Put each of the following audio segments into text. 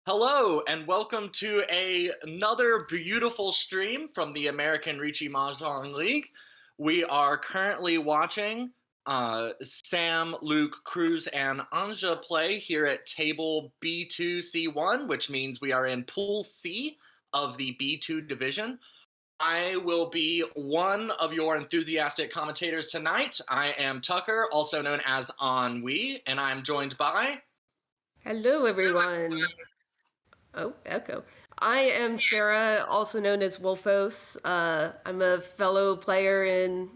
Hello and welcome to another beautiful stream from the American Riichi Mahjong League. We are currently watching Sam, Luke, Cruz, and Anja play here at table B2C1, which means we are in Pool C of the B2 division. I will be one of your enthusiastic commentators tonight. I am Tucker, also known as Ennui, and I'm joined by... Hello, everyone. Oh, echo. I am Sarah, also known as Wolfos. I'm a fellow player in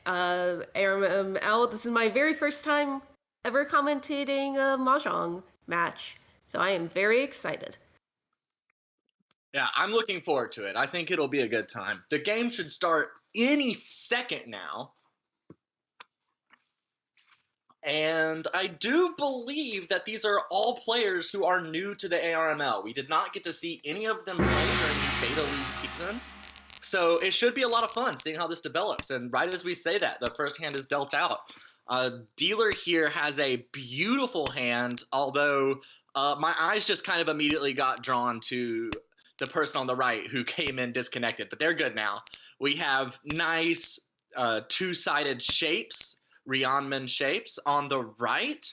ARML. This is my very first time ever commentating a Mahjong match, so I am very excited. Yeah, I'm looking forward to it. I think it'll be a good time. The game should start any second now. And I do believe that these are all players who are new to the ARML. We did not get to see any of them play during the Beta League season. So it should be a lot of fun seeing how this develops. And right as we say that, the first hand is dealt out. Dealer here has a beautiful hand, although my eyes just kind of immediately got drawn to the person on the right who came in disconnected, but they're good now. We have nice two-sided shapes, Rionman shapes. On the right,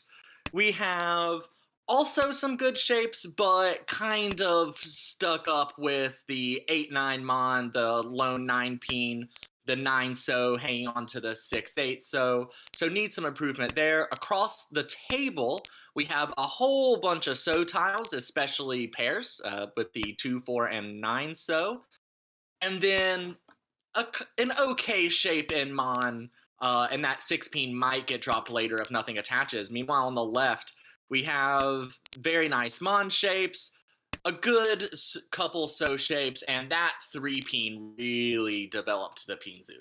we have also some good shapes, but kind of stuck up with the 8-9 mon, the lone 9 peen, the 9 so hanging on to the 6-8 so need some improvement there. Across the table, we have a whole bunch of so tiles, especially pairs with the 2, 4, and 9 so, and then an okay shape in mon, and that 6 peen might get dropped later if nothing attaches. Meanwhile, on the left, we have very nice mon shapes, a good couple so shapes, and that 3 peen really developed the Pinzu.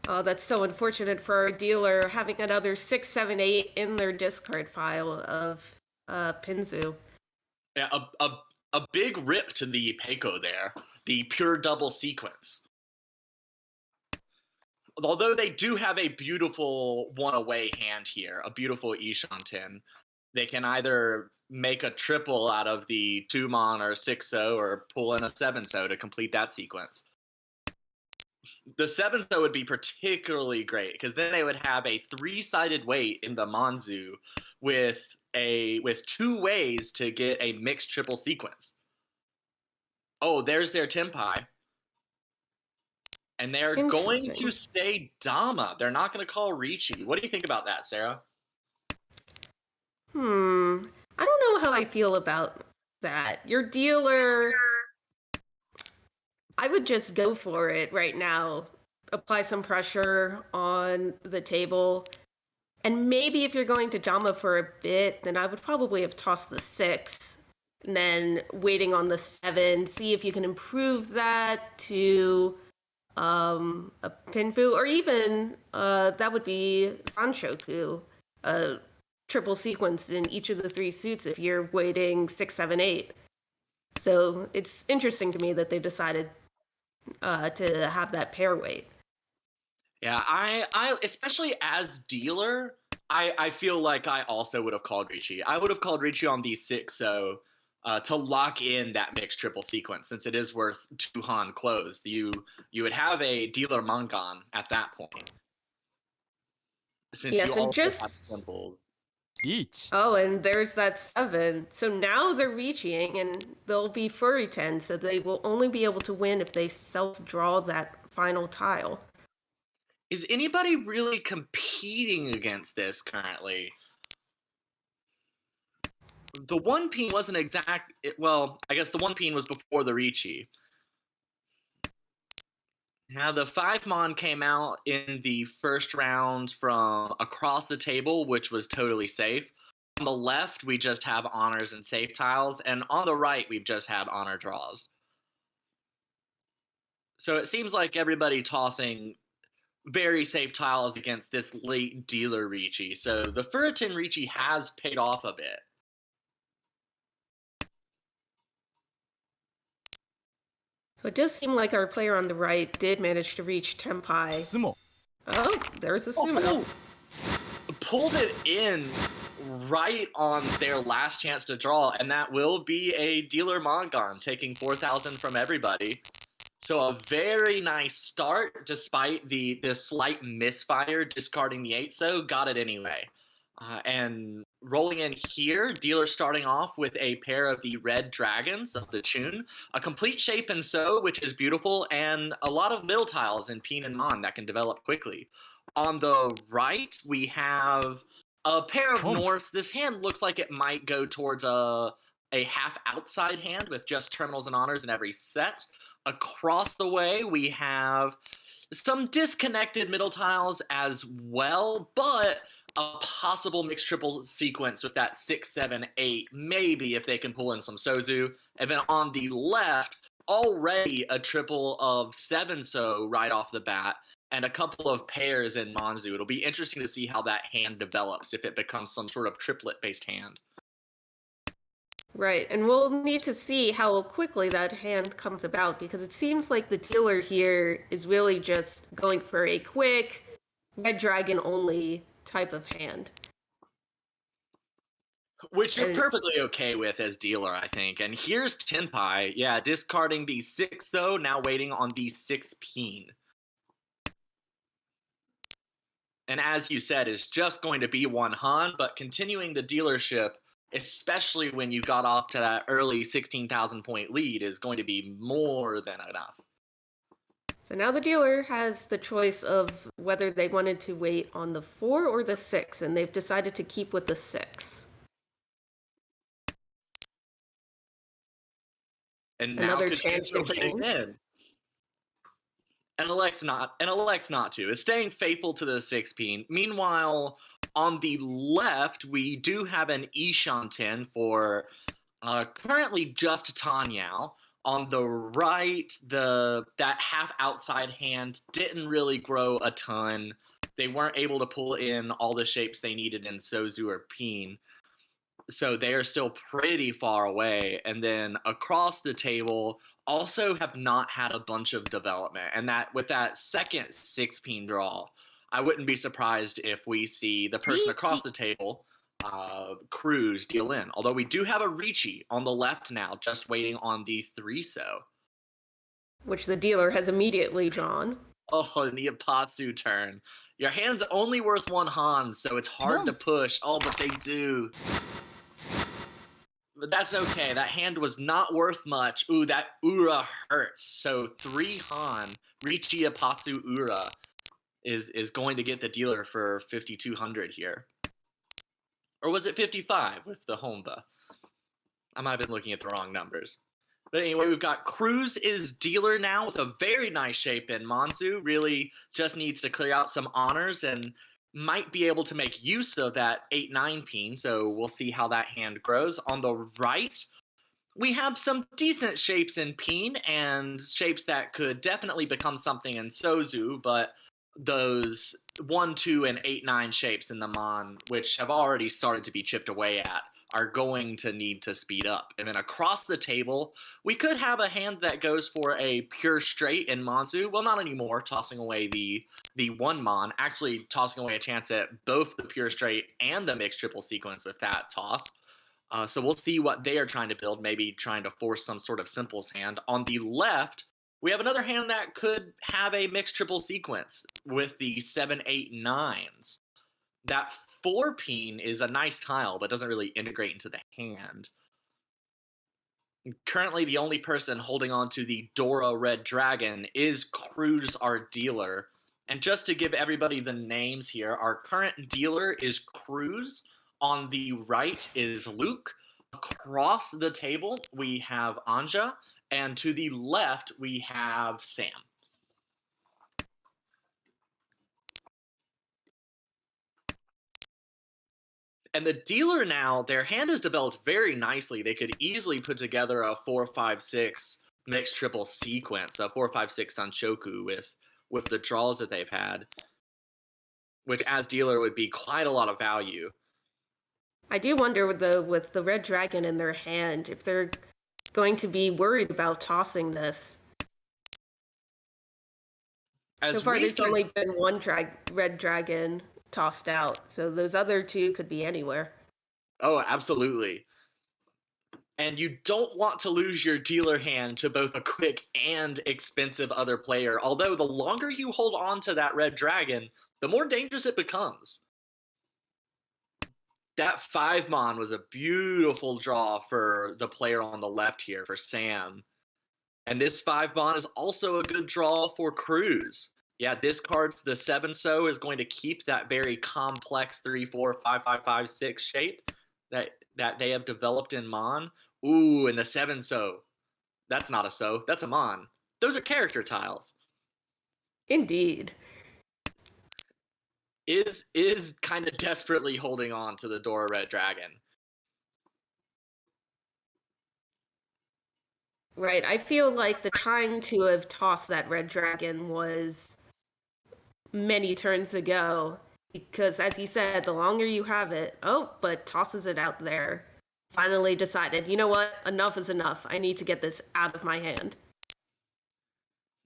Oh, that's so unfortunate for our dealer having another 6, 7, 8 in their discard file of Pinzu. Yeah, a big rip to the Peiko there, the pure double sequence. Although they do have a beautiful one-away hand here, a beautiful Ishanten, they can either make a triple out of the 2 mon or 6 so, or pull in a 7 so to complete that sequence. The 7 so would be particularly great because then they would have a 3-sided weight in the Manzu with 2 ways to get a mixed triple sequence. Oh, there's their Tempai. And they're going to stay Dama. They're not going to call Riichi. What do you think about that, Sarah? I don't know how I feel about that. Your dealer, I would just go for it right now. Apply some pressure on the table. And maybe if you're going to Dama for a bit, then I would probably have tossed the 6 and then waiting on the 7, see if you can improve that to a Pinfu, or even that would be Sanshoku, a triple sequence in each of the 3 suits if you're waiting 6, 7, 8. So it's interesting to me that they decided to have that pair weight. Yeah, I especially as dealer, I feel like I also would have called Riichi. I would have called Riichi on the 6 so to lock in that mixed triple sequence, since it is worth 2 Han closed. You would have a dealer Mangan at that point. Since yes, you and also just have simple Each. Oh, and there's that 7. So now they're reaching, and they'll be furry 10, so they will only be able to win if they self-draw that final tile. Is anybody really competing against this currently? The 1 peen wasn't exact. Well, I guess the 1 peen was before the Riichi. Now, the 5 mon came out in the first round from across the table, which was totally safe. On the left, we just have honors and safe tiles, and on the right, we've just had honor draws. So it seems like everybody tossing very safe tiles against this late dealer Riichi. So the Furitin Riichi has paid off a bit. So it does seem like our player on the right did manage to reach Tempai. Sumo. Oh, there's a sumo. Pulled it in right on their last chance to draw, and that will be a dealer Mongon taking 4,000 from everybody. So a very nice start, despite the slight misfire, discarding the 8, so got it anyway. And rolling in here, dealer starting off with a pair of the red dragons of the Chun, a complete shape and so, which is beautiful, and a lot of mill tiles in Peen and Mon that can develop quickly. On the right, we have a pair of Norths. This hand looks like it might go towards a half outside hand with just terminals and honors in every set. Across the way, we have some disconnected middle tiles as well, but a possible mixed triple sequence with that 6, 7, 8, maybe if they can pull in some Sozu. And then on the left, already a triple of 7 so right off the bat, and a couple of pairs in Monzu. It'll be interesting to see how that hand develops, if it becomes some sort of triplet-based hand. Right, and we'll need to see how quickly that hand comes about, because it seems like the dealer here is really just going for a quick red dragon only type of hand. Which you're perfectly okay with as dealer, I think. And here's Tenpai, yeah, discarding the 6-0, now waiting on the 6 Peen. And as you said, is just going to be one Han, but continuing the dealership, especially when you got off to that early 16,000 point lead, is going to be more than enough. So now the dealer has the choice of whether they wanted to wait on the 4 or the 6, and they've decided to keep with the 6. And another now chance to win. And elects not to. Is staying faithful to the 6 Peen. Meanwhile, on the left, we do have an Ishanten for currently just Tanyao. On the right, that half outside hand didn't really grow a ton. They weren't able to pull in all the shapes they needed in Sozu or Peen. So they are still pretty far away. And then across the table, also have not had a bunch of development. And that with that second 6 Peen draw, I wouldn't be surprised if we see the person across the table, Cruz, deal in. Although we do have a Riichi on the left now, just waiting on the 3-so. Which the dealer has immediately drawn. Oh, and the Apatsu turn. Your hand's only worth 1 Han, so it's hard to push. Oh, but they do. But that's okay. That hand was not worth much. Ooh, that Ura hurts. So 3 Han, Riichi Apatsu Ura is going to get the dealer for 5,200 here. Or was it 55 with the Honba? I might have been looking at the wrong numbers. But anyway, we've got Cruz is dealer now with a very nice shape in Monzu. Really just needs to clear out some honors and might be able to make use of that 8-9 Peen, so we'll see how that hand grows. On the right, we have some decent shapes in Peen and shapes that could definitely become something in Sozu, but those 1, 2, and 8-9 shapes in the Mon, which have already started to be chipped away at, are going to need to speed up. And then across the table, we could have a hand that goes for a pure straight in Monzu. Well, not anymore, tossing away the 1 Mon, actually tossing away a chance at both the pure straight and the mixed triple sequence with that toss. So we'll see what they are trying to build, maybe trying to force some sort of simples hand. On the left, we have another hand that could have a mixed triple sequence with the 7, 8, 9s. That 4 Peen is a nice tile, but doesn't really integrate into the hand. Currently, the only person holding on to the Dora Red Dragon is Cruz, our dealer. And just to give everybody the names here, our current dealer is Cruz. On the right is Luke. Across the table, we have Anja. And to the left, we have Sam. And the dealer now, their hand has developed very nicely. They could easily put together a 4, 5, 6 mixed triple sequence, a 4, 5, 6 Sanchoku with the draws that they've had, which as dealer would be quite a lot of value. I do wonder with the red dragon in their hand if they're going to be worried about tossing this. So far, there's only been one red dragon tossed out, so those other 2 could be anywhere. Oh, absolutely. And you don't want to lose your dealer hand to both a quick and expensive other player. Although the longer you hold on to that red dragon, the more dangerous it becomes. That 5 mon was a beautiful draw for the player on the left here, for Sam. And this 5 mon is also a good draw for Cruz. Yeah, discards the 7 is going to keep that very complex 3 4 5 5 5 6 shape that they have developed in Mon. Ooh, and the 7 that's not a that's a Mon. Those are character tiles. Indeed. Is kind of desperately holding on to the Dora Red Dragon. Right. I feel like the time to have tossed that red dragon was many turns ago. Because, as you said, the longer you have it, but tosses it out there. Finally decided, you know what? Enough is enough. I need to get this out of my hand.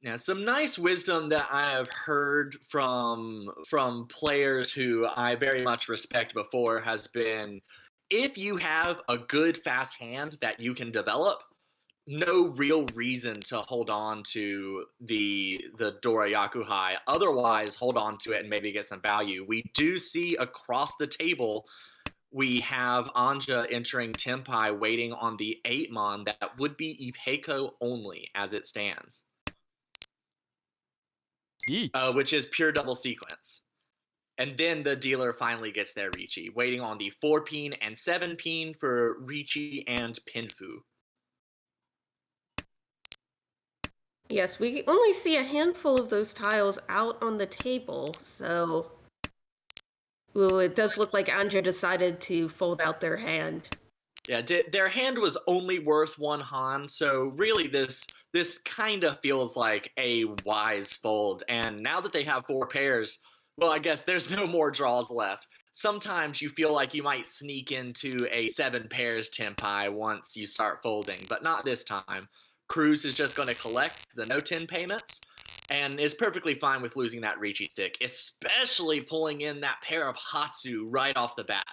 Yeah, some nice wisdom that I have heard from players who I very much respect before has been, if you have a good fast hand that you can develop, no real reason to hold on to the Dora Yakuhai. Otherwise, hold on to it and maybe get some value. We do see across the table we have Anja entering Tempai waiting on the 8 mon that would be Ipeco only as it stands. Each. Which is pure double sequence. And then the dealer finally gets their Riichi, waiting on the 4 peen and 7 peen for Riichi and Pinfu. Yes, we only see a handful of those tiles out on the table, so. Ooh, it does look like Anja decided to fold out their hand. Yeah, their hand was only worth 1 Han, so really this kind of feels like a wise fold. And now that they have 4 pairs, well, I guess there's no more draws left. Sometimes you feel like you might sneak into a 7 pairs Tempai once you start folding, but not this time. Cruz is just going to collect the no 10 payments and is perfectly fine with losing that Riichi stick, especially pulling in that pair of Hatsu right off the bat.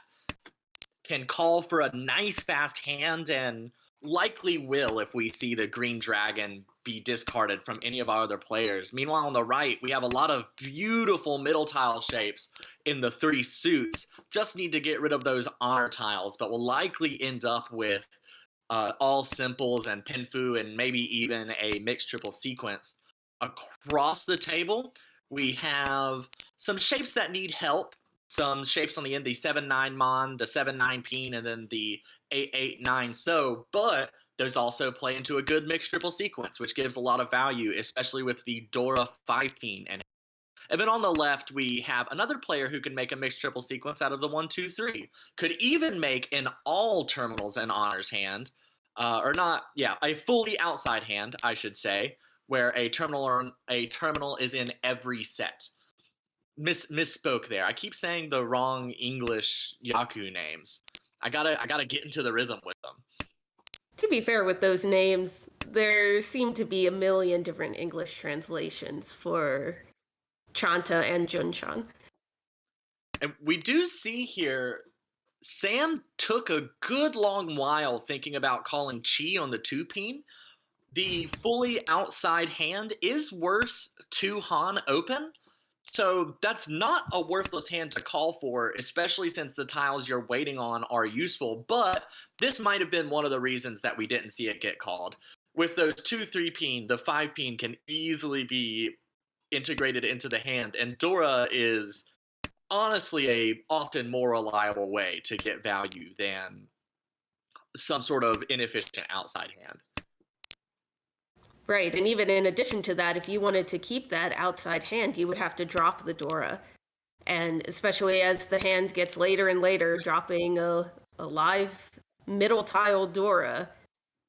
Can call for a nice fast hand and likely will if we see the green dragon be discarded from any of our other players. Meanwhile, on the right, we have a lot of beautiful middle tile shapes in the 3 suits. Just need to get rid of those honor tiles, but will likely end up with all simples and Pinfu and maybe even a mixed triple sequence. Across the table, we have some shapes that need help. Some shapes on the end, the 7-9 mon, the 7-9 peen, and then the 8-8-9 but those also play into a good mixed triple sequence, which gives a lot of value, especially with the Dora 5 peen. And then on the left, we have another player who can make a mixed triple sequence out of the 1-2-3. Could even make an all terminals and honors hand, or not, yeah, a fully outside hand, I should say, where a terminal is in every set. Misspoke there. I keep saying the wrong English Yaku names. I gotta get into the rhythm with them. To be fair with those names, there seem to be a million different English translations for Chanta and Junchan. And we do see here, Sam took a good long while thinking about calling Chi on the 2 peen. The fully outside hand is worth 2 Han open, so that's not a worthless hand to call for, especially since the tiles you're waiting on are useful, but this might have been one of the reasons that we didn't see it get called. With those 2-3 peen, the 5 peen can easily be integrated into the hand, and Dora is honestly a often more reliable way to get value than some sort of inefficient outside hand. Right, and even in addition to that, if you wanted to keep that outside hand, you would have to drop the Dora. And especially as the hand gets later and later, dropping a live middle tile Dora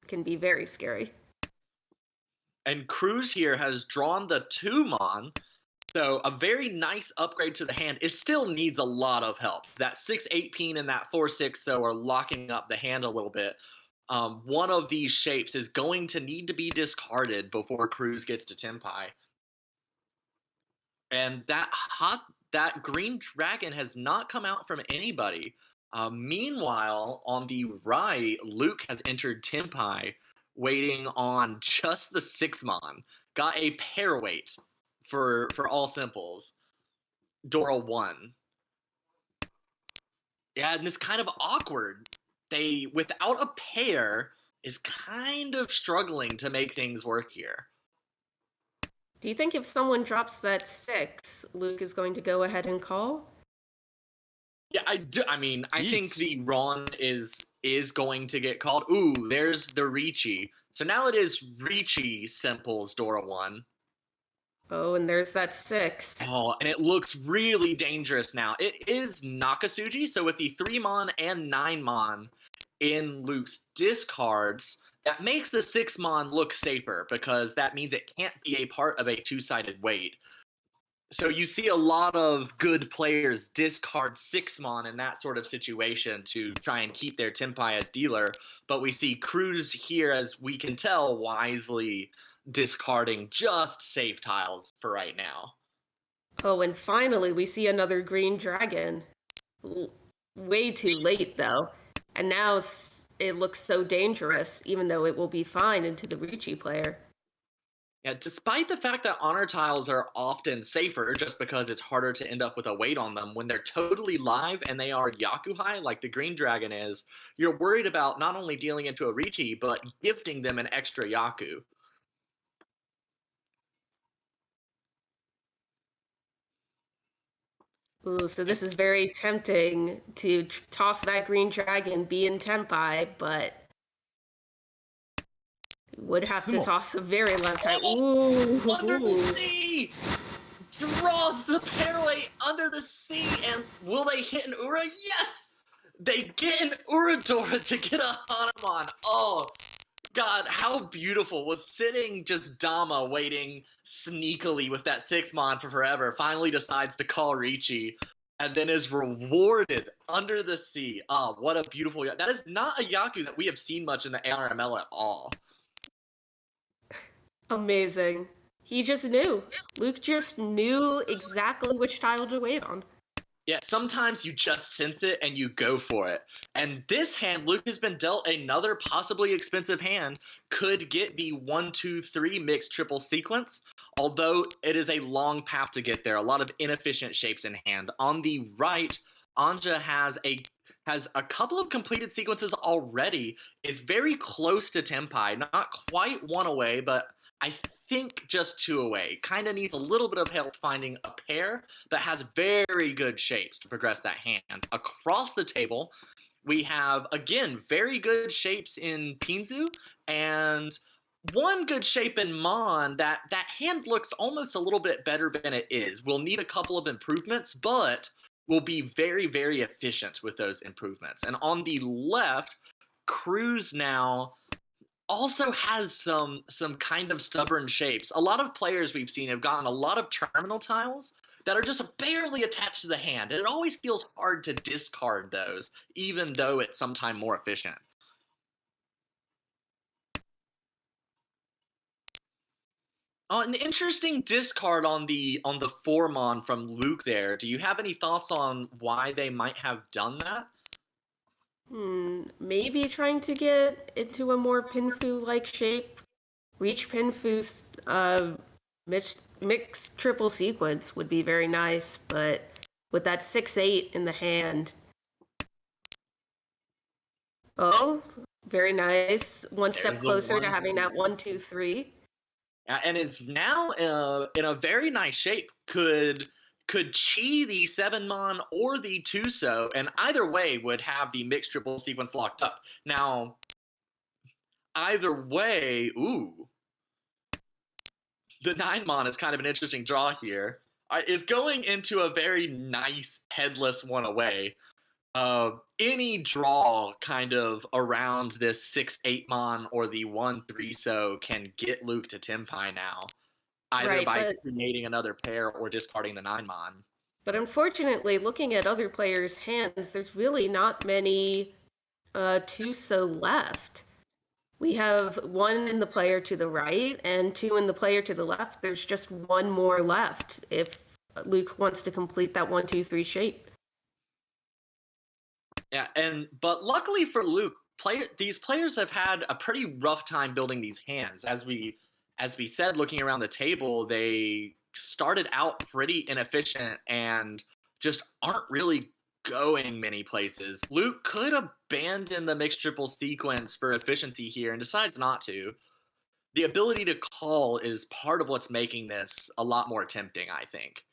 can be very scary. And Cruz here has drawn the 2 mon, so a very nice upgrade to the hand. It still needs a lot of help. That 6-8 peen and that 4-6 are locking up the hand a little bit. One of these shapes is going to need to be discarded before Cruz gets to Tempai. And that green dragon has not come out from anybody. Meanwhile, on the right, Luke has entered Tenpai, waiting on just the six mon. Got a pair weight for all simples. Dora 1. Yeah, and it's kind of awkward. They, without a pair, is kind of struggling to make things work here. Do you think if someone drops that 6, Luke is going to go ahead and call? Yeah, I do. I mean, I think Yeet. the Ron is going to get called. Ooh, there's the Riichi. So now it is Riichi simples Dora 1. Oh, and there's that 6. Oh, and it looks really dangerous now. It is Nakasuji, so with the 3 mon and 9 mon in Luke's discards, that makes the 6 mon look safer because that means it can't be a part of a two-sided weight. So you see a lot of good players discard 6 mon in that sort of situation to try and keep their Tenpai as dealer, but we see Cruz here, as we can tell, wisely discarding just safe tiles for right now. Oh, and finally we see another green dragon. Way too late, though. And now it looks so dangerous, even though it will be fine into the Riichi player. Yeah, despite the fact that honor tiles are often safer just because it's harder to end up with a weight on them, when they're totally live and they are Yakuhai, like the Green Dragon is, you're worried about not only dealing into a Riichi, but gifting them an extra Yaku. Ooh, so this is very tempting to toss that green dragon, be in Tenpai, but would have to toss a very left time. Ooh, Under the sea! Draws the pairway under the sea, and will they hit an Ura? Yes! They get an Uradora to get a Hanuman. Oh, God, how beautiful. Was sitting just Dama waiting sneakily with that 6 mon for forever, finally decides to call Riichi, and then is rewarded under the sea. Ah, what a beautiful... That is not a Yaku that we have seen much in the ARML at all. amazing. He just knew. Luke just knew exactly which tile to wait on. Yeah, sometimes you just sense it and you go for it. And this hand, Luke has been dealt another possibly expensive hand, could get the 1-2-3 mixed triple sequence, although it is a long path to get there. A lot of inefficient shapes in hand. On the right, Anja has a couple of completed sequences already, is very close to Tenpai, not quite one away, but I think just 2 away. Kind of needs a little bit of help finding a pair, but has very good shapes to progress that hand. Across the table, we have, again, very good shapes in Pinzu, and one good shape in Mon. That hand looks almost a little bit better than it is. We'll need a couple of improvements, but we'll be very, very efficient with those improvements. And on the left, Cruz now also has some kind of stubborn shapes. A lot of players we've seen have gotten a lot of terminal tiles that are just barely attached to the hand, and it always feels hard to discard those, even though it's sometimes more efficient. An interesting discard on the 4-mon from Luke there. Do you have any thoughts on why they might have done that? Maybe trying to get into a more Pinfu-like shape. Reach Pinfu's mixed triple sequence would be very nice, but with that 6-8 in the hand. Oh, very nice. One step There's the closer to 1. having that 1-2-3. And is now in a very nice shape. Could Chi the 7-mon or the Tuso, and either way would have the mixed triple sequence locked up. Now, either way, ooh, the 9-mon is kind of an interesting draw here. Is going into a very nice headless one away. Any draw kind of around this 6-8-mon or the 1-3 so can get Luke to Tenpai now, either Right, by creating another pair or discarding the 9-mon. but unfortunately, looking at other players' hands, there's really not many Tuso left. We have 1 in the player to the right and 2 in the player to the left. There's just 1 more left if Luke wants to complete that 1-2-3 shape. Yeah, but luckily for Luke, these players have had a pretty rough time building these hands. As we said, looking around the table, they started out pretty inefficient and just aren't really going many places. Luke could abandon the mixed triple sequence for efficiency here and decides not to. The ability to call is part of what's making this a lot more tempting, I think.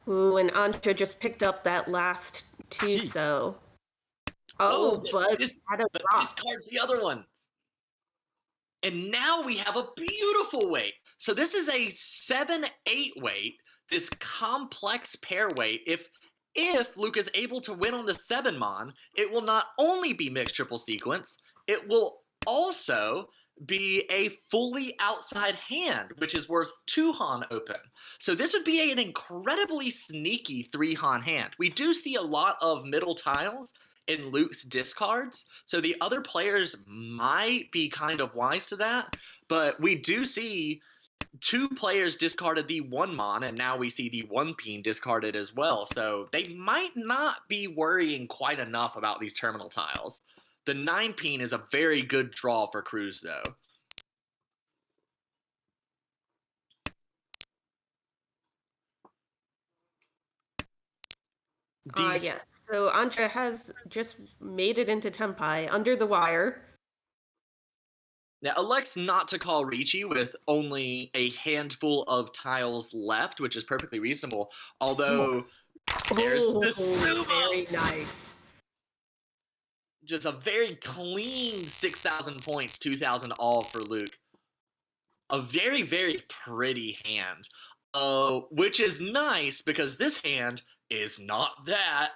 Ooh, and Anja just picked up that last two, Jeez. so. Oh, Oh, but had a but drop. discards the other one. And now we have a beautiful weight. So this is a 7-8 weight, this complex pair weight. If Luke is able to win on the 7 mon, it will not only be mixed triple sequence, it will also be a fully outside hand, which is worth 2 Han open. So this would be an incredibly sneaky 3 Han hand. We do see a lot of middle tiles in Luke's discards, so the other players might be kind of wise to that, but we do see 2 players discarded the 1 mon, and now we see the 1 peen discarded as well, so they might not be worrying quite enough about these terminal tiles. The 9 peen is a very good draw for Cruz, though. These Yes. So Anja has just made it into Tempai under the wire. Now, elects not to call Riichi with only a handful of tiles left, which is perfectly reasonable. Although, there's the Oh, very sumo! nice. Just a very clean 6,000 points, 2,000 all for Luke. A very, very pretty hand. Which is nice because this hand is not that.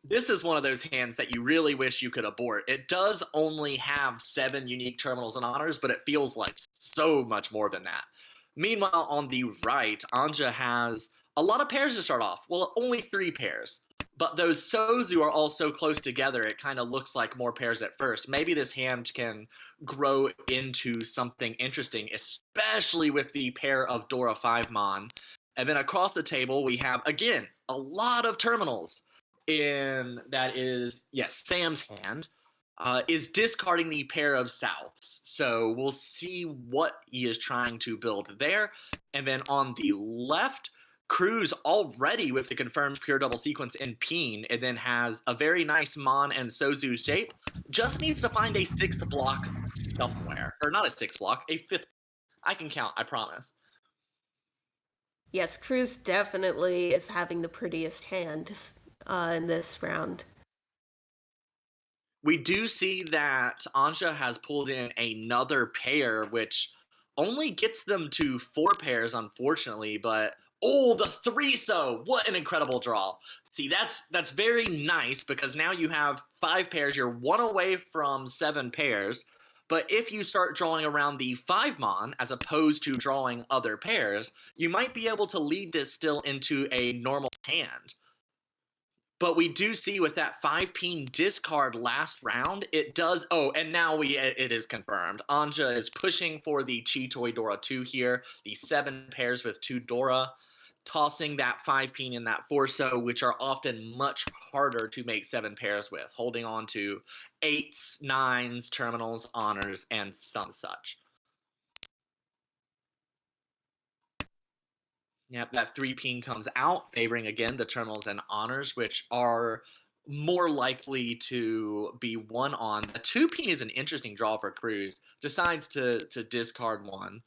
This is one of those hands that you really wish you could abort. It does only have 7 unique terminals and honors, but it feels like so much more than that. Meanwhile, on the right, Anja has a lot of pairs to start off. Well, only 3 pairs. But those Sozu are all so close together, it kind of looks like more pairs at first. Maybe this hand can grow into something interesting, especially with the pair of Dora 5 Mon. And then across the table, we have, again, a lot of terminals. In that is, yes, Sam's hand is discarding the pair of Souths. So we'll see what he is trying to build there. And then on the left, Cruz already with the confirmed pure double sequence in Peen, and then has a very nice Mon and Sozu shape. Just needs to find a 6th block somewhere. Or not a 6th block, a 5th. I can count, I promise. Yes, Cruz definitely is having the prettiest hand in this round. We do see that Anja has pulled in another pair, which only gets them to 4 pairs, unfortunately, but oh, the 3-so! What an incredible draw. See, that's very nice because now you have 5 pairs, you're 1 away from 7 pairs, but if you start drawing around the 5 mon, as opposed to drawing other pairs, you might be able to lead this still into a normal hand. But we do see with that 5 peen discard last round, it does. Oh, and now it is confirmed. Anja is pushing for the Chitoy Dora 2 here, the 7 pairs with 2 Dora, tossing that 5 peen and that 4-so, which are often much harder to make 7 pairs with, holding on to 8s, 9s, terminals, honors, and some such. Yep, that 3 peen comes out, favoring again the terminals and honors, which are more likely to be 1 on. The 2 peen is an interesting draw for Cruz. Decides to discard 1.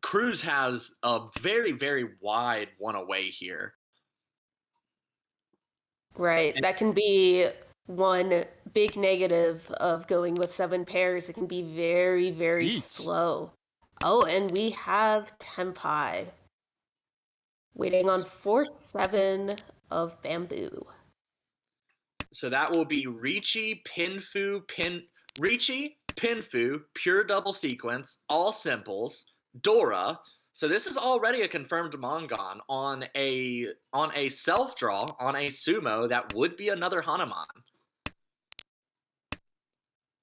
Cruz has a very, very wide 1 away here. Right. That can be one big negative of going with 7 pairs. It can be very, very slow. Oh, and we have Tempai waiting on 4-7 of Bamboo. So that will be Riichi, Pinfu, pure double sequence, all simples, Dora. So this is already a confirmed Mongon on a self draw on a sumo that would be another Hanuman.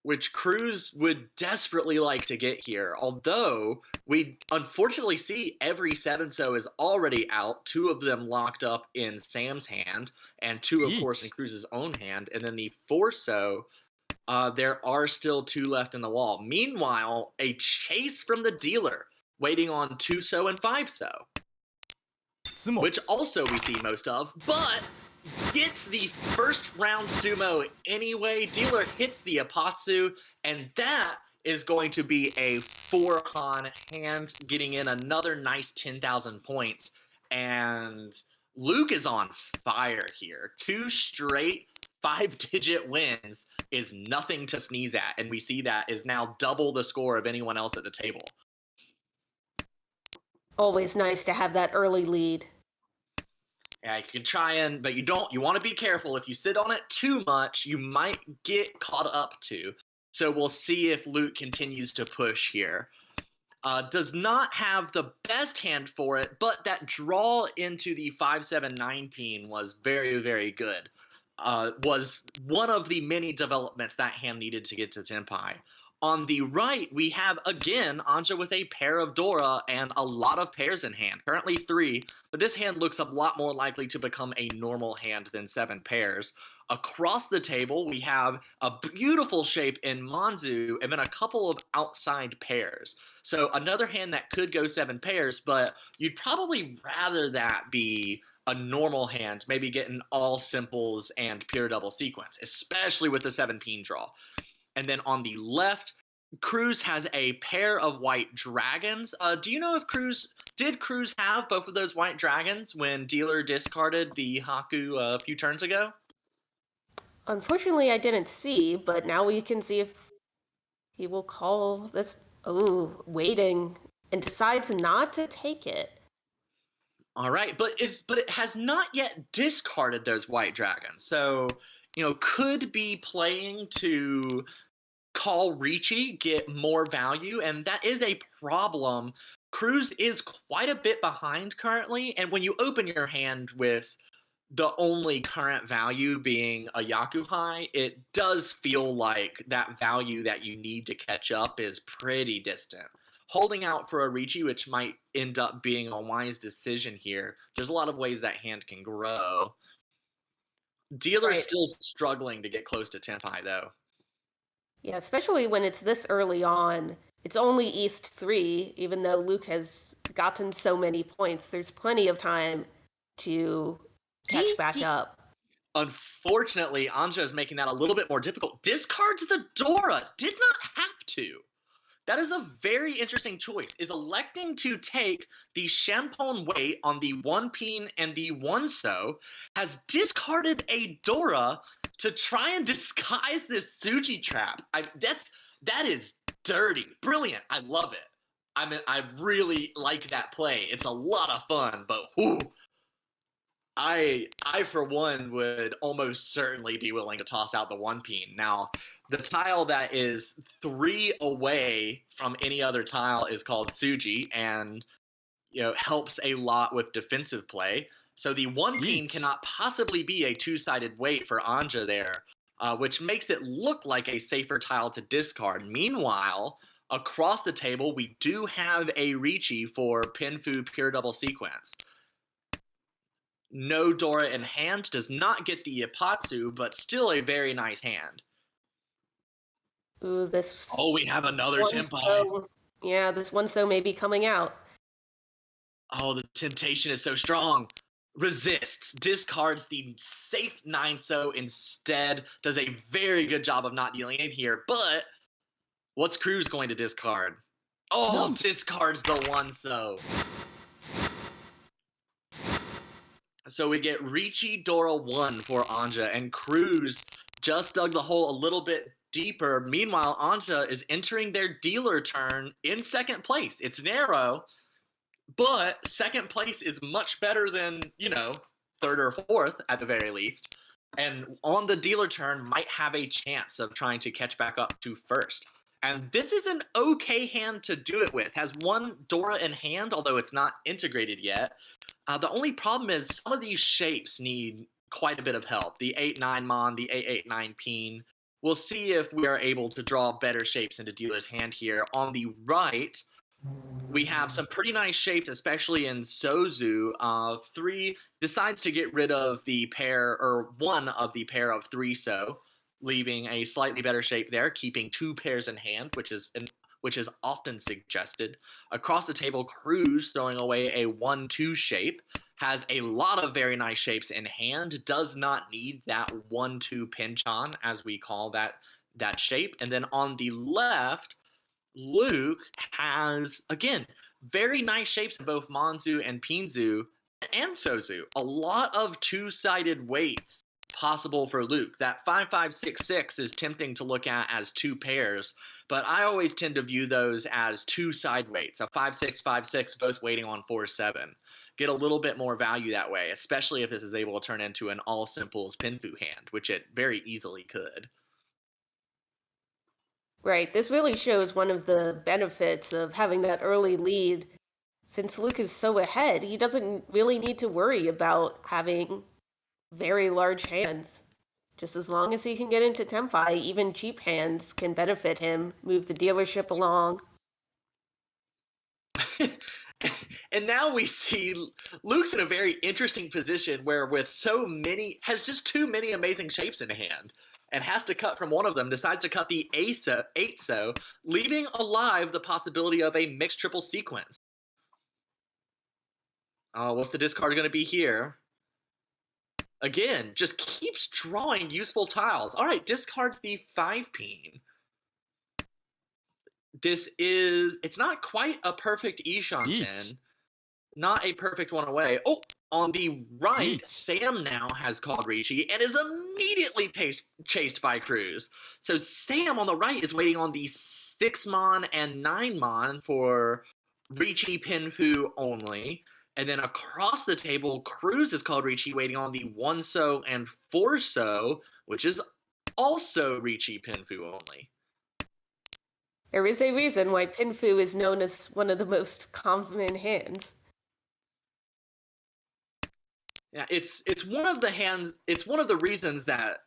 which Cruz would desperately like to get here. Although we unfortunately see every 7-so is already out, 2 of them locked up in Sam's hand, and 2, of course, in Yeet. Cruz's own hand. And then the 4-so, there are still 2 left in the wall. Meanwhile, a chase from the dealer waiting on 2-so and 5-so, Sumo. which also we see most of, but gets the first round sumo anyway. Dealer hits the Apatsu, and that is going to be a 4-Han hand, getting in another nice 10,000 points. And Luke is on fire here. 2 straight 5-digit wins is nothing to sneeze at, and we see that is now double the score of anyone else at the table. Always nice to have that early lead. Yeah, you can try but you want to be careful. If you sit on it too much, you might get caught up to. So we'll see if Luke continues to push here. Does not have the best hand for it, but that draw into the 5-7-9 peen was very, very good. Was one of the many developments that hand needed to get to Tenpai. On the right, we have, again, Anja with a pair of Dora and a lot of pairs in hand. Currently 3, but this hand looks a lot more likely to become a normal hand than 7 pairs. Across the table, we have a beautiful shape in Manzu and then a couple of outside pairs. So another hand that could go 7 pairs, but you'd probably rather that be a normal hand, maybe getting all simples and pure double sequence, especially with the 7 peen draw. And then on the left, Cruz has a pair of white dragons. Do you know if did Cruz have both of those white dragons when dealer discarded the Haku a few turns ago? Unfortunately, I didn't see, but now we can see if he will call this. Oh, waiting, and decides not to take it. All right, but it has not yet discarded those white dragons. So, could be playing to call Riichi, get more value, and that is a problem. Cruz is quite a bit behind currently, and when you open your hand with the only current value being a Yakuhai, it does feel like that value that you need to catch up is pretty distant. Holding out for a Riichi, which might end up being a wise decision here. There's a lot of ways that hand can grow. Dealer's Right. still struggling to get close to Tenpai, though. Yeah, especially when it's this early on. It's only East 3, even though Luke has gotten so many points. There's plenty of time to catch back up. Unfortunately, Anja is making that a little bit more difficult. Discards the Dora. Did not have to. That is a very interesting choice. Is electing to take the Champon weight on the 1 peen and the 1-so, has discarded a Dora to try and disguise this Suji trap. That is dirty. Brilliant. I love it. I really like that play. It's a lot of fun, but whew, I for one would almost certainly be willing to toss out the 1 peen. Now, the tile that is 3 away from any other tile is called Suji, and helps a lot with defensive play. So the 1 peen Yeet. cannot possibly be a 2-sided weight for Anja there, which makes it look like a safer tile to discard. Meanwhile, across the table, we do have a Riichi for Pinfu Pure Double Sequence. No Dora in hand, does not get the Ipatsu, but still a very nice hand. Ooh, this. Oh, we have another one Tenpai. so, yeah, this 1-so may be coming out. Oh, the temptation is so strong. Resists, discards the safe 9-so instead, does a very good job of not dealing in here, but what's Cruz going to discard? Oh, No. discards the 1-so. So we get Riichi Dora 1 for Anja, and Cruz just dug the hole a little bit deeper. Meanwhile, Anja is entering their dealer turn in 2nd place. It's narrow, but 2nd place is much better than, 3rd or 4th at the very least. And on the dealer turn, might have a chance of trying to catch back up to 1st. And this is an okay hand to do it with. Has 1 Dora in hand, although it's not integrated yet. The only problem is some of these shapes need quite a bit of help. The 8-9 Mon, the 8-8-9 Peen. we'll see if we are able to draw better shapes into dealer's hand here. On the right, we have some pretty nice shapes, especially in Sozu. 3 decides to get rid of the pair, or one of the pair of 3 so, leaving a slightly better shape there, keeping 2 pairs in hand, which is often suggested. Across the table, Cruz throwing away a 1-2 shape, has a lot of very nice shapes in hand, does not need that 1-2 pinch on, as we call that shape. And then on the left, Luke has, again, very nice shapes in both Monzu and Pinzu and Sozu. A lot of two-sided weights possible for Luke. That 5-5-6-6 is tempting to look at as 2 pairs, but I always tend to view those as 2 side weights, a 5-6-5-6, both weighting on 4-7. Get a little bit more value that way, especially if this is able to turn into an all simples Pinfu hand, which it very easily could. Right. This really shows one of the benefits of having that early lead. Since Luke is so ahead, he doesn't really need to worry about having very large hands. Just as long as he can get into Tempai, even cheap hands can benefit him, move the dealership along. And now we see Luke's in a very interesting position where has just too many amazing shapes in hand and has to cut from one of them, decides to cut the 8 so, leaving alive the possibility of a mixed triple sequence. What's the discard going to be here? Again, just keeps drawing useful tiles. All right, discard the 5-peen. It's not quite a perfect Ishanten. Not a perfect one away. Oh, on the right, Sam now has called Riichi and is immediately chased by Cruz. So Sam on the right is waiting on the 6-mon and 9-mon for Riichi Pinfu only. And then across the table, Cruz is called Riichi, waiting on the 1 so and 4 so, which is also Riichi Pinfu only. There is a reason why Pinfu is known as one of the most common hands. Yeah, it's one of the reasons that,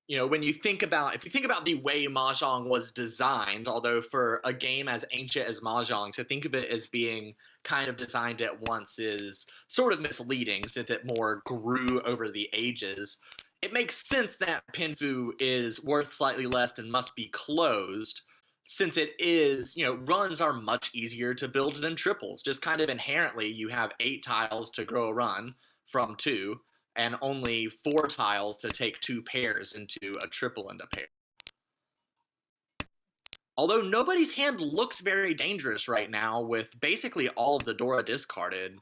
if you think about the way Mahjong was designed, although for a game as ancient as Mahjong, to think of it as being kind of designed at once is sort of misleading, since it more grew over the ages. It makes sense that Pinfu is worth slightly less and must be closed, since it is, runs are much easier to build than triples. Just kind of inherently, you have 8 tiles to grow a run from 2, and only 4 tiles to take 2 pairs into a triple and a pair. Although nobody's hand looks very dangerous right now with basically all of the Dora discarded.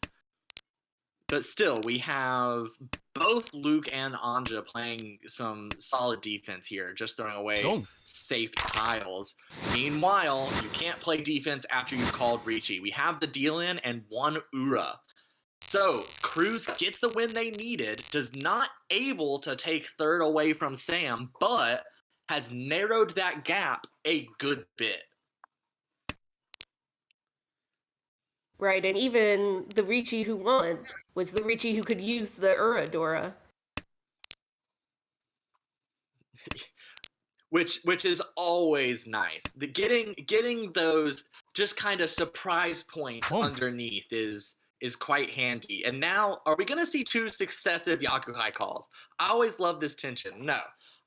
But still, we have both Luke and Anja playing some solid defense here, just throwing away safe tiles. Meanwhile, you can't play defense after you've called Riichi. We have the deal in and 1 Ura. So, Cruz gets the win they needed, does not able to take third away from Sam, but has narrowed that gap a good bit. Right, and even the Riichi who won was the Riichi who could use the Dora. Which is always nice. Getting those just kind of surprise points underneath is quite handy. And now, are we going to see 2 successive Yakuhai calls? I always love this tension. No. All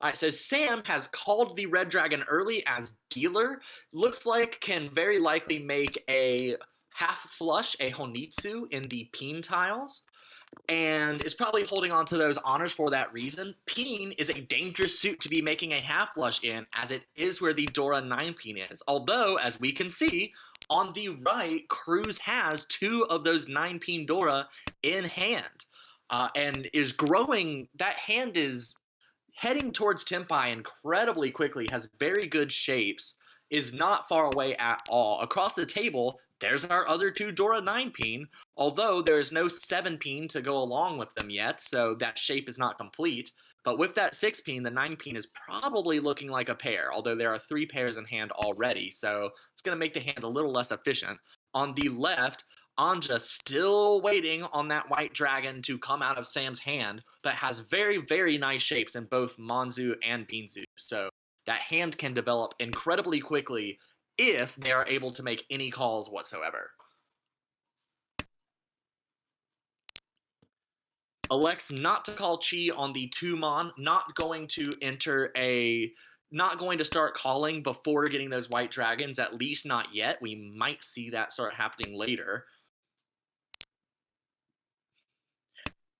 right, so Sam has called the Red Dragon early as dealer. Looks like can very likely make a half flush, a Honitsu, in the peen tiles, and is probably holding on to those honors for that reason. Peen is a dangerous suit to be making a half flush in, as it is where the Dora 9-peen is. Although, as we can see, on the right, Cruz has 2 of those 9-peen Dora in hand, and is growing. That hand is heading towards Tempai incredibly quickly, has very good shapes, is not far away at all. Across the table, there's our other 2 Dora 9-peen, although there is no 7-peen to go along with them yet, so that shape is not complete. But with that 6-peen, the 9-peen is probably looking like a pair, although there are 3 pairs in hand already, so it's going to make the hand a little less efficient. On the left, Anja still waiting on that white dragon to come out of Sam's hand, but has very, very nice shapes in both Monzu and Pinzu. So that hand can develop incredibly quickly if they are able to make any calls whatsoever. Elects not to call Chi on the 2-mon, not going to start calling before getting those white dragons, at least not yet. We might see that start happening later.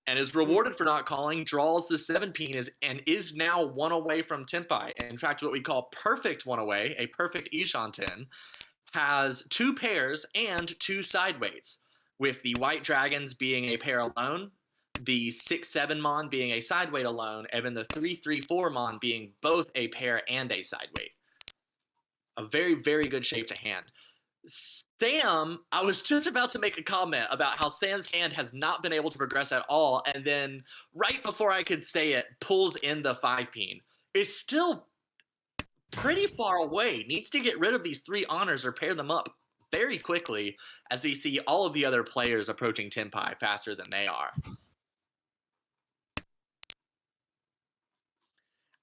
And is rewarded for not calling, draws the 7-peen and is now 1 away from Tenpai. In fact, what we call perfect 1 away, a perfect Ishanten, has 2 pairs and 2 side weights, with the white dragons being a pair alone, the 6-7 mon being a side weight alone, and then the 3-3-4 mon being both a pair and a side weight. A very, very good shape to hand. Sam, I was just about to make a comment about how Sam's hand has not been able to progress at all, and then right before I could say it, pulls in the 5-peen. It's still pretty far away. Needs to get rid of these 3 honors or pair them up very quickly, as we see all of the other players approaching Tenpai faster than they are.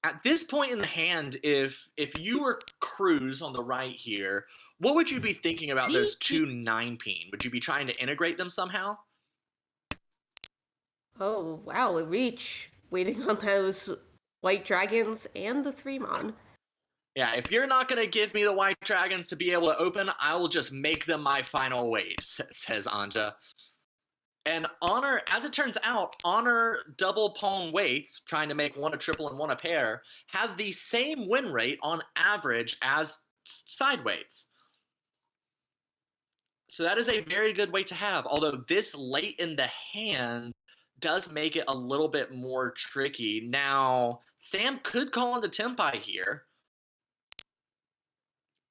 At this point in the hand, if you were Cruz on the right here, what would you be thinking about those 2 9-peen? Would you be trying to integrate them somehow? Oh, wow, a reach. Waiting on those white dragons and the 3-mon. Yeah, if you're not going to give me the white dragons to be able to open, I will just make them my final weight, says Anja. And Honor, as it turns out, Honor double pawn weights, trying to make 1 a triple and 1 a pair, have the same win rate on average as side weights. So that is a very good weight to have, although this late in the hand does make it a little bit more tricky. Now, Sam could call into Tenpai here.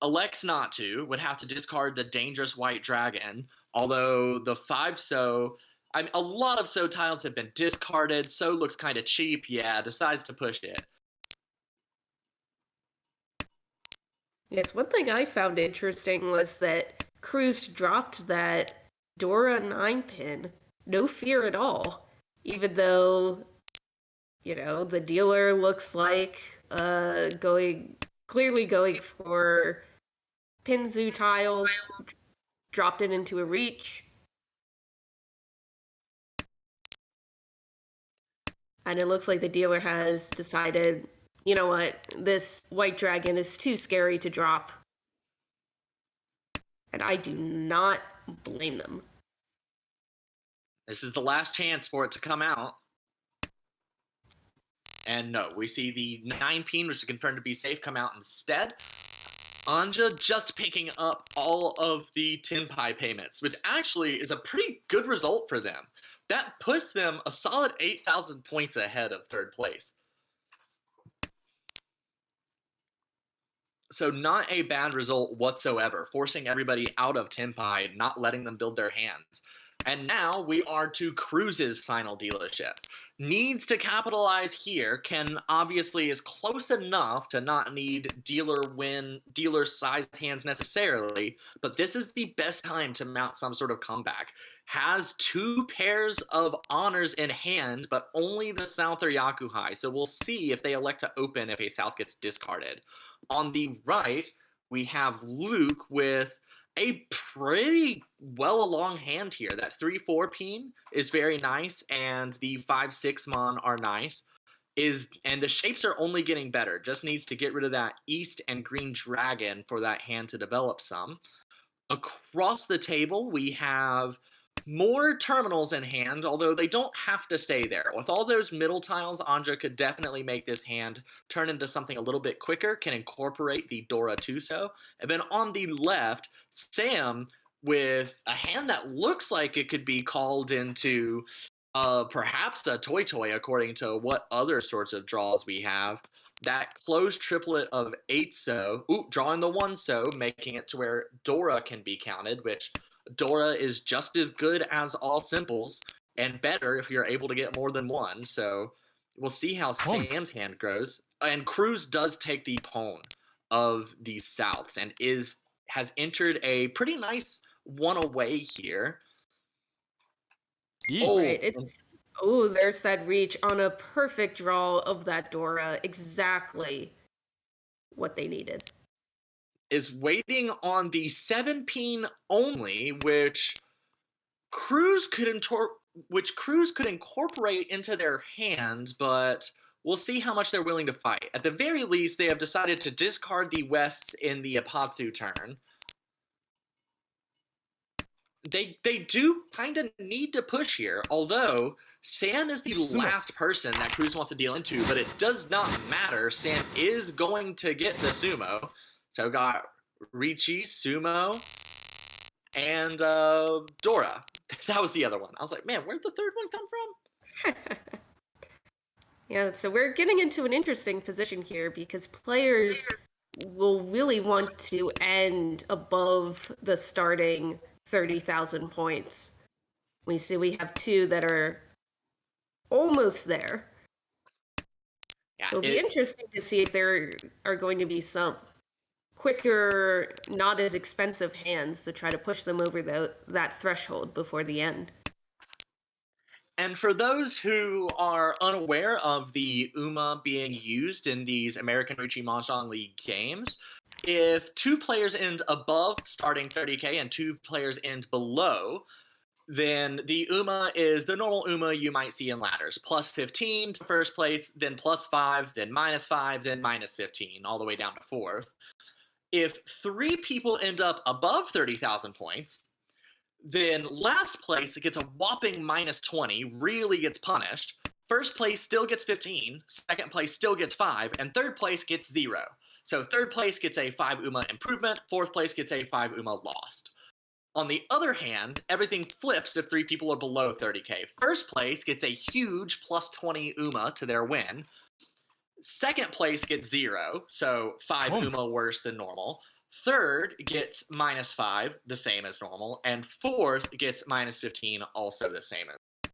Elects not to, would have to discard the dangerous white dragon, although the 5-so, I mean, a lot of so tiles have been discarded. So looks kind of cheap. Yeah, decides to push it. Yes, one thing I found interesting was that Cruz dropped that Dora 9-pin, no fear at all, even though, the dealer looks like clearly going for Pinzu tiles, dropped it into a reach. And it looks like the dealer has decided, you know what, this white dragon is too scary to drop. And I do not blame them. This is the last chance for it to come out. And no, we see the 9-peen, which is confirmed to be safe, come out instead. Anja just picking up all of the Tenpai payments, which actually is a pretty good result for them. That puts them a solid 8,000 points ahead of 3rd place. So not a bad result whatsoever, forcing everybody out of Tenpai, not letting them build their hands. And now we are to Cruz's final dealership. Needs to capitalize here, obviously is close enough to not need dealer sized hands necessarily, but this is the best time to mount some sort of comeback. Has 2 pairs of honors in hand, but only the South or Yakuhai, so we'll see if they elect to open if a South gets discarded. On the right, we have Luke with a pretty well along hand here. That 3-4-peen is very nice, and the 5-6 mon are nice. And the shapes are only getting better. Just needs to get rid of that east and green dragon for that hand to develop some. Across the table, we have more terminals in hand, although they don't have to stay there. With all those middle tiles, Anja could definitely make this hand turn into something a little bit quicker, can incorporate the Dora 2-so. And then on the left, Sam with a hand that looks like it could be called into perhaps a Toy, according to what other sorts of draws we have. That closed triplet of 8-so, drawing the 1-so, making it to where Dora can be counted, which Dora is just as good as all simples, and better if you're able to get more than 1. So we'll see how Sam's hand grows. And Cruz does take the pawn of the Souths and has entered a pretty nice 1 away here. Right, there's that reach on a perfect draw of that Dora. Exactly. what they needed. Is waiting on the 7-peen only, which Cruz could incorporate into their hands, but we'll see how much they're willing to fight. At the very least, they have decided to discard the Wests in the Apatsu turn. They do kind of need to push here, although Sam is the last person that Cruz wants to deal into, but it does not matter. Sam is going to get the sumo. So got Riichi, sumo, and Dora. That was the other one. I was like, man, where'd the third one come from? Yeah, so we're getting into an interesting position here because players will really want to end above the starting 30,000 points. We see we have two that are almost there. Yeah, So it'll be interesting to see if there are going to be some quicker, not as expensive hands to try to push them over that threshold before the end. And for those who are unaware of the UMA being used in these American Riichi Mahjong League games, if two players end above starting 30k and two players end below, then the UMA is the normal UMA you might see in ladders. Plus 15 to first place, then plus 5, then minus 5, then minus 15, all the way down to fourth. If 3 people end up above 30,000 points, then last place gets a whopping minus 20, really gets punished. First place still gets 15, second place still gets 5, and third place gets 0. So third place gets a 5 UMA improvement, fourth place gets a 5 UMA lost. On the other hand, everything flips if 3 people are below 30k. First place gets a huge plus 20 UMA to their win. Second place gets 0, so 5 UMA worse than normal. Third gets minus 5, the same as normal. And fourth gets minus 15, also the same as.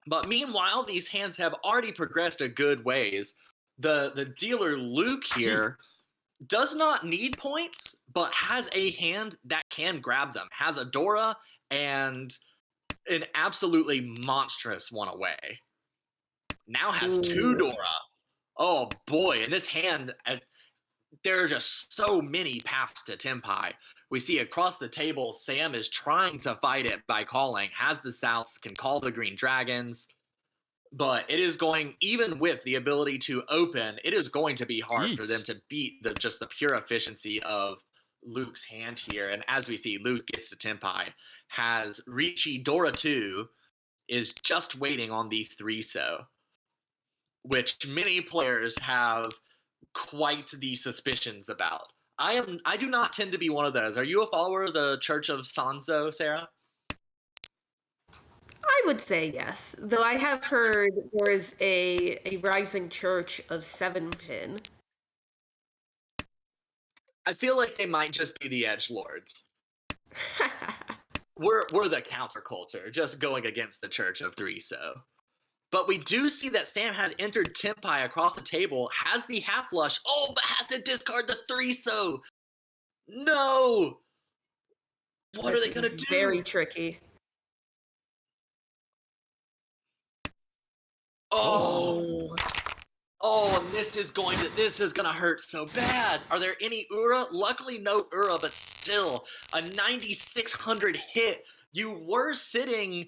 But meanwhile, these hands have already progressed a good ways. The dealer Luke here does not need points, but has a hand that can grab them. Has a Dora and an absolutely monstrous one away. Now has 2 Dora. Oh boy, and this hand, there are just so many paths to Tempai. We see across the table, Sam is trying to fight it by calling, has the Souths, can call the Green Dragons, but it is going, even with the ability to open, it is going to be hard for them to beat just the pure efficiency of Luke's hand here. And as we see, Luke gets to Tempai, has Riichi Dora 2, is just waiting on the 3-so, which many players have quite the suspicions about. I do not tend to be one of those. Are you a follower of the Church of Sanzo, Sarah? I would say yes, though I have heard there is a rising church of 7-pin. I feel like they might just be the edgelords. We're the counterculture, just going against the Church of 3-so. But we do see that Sam has entered Tempai across the table, has the half flush, but has to discard the 3-so. No! What are they going to do? Very tricky. Oh, and this is gonna hurt so bad. Are there any Ura? Luckily, no Ura, but still a 9,600 hit. You were sitting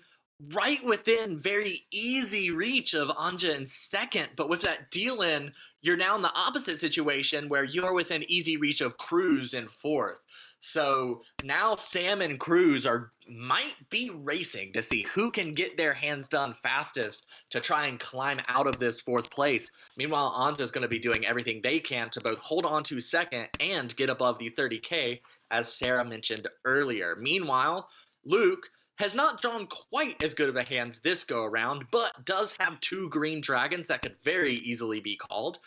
right within very easy reach of Anja in second, but with that deal in, you're now in the opposite situation where you're within easy reach of Cruz in fourth. So now Sam and Cruz might be racing to see who can get their hands done fastest to try and climb out of this fourth place. Meanwhile, Anja's going to be doing everything they can to both hold on to second and get above the 30k, as Sarah mentioned earlier. Meanwhile, Luke has not drawn quite as good of a hand this go around, but does have 2 green dragons that could very easily be called.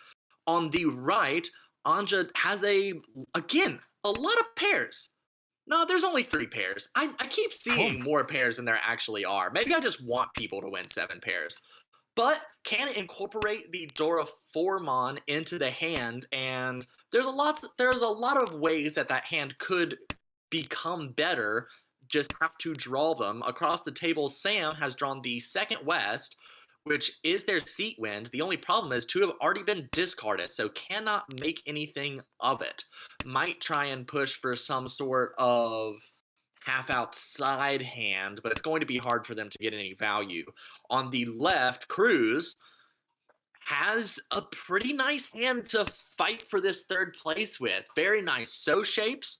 On the right, Anja has again, a lot of pairs. No, there's only 3 pairs. I keep seeing more pairs than there actually are. Maybe I just want people to win 7 pairs. But can incorporate the Dora 4-mon into the hand, and there's a lot of ways that hand could become better. Just have to draw them. Across the table, Sam has drawn the second West, which is their seat wind. The only problem is 2 have already been discarded, so cannot make anything of it. Might try and push for some sort of half outside hand, but it's going to be hard for them to get any value. On the left, Cruz has a pretty nice hand to fight for this third place with. Very nice so shapes.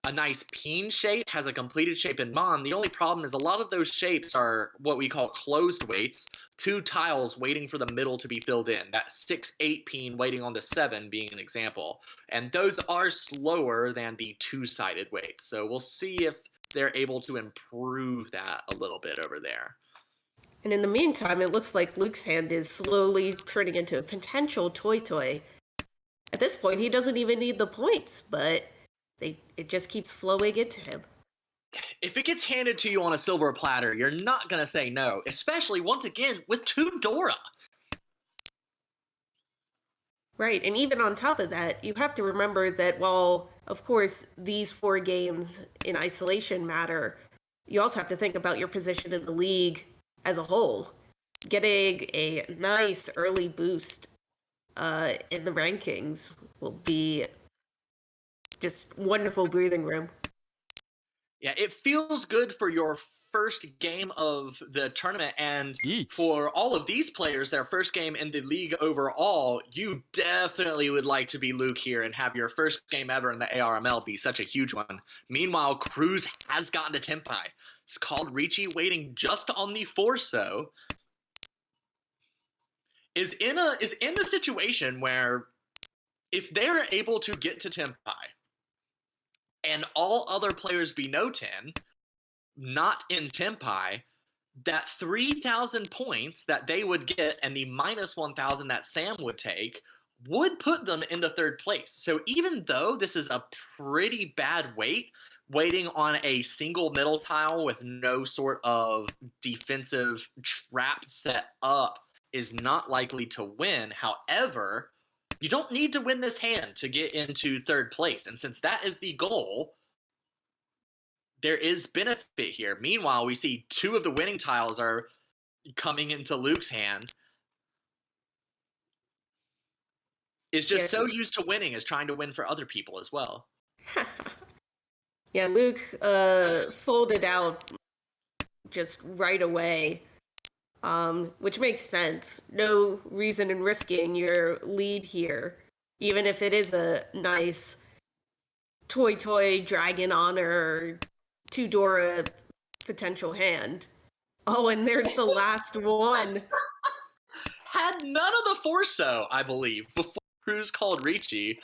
A nice peen shape, has a completed shape in Mon. The only problem is a lot of those shapes are what we call closed weights, 2 tiles waiting for the middle to be filled in. That 6-8 peen waiting on the 7 being an example. And those are slower than the 2-sided weights. So we'll see if they're able to improve that a little bit over there. And in the meantime, it looks like Luke's hand is slowly turning into a potential toy. At this point, he doesn't even need the points, but it just keeps flowing into him. If it gets handed to you on a silver platter, you're not going to say no, especially, once again, with 2 Dora. Right, and even on top of that, you have to remember that while, of course, these 4 games in isolation matter, you also have to think about your position in the league as a whole. Getting a nice early boost in the rankings will be just wonderful breathing room. Yeah, it feels good for your first game of the tournament, and for all of these players, their first game in the league overall, you definitely would like to be Luke here and have your first game ever in the ARML be such a huge one. Meanwhile, Cruz has gotten to Tenpai. It's called Riichi, waiting just on the Forso. Is in the situation where if they're able to get to Tenpai and all other players be no 10, not in Tenpai, that 3,000 points that they would get and the minus 1,000 that Sam would take would put them into third place. So even though this is a pretty bad waiting on a single middle tile with no sort of defensive trap set up is not likely to win. However, you don't need to win this hand to get into third place. And since that is the goal, there is benefit here. Meanwhile, we see 2 of the winning tiles are coming into Luke's hand. Is just so used to winning as trying to win for other people as well. Yeah, Luke folded out just right away, which makes sense. No reason in risking your lead here, even if it is a nice toy dragon honor 2 Dora potential hand. Oh, and there's the last one. Had none of the Forso, I believe, before Cruz called Riichi,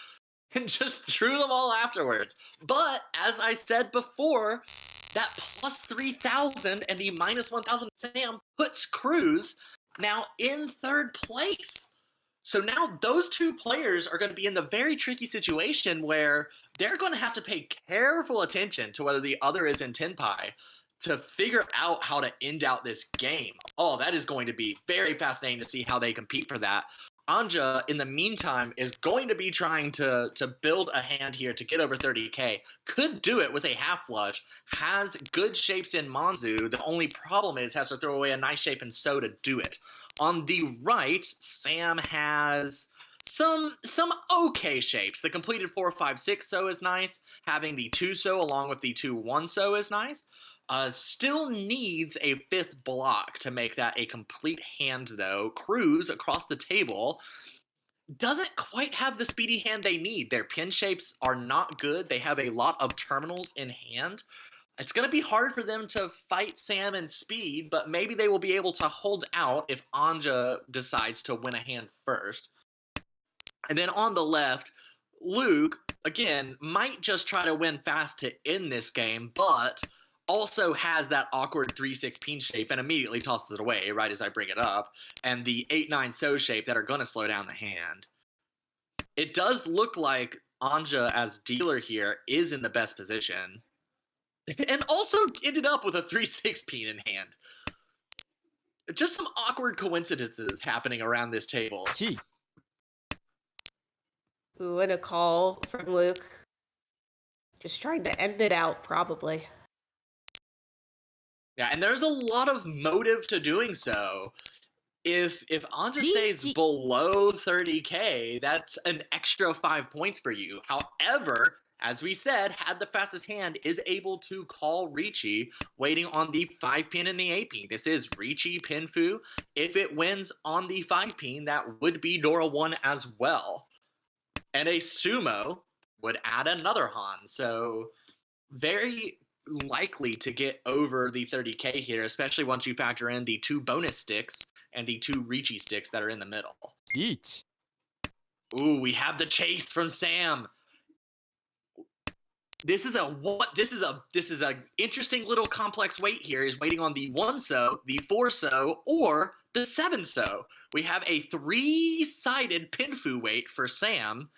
and just drew them all afterwards. But, as I said before, that plus 3,000 and the minus 1,000 Sam puts Cruz now in third place. So now those 2 players are going to be in the very tricky situation where they're going to have to pay careful attention to whether the other is in Tenpai to figure out how to end out this game. Oh, that is going to be very fascinating to see how they compete for that. Anja, in the meantime, is going to be trying to build a hand here to get over 30k. Could do it with a half flush. Has good shapes in Monzu. The only problem is has to throw away a nice shape in So to do it. On the right, Sam has some okay shapes. The completed 4-5-6 So is nice. Having the 2 So along with the 2-1 So is nice. Still needs a 5th block to make that a complete hand, though. Cruz, across the table, doesn't quite have the speedy hand they need. Their pin shapes are not good. They have a lot of terminals in hand. It's going to be hard for them to fight Sam in speed, but maybe they will be able to hold out if Anja decides to win a hand first. And then on the left, Luke, again, might just try to win fast to end this game, but also has that awkward 3-6 peen shape and immediately tosses it away right as I bring it up, and the 8-9 So shape that are going to slow down the hand. It does look like Anja as dealer here is in the best position, and also ended up with a 3-6 peen in hand. Just some awkward coincidences happening around this table. Ooh, and a call from Luke. Just trying to end it out, probably. Yeah, and there's a lot of motive to doing so. If Anja stays Riichi. below 30k, that's an extra 5 points for you. However, as we said, had the fastest hand is able to call Riichi, waiting on the 5 pin and the 8 pin. This is Riichi Pinfu. If it wins on the 5 pin, that would be Dora 1 as well. And a Sumo would add another Han. So very likely to get over the 30k here, especially once you factor in the 2 bonus sticks and the 2 Riichi sticks that are in the middle. リーチ Ooh, we have the chase from Sam. This is a interesting little complex weight here. Is waiting on the 1 so, the 4 so, or the 7 so. We have a 3-sided Pinfu weight for Sam,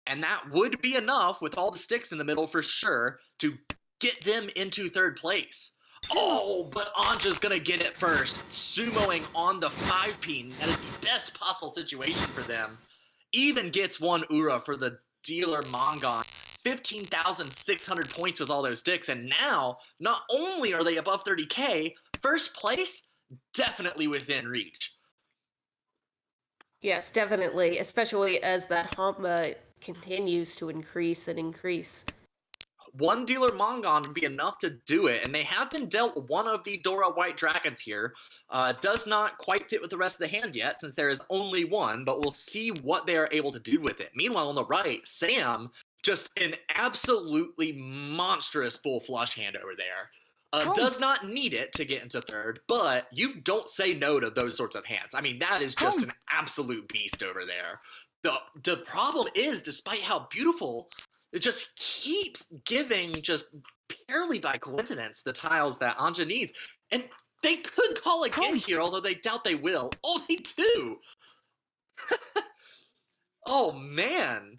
and that would be enough with all the sticks in the middle for sure to get them into 3rd place. Oh, but Anja's gonna get it first, sumoing on the 5 pin. That is the best possible situation for them. Even gets 1 Ura for the dealer Mongon. 15,600 points with all those sticks, and now not only are they above 30k, first place definitely within reach. Yes, definitely, especially as that Hama continues to increase and increase. 1 dealer Mongon would be enough to do it, and they have been dealt one of the Dora White Dragons here. Does not quite fit with the rest of the hand yet, since there is only 1, but we'll see what they are able to do with it. Meanwhile, on the right, Sam, just an absolutely monstrous full flush hand over there. Does not need it to get into 3rd, but you don't say no to those sorts of hands. I mean, that is just an absolute beast over there. The problem is, despite how beautiful, it just keeps giving, just purely by coincidence, the tiles that Anja needs. And they could call again here, although they doubt they will. Oh, they do! Oh, man.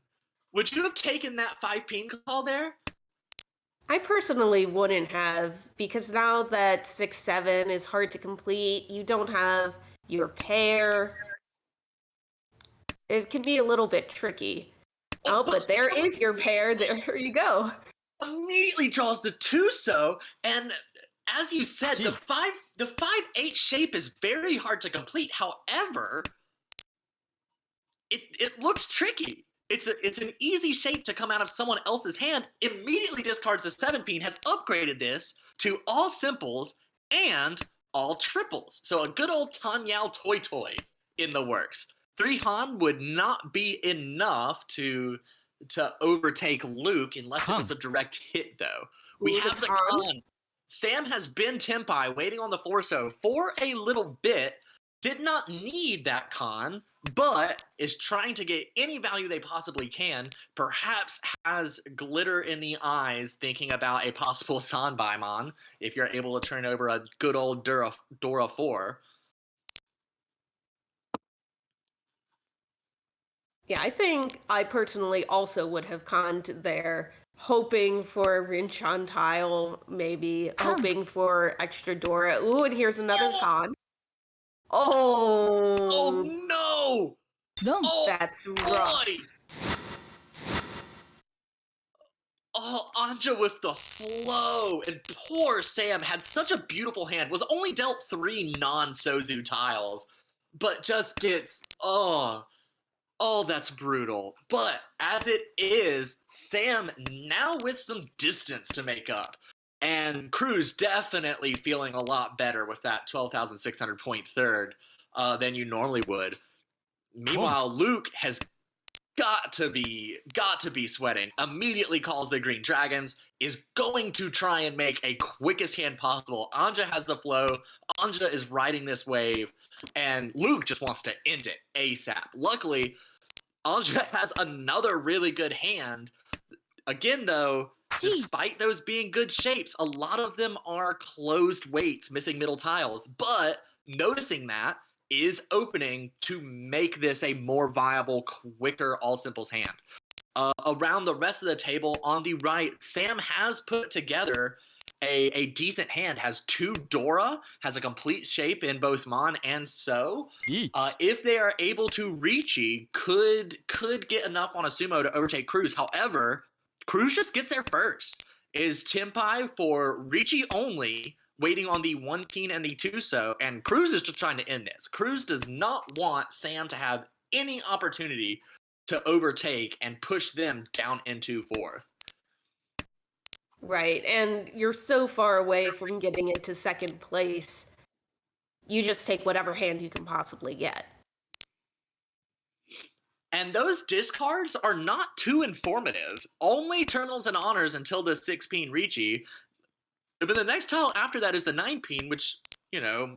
Would you have taken that 5 pin call there? I personally wouldn't have, because now that 6-7 is hard to complete, you don't have your pair. It can be a little bit tricky. Oh, but there is your pair. There you go. Immediately draws the 2 so, and as you said, the 5-8 shape is very hard to complete. However, it looks tricky. It's an easy shape to come out of someone else's hand. Immediately discards the 7 pin, has upgraded this to all simples and all triples. So a good old Tanyao Toy in the works. 3 Han would not be enough to overtake Luke unless it was a direct hit, though. We have the Khan. Sam has been Tempai waiting on the 4 so for a little bit. Did not need that Khan, but is trying to get any value they possibly can. Perhaps has glitter in the eyes thinking about a possible Sanbaimon if you're able to turn over a good old Dora 4. Yeah, I think I personally also would have conned there, hoping for a Rinchan tile, maybe, hoping for extra Dora. Ooh, and here's another con. Oh! Oh no! Oh, that's rough. Oh, Anja with the flow, and poor Sam had such a beautiful hand, was only dealt 3 non-Sozu tiles, but just gets, oh, that's brutal. But as it is, Sam now with some distance to make up, and Cruz definitely feeling a lot better with that 12,600 point 3rd than you normally would. Meanwhile, Luke has got to be sweating. Immediately calls the Green Dragons, is going to try and make a quickest hand possible. Anja has the flow. Anja is riding this wave, and Luke just wants to end it ASAP. Luckily, Anja has another really good hand. Again, though, despite those being good shapes, a lot of them are closed weights, missing middle tiles. But noticing that is opening to make this a more viable, quicker all simples hand. Around the rest of the table on the right, Sam has put together a decent hand. Has 2 Dora, has a complete shape in both Mon and So. If they are able to Riichi, could get enough on a Sumo to overtake Cruz. However, Cruz just gets there first. Is Tempai for Riichi only waiting on the 1-peen and the 2-so, and Cruz is just trying to end this. Cruz does not want Sam to have any opportunity to overtake and push them down into 4th. Right, and you're so far away from getting into 2nd place, you just take whatever hand you can possibly get. And those discards are not too informative. Only Terminals and Honors until the 6-peen Riichi. But the next tile after that is the 9-peen, which,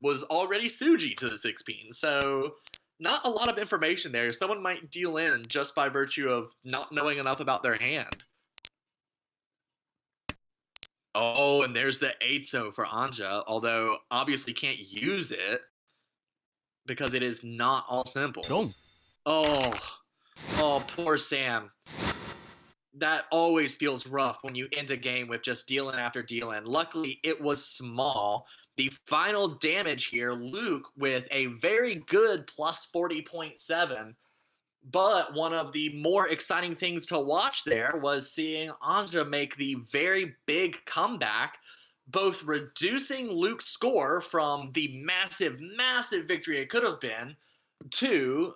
was already Suji to the 6-peen. So not a lot of information there. Someone might deal in just by virtue of not knowing enough about their hand. Oh, and there's the 8-so for Anja, although obviously can't use it because it is not all simples. Don't. Oh, poor Sam. That always feels rough when you end a game with just deal in after deal in. Luckily, it was small. The final damage here, Luke with a very good plus 40.7. But one of the more exciting things to watch there was seeing Anja make the very big comeback, both reducing Luke's score from the massive, massive victory it could have been to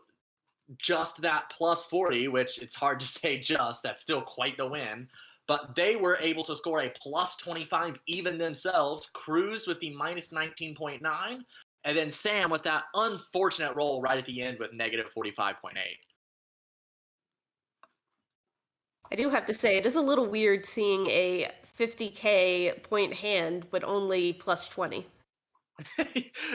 just that plus 40, which it's hard to say just, that's still quite the win. But they were able to score a plus 25 even themselves, Cruz with the minus 19.9, and then Sam with that unfortunate roll right at the end with negative 45.8. I do have to say, it is a little weird seeing a 50k point hand, but only plus 20.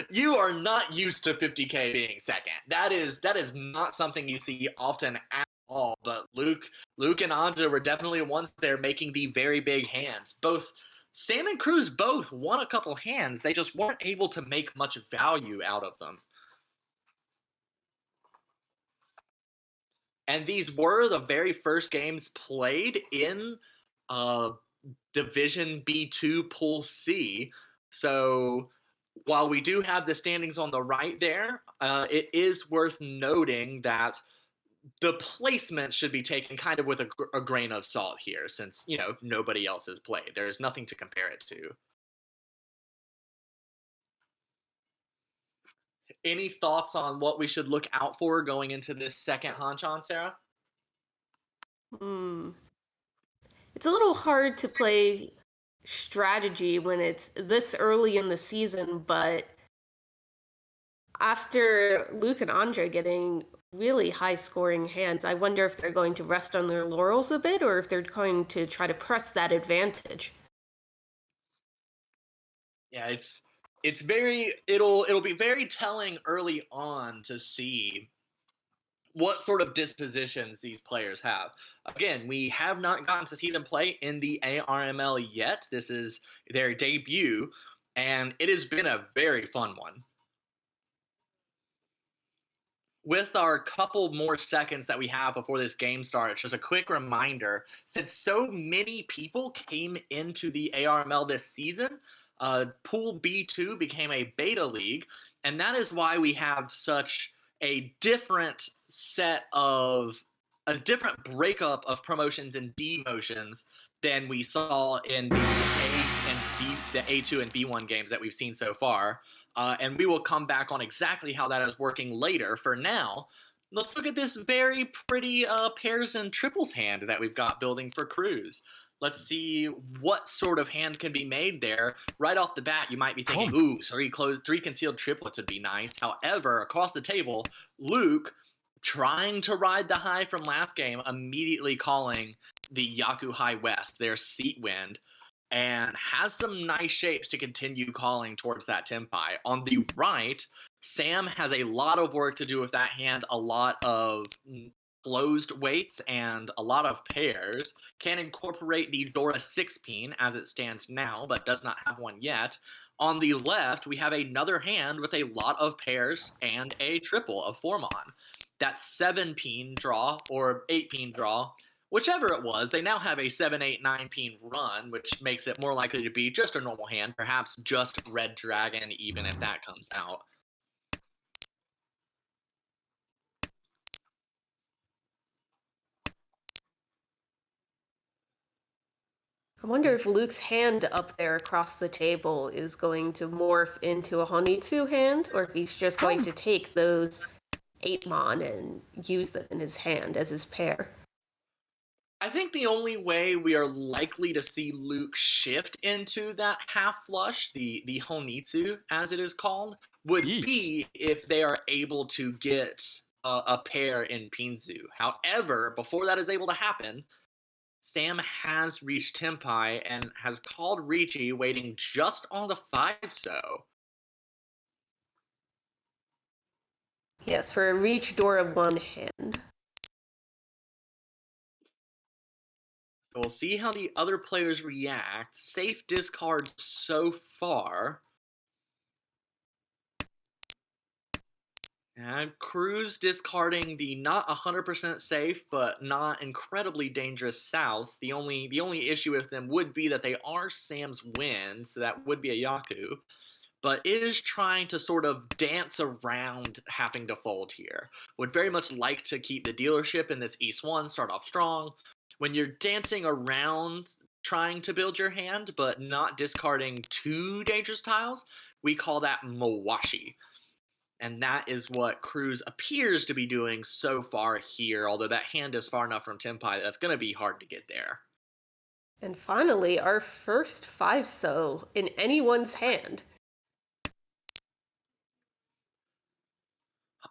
You are not used to 50k being second. That is not something you see often at all. But Luke and Anja were definitely the ones there making the very big hands. Both Sam and Cruz both won a couple hands. They just weren't able to make much value out of them. And these were the very first games played in Division B2 Pool C. So while we do have the standings on the right there, it is worth noting that the placement should be taken kind of with a grain of salt here, since, nobody else has played. There's nothing to compare it to. Any thoughts on what we should look out for going into this second Hanchan, Sarah? It's a little hard to play strategy when it's this early in the season, but after Luke and Andre getting really high scoring hands, I wonder if they're going to rest on their laurels a bit or if they're going to try to press that advantage. Yeah, it'll be very telling early on to see what sort of dispositions these players have. Again, we have not gotten to see them play in the ARML yet. This is their debut, and it has been a very fun one. With our couple more seconds that we have before this game starts, just a quick reminder, since so many people came into the ARML this season, Pool B2 became a beta league, and that is why we have such a different a different breakup of promotions and demotions than we saw in the A2 and B1 games that we've seen so far. And we will come back on exactly how that is working later. For now, let's look at this very pretty pairs and triples hand that we've got building for Cruz. Let's see what sort of hand can be made there. Right off the bat, you might be thinking, ooh, three concealed triplets would be nice. However, across the table, Luke, trying to ride the high from last game, immediately calling the Yaku High West, their seat wind, and has some nice shapes to continue calling towards that Tempai. On the right, Sam has a lot of work to do with that hand, a lot of closed weights and a lot of pairs. Can incorporate the Dora 6-peen as it stands now, but does not have one yet. On the left, we have another hand with a lot of pairs and a triple of Formon. That 7-peen draw, or 8-peen draw, whichever it was, they now have a 7, 8, 9-peen run, which makes it more likely to be just a normal hand, perhaps just Red Dragon, even if that comes out. I wonder if Luke's hand up there across the table is going to morph into a Honitsu hand, or if he's just going to take those 8 mon and use them in his hand as his pair. I think the only way we are likely to see Luke shift into that half flush, the Honitsu as it is called, would be if they are able to get a pair in Pinzu. However, before that is able to happen, Sam has reached Tenpai and has called Riichi, waiting just on the 5-so. Yes, for a reach Dora 1 hand. We'll see how the other players react. Safe discard so far. And Cruz discarding the not 100% safe, but not incredibly dangerous Souths. The only issue with them would be that they are Sam's win, so that would be a Yaku. But is trying to sort of dance around having to fold here. Would very much like to keep the dealership in this East 1, start off strong. When you're dancing around trying to build your hand, but not discarding 2 dangerous tiles, we call that Mawashi. And that is what Cruz appears to be doing so far here, although that hand is far enough from Tenpai that's going to be hard to get there. And finally, our first 5-so in anyone's hand.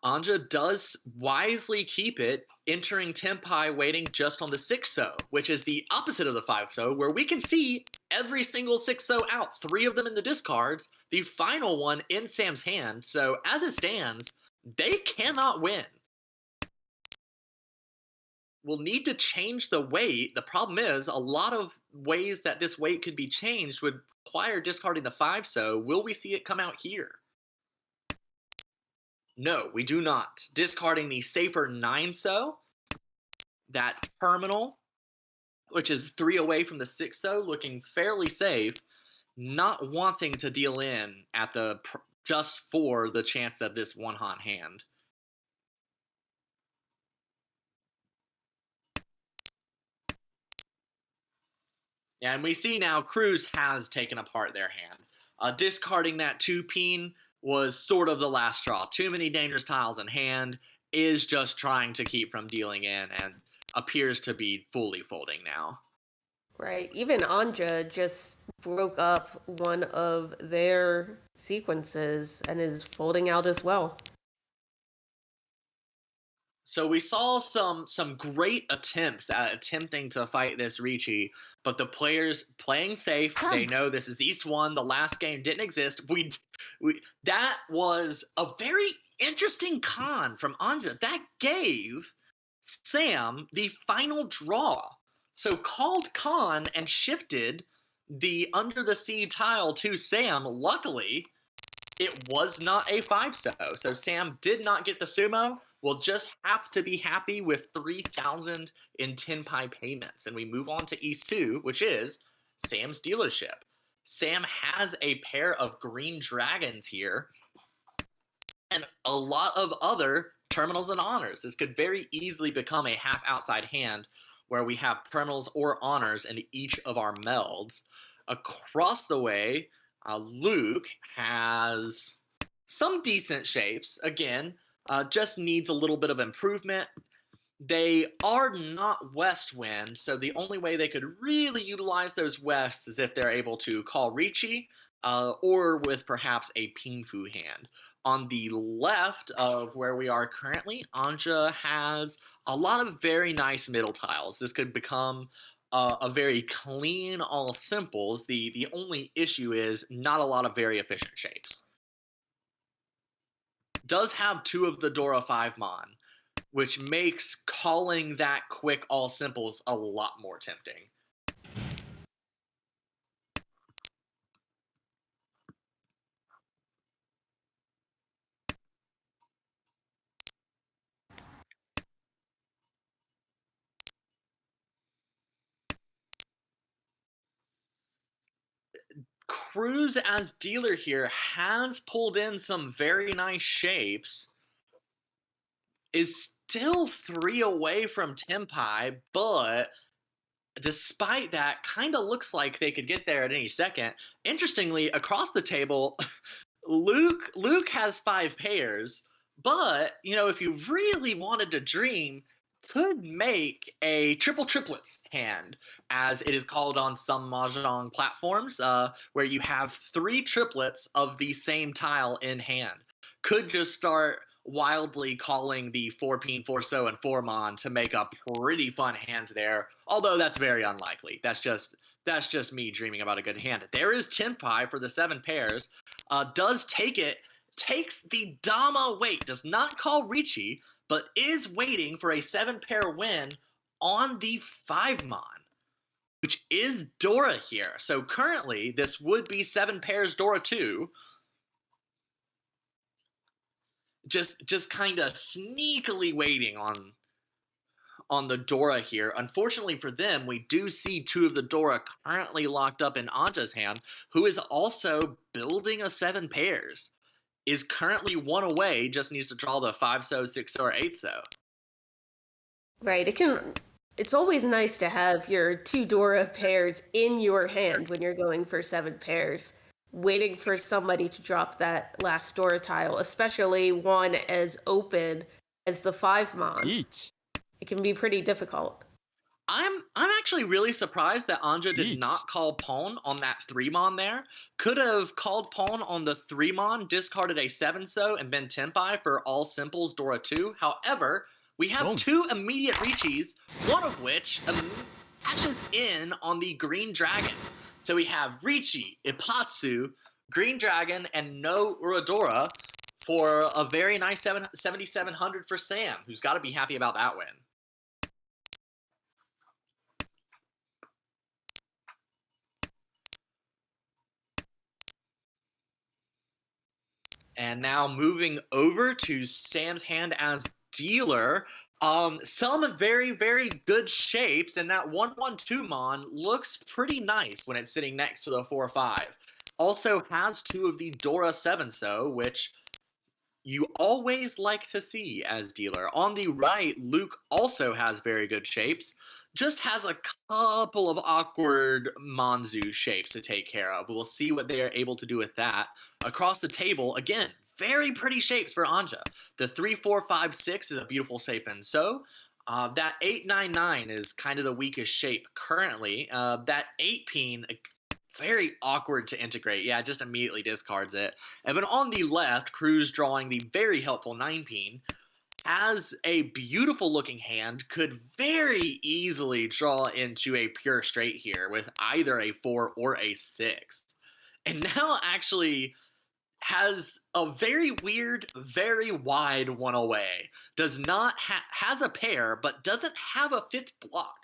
Anja does wisely keep it, entering Tenpai waiting just on the 6-so, which is the opposite of the 5-so, where we can see every single 6-so out, 3 of them in the discards, the final one in Sam's hand, so as it stands, they cannot win. We'll need to change the weight. The problem is, a lot of ways that this weight could be changed would require discarding the 5-so. Will we see it come out here? No, we do not. Discarding the safer 9-so, that terminal, which is 3 away from the 6-so, looking fairly safe, not wanting to deal in at the just for the chance of this one-hot hand. Yeah, and we see now Cruz has taken apart their hand. Discarding that 2-peen was sort of the last straw. Too many dangerous tiles in hand, is just trying to keep from dealing in, and appears to be fully folding now. Right, even Anja just broke up one of their sequences and is folding out as well. So we saw some great attempts at attempting to fight this Riichi, but the players playing safe. They know this is East 1. The last game didn't exist. That was a very interesting con from Anja. That gave Sam the final draw. So called con and shifted the under the sea tile to Sam. Luckily, it was not a 5-so. So Sam did not get the sumo. We'll just have to be happy with 3,000 in Tenpai payments. And we move on to East 2, which is Sam's dealership. Sam has a pair of green dragons here and a lot of other terminals and honors. This could very easily become a half outside hand where we have terminals or honors in each of our melds. Across the way, Luke has some decent shapes. Again, just needs a little bit of improvement. They are not west wind, so the only way they could really utilize those wests is if they're able to call Riichi, or with perhaps a Pinfu hand. On the left of where we are currently, Anja has a lot of very nice middle tiles. This could become a very clean all simples. The only issue is not a lot of very efficient shapes. Does have 2 of the Dora 5 mon, which makes calling that quick all simples a lot more tempting. Cruz as dealer here has pulled in some very nice shapes. Is still 3 away from Tenpai, but despite that, kind of looks like they could get there at any second. Interestingly, across the table, Luke has 5 pairs, but if you really wanted to dream, could make a triple triplets hand, as it is called on some mahjong platforms, where you have 3 triplets of the same tile in hand. Could just start wildly calling the 4-peen, 4-so, and 4-mon to make a pretty fun hand there. Although that's very unlikely. That's just me dreaming about a good hand. There is Tenpai for the 7 pairs. Does take it, takes the Dama wait, does not call Riichi, but is waiting for a 7-pair win on the 5-mon, which is Dora here. So currently, this would be 7 pairs Dora 2. Just kind of sneakily waiting on the Dora here. Unfortunately for them, we do see 2 of the Dora currently locked up in Anja's hand, who is also building a 7 pairs. Is currently 1 away, just needs to draw the 5-so, 6-so, or 8-so. Right. It's always nice to have your 2 Dora pairs in your hand when you're going for 7 pairs, waiting for somebody to drop that last Dora tile, especially one as open as the 5-mon. Each. It can be pretty difficult. I'm actually really surprised that Anja did not call Pawn on that 3-mon there. Could have called Pawn on the 3-mon, discarded a 7-so, and been Tenpai for all simples Dora 2. However, we have 2 immediate Riichis, one of which ashes in on the Green Dragon. So we have Riichi, Ipatsu, Green Dragon, and no Uradora for a very nice 7,700 for Sam, who's got to be happy about that win. And now moving over to Sam's hand as dealer. Some very, very good shapes, and that 1-1-2-mon looks pretty nice when it's sitting next to the 4-5. Also has 2 of the Dora 7-so, which you always like to see as dealer. On the right, Luke also has very good shapes, just has a couple of awkward Manzu shapes to take care of. We'll see what they are able to do with that. Across the table, again, very pretty shapes for Anja. The 3-4-5-6 is a beautiful shape, and so that 8-9-9 is kind of the weakest shape currently. That 8-peen, very awkward to integrate. Yeah, just immediately discards it. And then on the left, Cruz drawing the very helpful 9-peen, has a beautiful looking hand, could very easily draw into a pure straight here with either a 4 or a 6. And now actually has a very weird, very wide 1 away. Does not has a pair, but doesn't have a 5th block.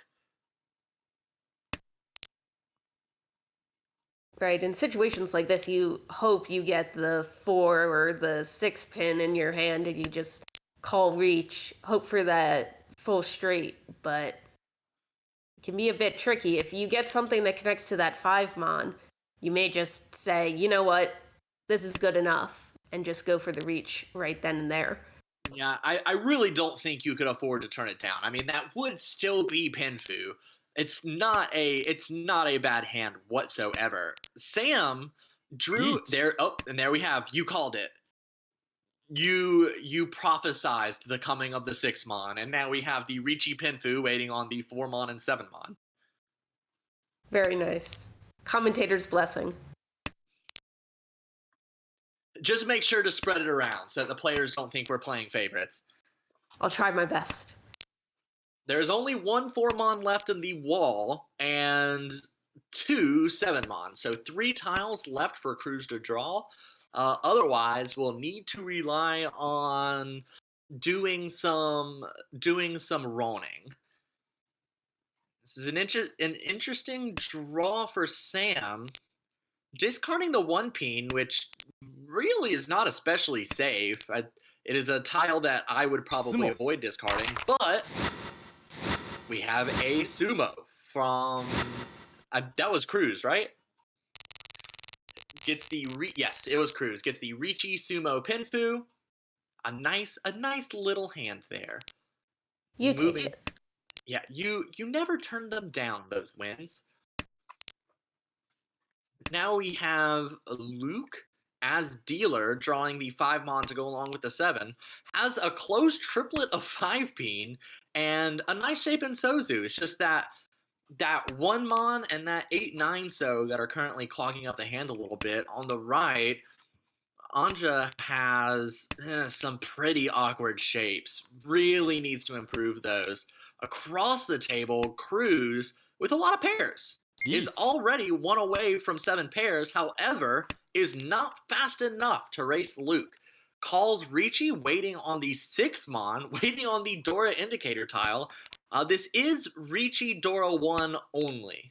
Right. In situations like this, you hope you get the 4 or the 6 pin in your hand and you just call reach, hope for that full straight, but it can be a bit tricky. If you get something that connects to that 5-mon, you may just say, you know what, this is good enough, and just go for the reach right then and there. Yeah, I really don't think you could afford to turn it down. I mean, that would still be Pinfu. It's not a bad hand whatsoever. Sam drew there. Oh, and there we have. You called it. You prophesized the coming of the 6-mon, and now we have the Riichi Pinfu waiting on the 4-mon and 7-mon. Very nice. Commentator's blessing. Just make sure to spread it around so that the players don't think we're playing favorites. I'll try my best. There's only 1 4-mon left in the wall and 2 7-mon. So 3 tiles left for Cruz to draw. Otherwise, we'll need to rely on doing some roning. This is an interesting draw for Sam. Discarding the 1-peen, which really is not especially safe. It is a tile that I would probably avoid discarding, but we have a sumo from that was Cruz, right? Gets the yes, it was Cruz. Gets the Riichi Sumo Pinfu. A nice little hand there. You take it. Yeah, you never turn them down, those wins. Now we have Luke as dealer, drawing the 5 mon to go along with the 7, has a closed triplet of 5 peen and a nice shape in Sozu. It's just that 1 mon and that 8-9 so that are currently clogging up the hand a little bit. On the right, Anja has some pretty awkward shapes. Really needs to improve those. Across the table, Cruz, with a lot of pairs, is Yeet. already 1 away from 7 pairs, however, is not fast enough to race Luke. Calls Riichi, waiting on the 6 mon, waiting on the Dora indicator tile. This is Riichi Dora 1 only.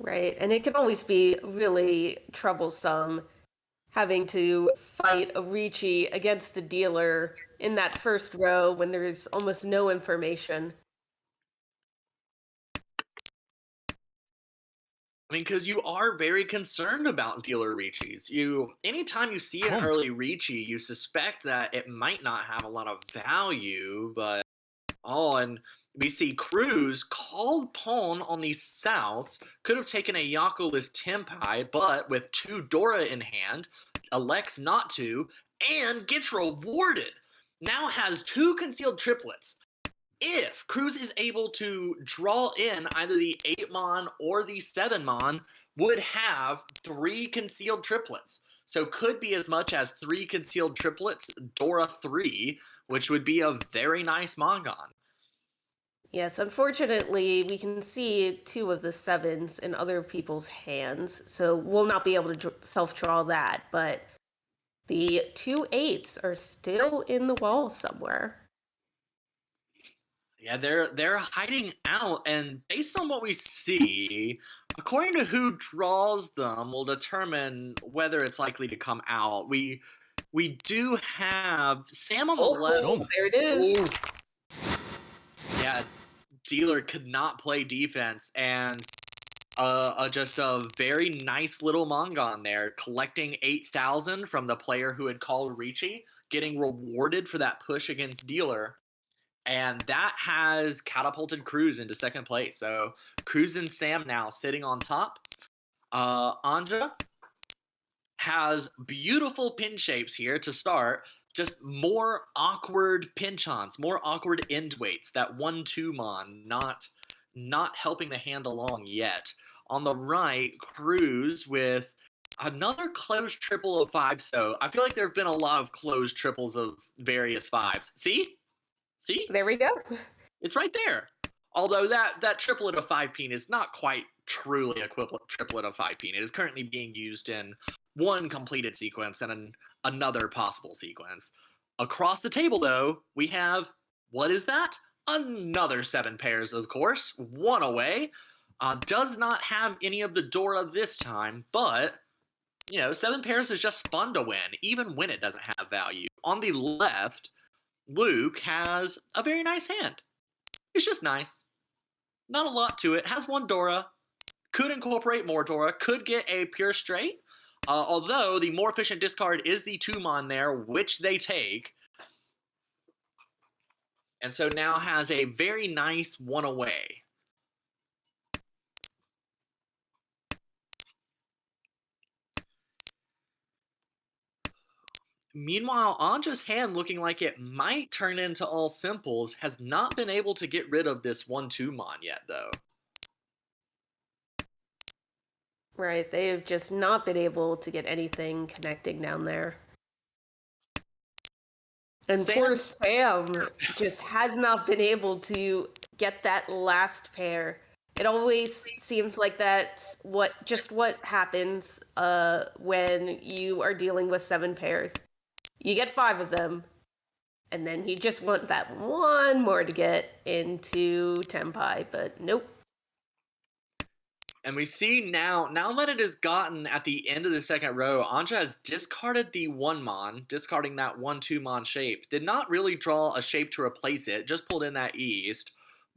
Right. And it can always be really troublesome having to fight a Riichi against the dealer in that first row when there's almost no information. I mean, because you are very concerned about dealer Riichis. Anytime you see an Hump. early Riichi, you suspect that it might not have a lot of value, but and we see Cruz called pawn on the Souths, could have taken a Yakuless Tempai, but with 2 Dora in hand, elects not to, and gets rewarded. Now has 2 concealed triplets. If Cruz is able to draw in either the 8 mon or the 7 mon, would have 3 concealed triplets. So could be as much as 3 concealed triplets, Dora 3, which would be a very nice Mongon. Yes, unfortunately, we can see 2 of the 7s in other people's hands, so we'll not be able to self-draw that, but the 2 8s are still in the wall somewhere. Yeah, they're hiding out, and based on what we see, according to who draws them, will determine whether it's likely to come out. We do have Sam on the left. Oh, there it is. Yeah, dealer could not play defense, and just a very nice little Mongon there, collecting 8,000 from the player who had called Riichi, getting rewarded for that push against dealer. And that has catapulted Cruz into second place. So Cruz and Sam now sitting on top. Anja has beautiful pin shapes here to start. Just more awkward pinchons, more awkward end weights. That 1-2 mon not helping the hand along yet. On the right, Cruz with another closed triple of 5. So I feel like there have been a lot of closed triples of various 5s. See? There we go. It's right there. Although that triplet of 5 peen is not quite truly equivalent triplet of 5 peen. It is currently being used in one completed sequence and another possible sequence. Across the table, though, we have, what is that? Another 7 pairs, of course. 1 away. Does not have any of the Dora this time, but 7 pairs is just fun to win, even when it doesn't have value. On the left, Luke has a very nice hand. It's just nice. Not a lot to it. Has 1 Dora. Could incorporate more Dora. Could get a pure straight. Although the more efficient discard is the 2 mon there, which they take. And so now has a very nice 1 away. Meanwhile, Anja's hand, looking like it might turn into all simples, has not been able to get rid of this 1-2 mon yet, though. Right, they have just not been able to get anything connecting down there. And poor Sam just has not been able to get that last pair. It always seems like that's what happens when you are dealing with 7 pairs. You get 5 of them, and then you just want that 1 more to get into Tempai, but nope. And we see now that it has gotten at the end of the second row, Anja has discarded the 1 mon, discarding that 1-2 mon shape. Did not really draw a shape to replace it, just pulled in that east.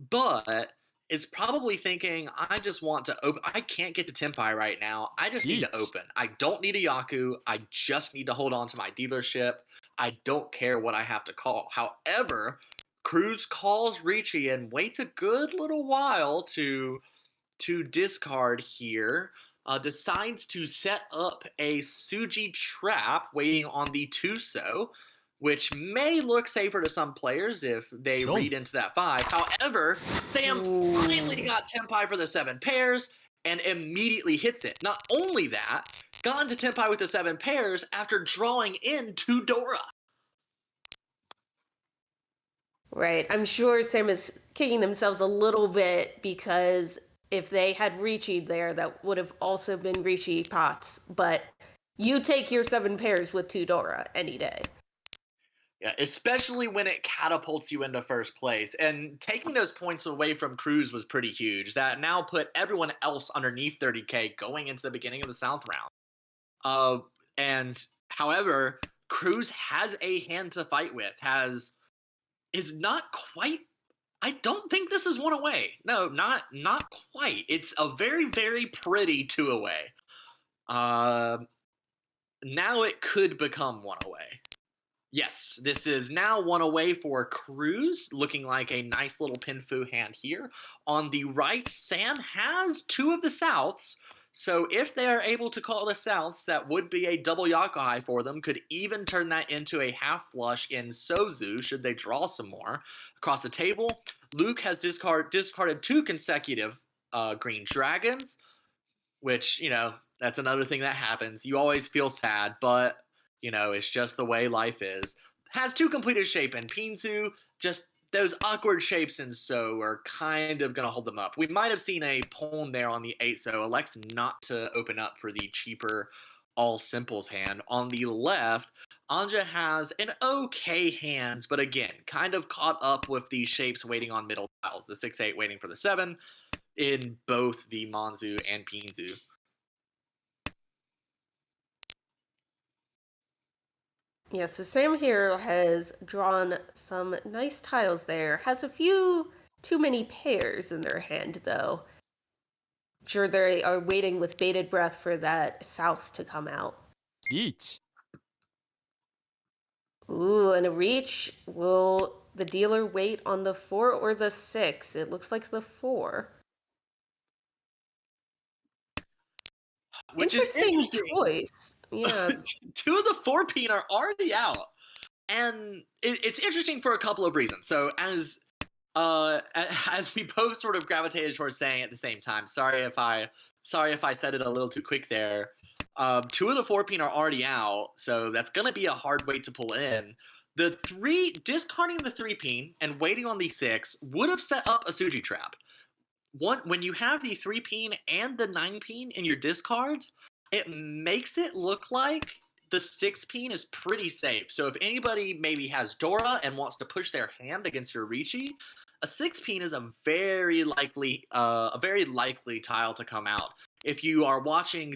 But is probably thinking, I just want to open. I can't get to Tempai right now. I just need to open. I don't need a Yaku. I just need to hold on to my dealership. I don't care what I have to call. However, Cruz calls Riichi and waits a good little while to discard here. Decides to set up a Suji trap waiting on the Tuso, which may look safer to some players if they Don't. read into that 5. However, Sam finally got Tenpai for the 7 pairs and immediately hits it. Not only that, got into Tenpai with the 7 pairs after drawing in 2 Dora. Right. I'm sure Sam is kicking themselves a little bit because if they had Riichi there, that would have also been Riichi pots. But you take your 7 pairs with 2 Dora any day. Yeah, especially when it catapults you into first place. And taking those points away from Cruz was pretty huge. That now put everyone else underneath 30k going into the beginning of the South round. And however, Cruz has a hand to fight with. Is not quite. I don't think this is 1 away. No, not quite. It's a very, very pretty 2 away. Now it could become 1 away. Yes, this is now 1 away for Cruz, looking like a nice little Pinfu hand here. On the right, Sam has 2 of the Souths, so if they are able to call the Souths, that would be a double Yakuhai for them, could even turn that into a half flush in Sozu, should they draw some more. Across the table, Luke has discarded 2 consecutive green dragons, which, that's another thing that happens. You always feel sad, but it's just the way life is. Has 2 completed shape, and Pinzu, just those awkward shapes and so are kind of going to hold them up. We might have seen a pawn there on the 8, so elects not to open up for the cheaper all simples hand. On the left, Anja has an okay hand, but again, kind of caught up with these shapes waiting on middle tiles. The 6-8 waiting for the 7 in both the Manzu and Pinzu. Yeah, so Sam here has drawn some nice tiles there. Has a few too many pairs in their hand, though. I'm sure they are waiting with bated breath for that South to come out. Each. Ooh, and a reach. Will the dealer wait on the 4 or the 6? It looks like the 4. Which is interesting. Choice. Yeah. 2 of the 4 peen are already out. And it's interesting for a couple of reasons. So as we both sort of gravitated towards saying at the same time, sorry if I said it a little too quick there. 2 of the 4 peen are already out, so that's going to be a hard weight to pull in. The 3, discarding the 3 peen and waiting on the 6 would have set up a Suji trap. When you have the 3 peen and the 9 peen in your discards, it makes it look like the 6 peen is pretty safe. So if anybody maybe has Dora and wants to push their hand against your Riichi, a 6 peen is a very likely tile to come out. If you are watching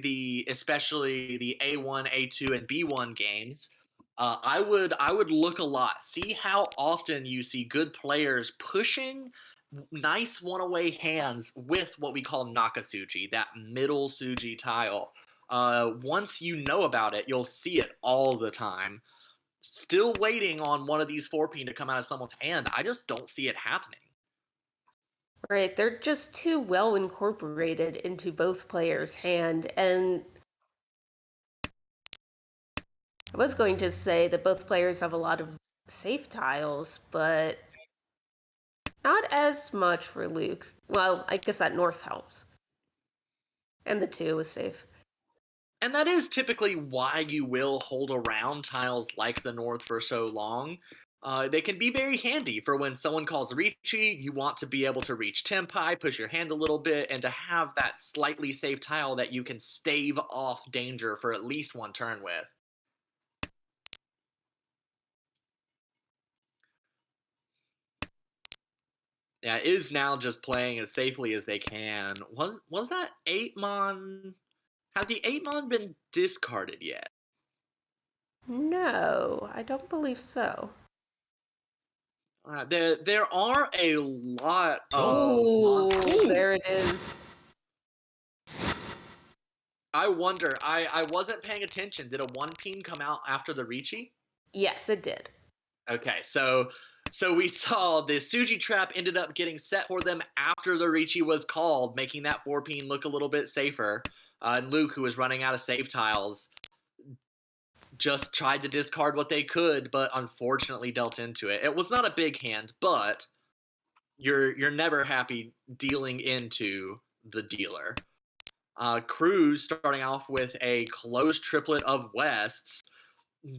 especially the A1, A2, and B1 games, I would look a lot. See how often you see good players pushing nice 1 away hands with what we call Nakasuji, that middle Suji tile. Once you know about it, you'll see it all the time. Still waiting on one of these 4 peen to come out of someone's hand. I just don't see it happening. Right, they're just too well incorporated into both players' hand, and I was going to say that both players have a lot of safe tiles, but not as much for Luke. Well, I guess that north helps. And the 2 is safe. And that is typically why you will hold around tiles like the north for so long. They can be very handy for when someone calls Riichi, you want to be able to reach Tenpai, push your hand a little bit, and to have that slightly safe tile that you can stave off danger for at least 1 turn with. Yeah, it is now just playing as safely as they can. Was that 8-mon? Has the 8-mon been discarded yet? No, I don't believe so. There are a lot of... Ooh, there it is. I wonder, I wasn't paying attention. Did a 1 peen come out after the Riichi? Yes, it did. Okay, so we saw the Suji trap ended up getting set for them after the Riichi was called, making that 4-peen look a little bit safer. And Luke, who was running out of save tiles, just tried to discard what they could, but unfortunately dealt into it. It was not a big hand, but you're never happy dealing into the dealer. Cruz starting off with a closed triplet of Wests.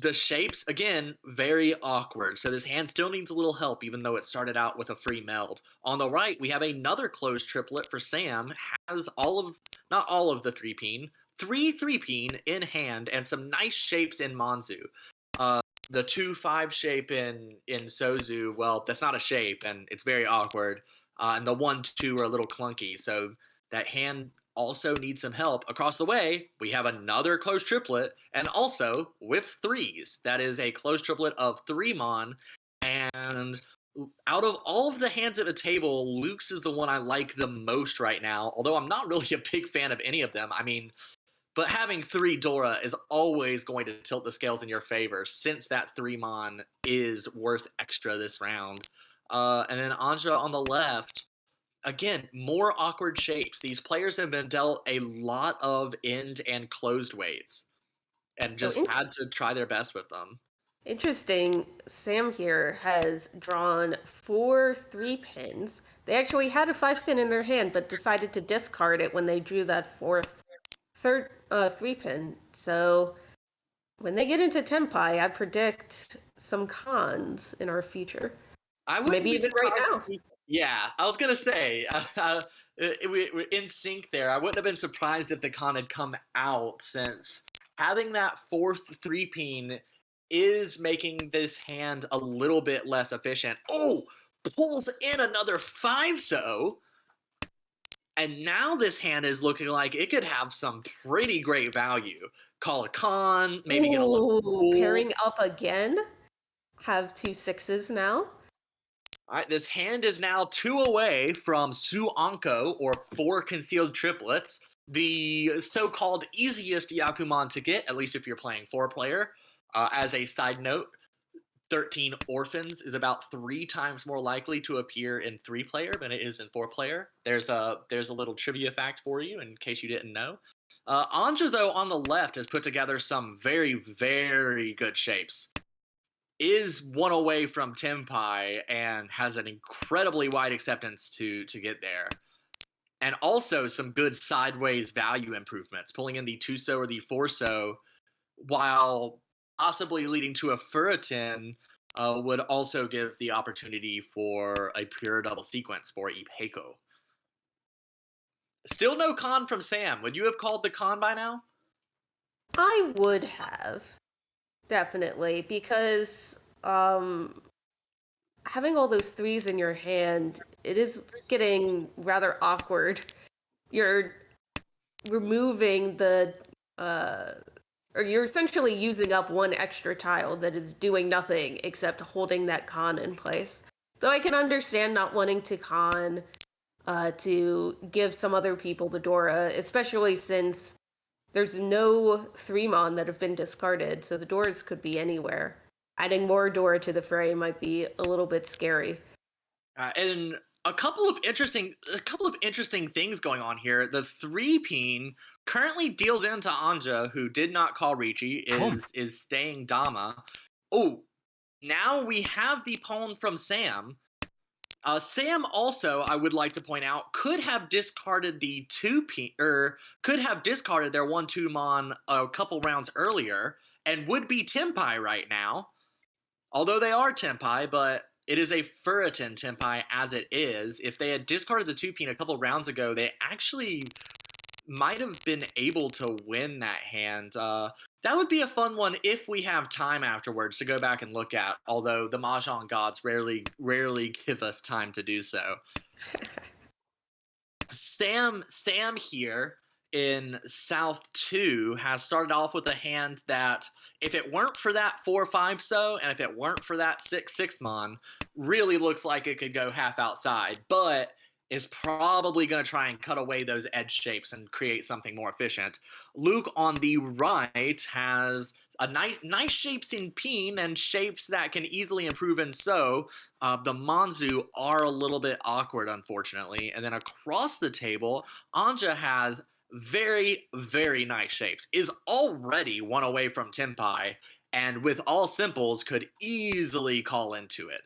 The shapes, again, very awkward. So this hand still needs a little help, even though it started out with a free meld. On the right, we have another closed triplet for Sam. Has not all of the 3-peen, 3-peen in hand, and some nice shapes in Monzu. The 2-5 shape in Sozu, well, that's not a shape, and it's very awkward. And the 1-2 are a little clunky, so that hand also needs some help. Across the way, we have another closed triplet, and also with 3s. That is a closed triplet of 3-mon, and out of all of the hands at the table, Luke's is the one I like the most right now, although I'm not really a big fan of any of them. I mean, but having 3 Dora is always going to tilt the scales in your favor, since that 3-mon is worth extra this round. And then Anja on the left, again, more awkward shapes. These players have been dealt a lot of end and closed weights, and just had to try their best with them. Interesting. Sam here has drawn 4 3-pins. They actually had a 5-pin in their hand, but decided to discard it when they drew that 3-pin. So when they get into Tenpai, I predict some cons in our future. Maybe even right now. Yeah, I was gonna say, we're in sync there. I wouldn't have been surprised if the con had come out, since having that 4th 3-peen is making this hand a little bit less efficient. Oh, pulls in another 5-so, and now this hand is looking like it could have some pretty great value. Call a con, maybe get a little pairing up again. Have 2 6s now. All right, this hand is now 2 away from Su Anko, or 4 concealed triplets, the so-called easiest Yakuman to get, at least if you're playing 4-player. As a side note, 13 orphans is about 3 times more likely to appear in 3-player than it is in 4-player. There's a little trivia fact for you in case you didn't know. Anja, though, on the left has put together some very, very good shapes. Is 1 away from Tenpai and has an incredibly wide acceptance to get there. And also some good sideways value improvements, pulling in the 2-so or the 4-so, while possibly leading to a Furitin, would also give the opportunity for a pure double sequence for Ipeiko. Still no con from Sam. Would you have called the con by now? I would have. Definitely, because having all those 3s in your hand, it is getting rather awkward. You're removing the or you're essentially using up 1 extra tile that is doing nothing except holding that con in place. Though I can understand not wanting to con to give some other people the Dora, especially since there's no 3-mon that have been discarded, so the doors could be anywhere. Adding more Dora to the fray might be a little bit scary. And a couple of interesting things going on here. The 3-peen currently deals into Anja, who did not call Riichi, is staying Dama. Oh, now we have the pawn from Sam. Sam also, I would like to point out, could have discarded the 2-peen, or could have discarded their 1-2-mon a couple rounds earlier, and would be Tenpai right now. Although they are Tenpai, but it is a Furitin Tenpai as it is. If they had discarded the 2-peen a couple rounds ago, they actually might have been able to win that hand. That would be a fun one if we have time afterwards to go back and look at, although the Mahjong gods rarely give us time to do so. Sam here in South 2 has started off with a hand that, if it weren't for that 4-5-so, and if it weren't for that 6-6-mon, really looks like it could go half outside. But is probably going to try and cut away those edge shapes and create something more efficient. Luke on the right has a nice shapes in Peen and shapes that can easily improve in So. The Manzu are a little bit awkward, unfortunately. And then across the table, Anja has very, very nice shapes, is already one away from Tenpai, and with all simples could easily call into it.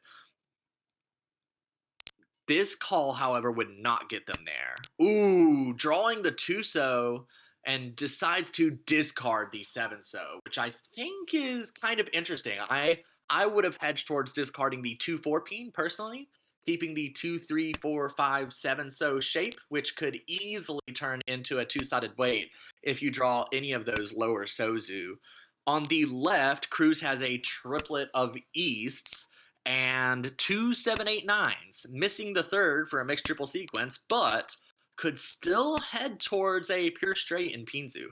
This call, however, would not get them there. Ooh, drawing the 2-so and decides to discard the 7-so, which I think is kind of interesting. I would have hedged towards discarding the 2-4 peen personally, keeping the 2-3-4-5-7-so shape, which could easily turn into a two-sided blade if you draw any of those lower Sozu. On the left, Cruz has a triplet of Easts and 2-7-8-9s, missing the third for a mixed triple sequence, but could still head towards a pure straight in Pinzu.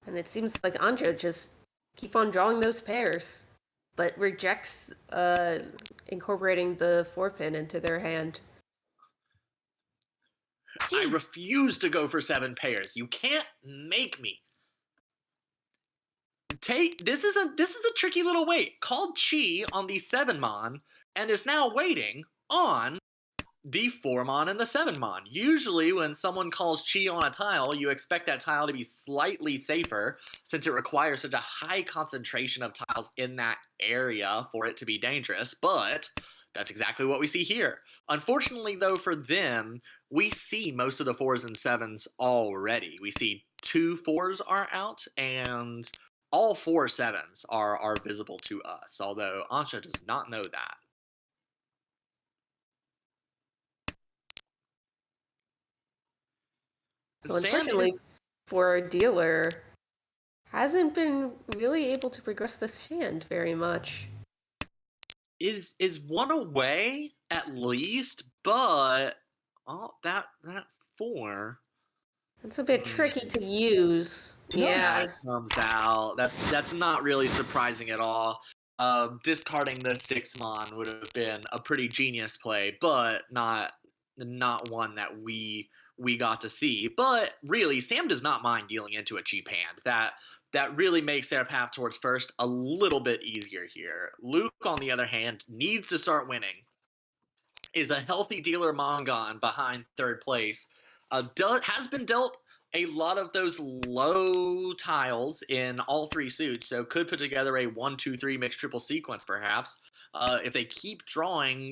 And it seems like Anja just keep on drawing those pairs, but rejects incorporating the 4-pin into their hand. I refuse to go for 7 pairs. You can't make me. This is a tricky little wait. Called Chi on the 7-mon and is now waiting on the 4-mon and the 7-mon. Usually when someone calls Chi on a tile, you expect that tile to be slightly safer since it requires such a high concentration of tiles in that area for it to be dangerous, but that's exactly what we see here. Unfortunately, though, for them, we see most of the 4s and 7s already. We see 2 4s are out, and all 4 7s are visible to us, although Ansha does not know that. So unfortunately for our dealer, hasn't been really able to progress this hand very much. Is one away at least, but that 4. It's a bit tricky to use. Yeah. That comes out. That's not really surprising at all. Discarding the 6-mon would have been a pretty genius play, but not one that we got to see. But really, Sam does not mind dealing into a cheap hand. That really makes their path towards first a little bit easier here. Luke, on the other hand, needs to start winning. Is a healthy dealer Mongon behind third place. Has been dealt a lot of those low tiles in all 3 suits, so could put together a 1-2-3 mixed triple sequence perhaps. If they keep drawing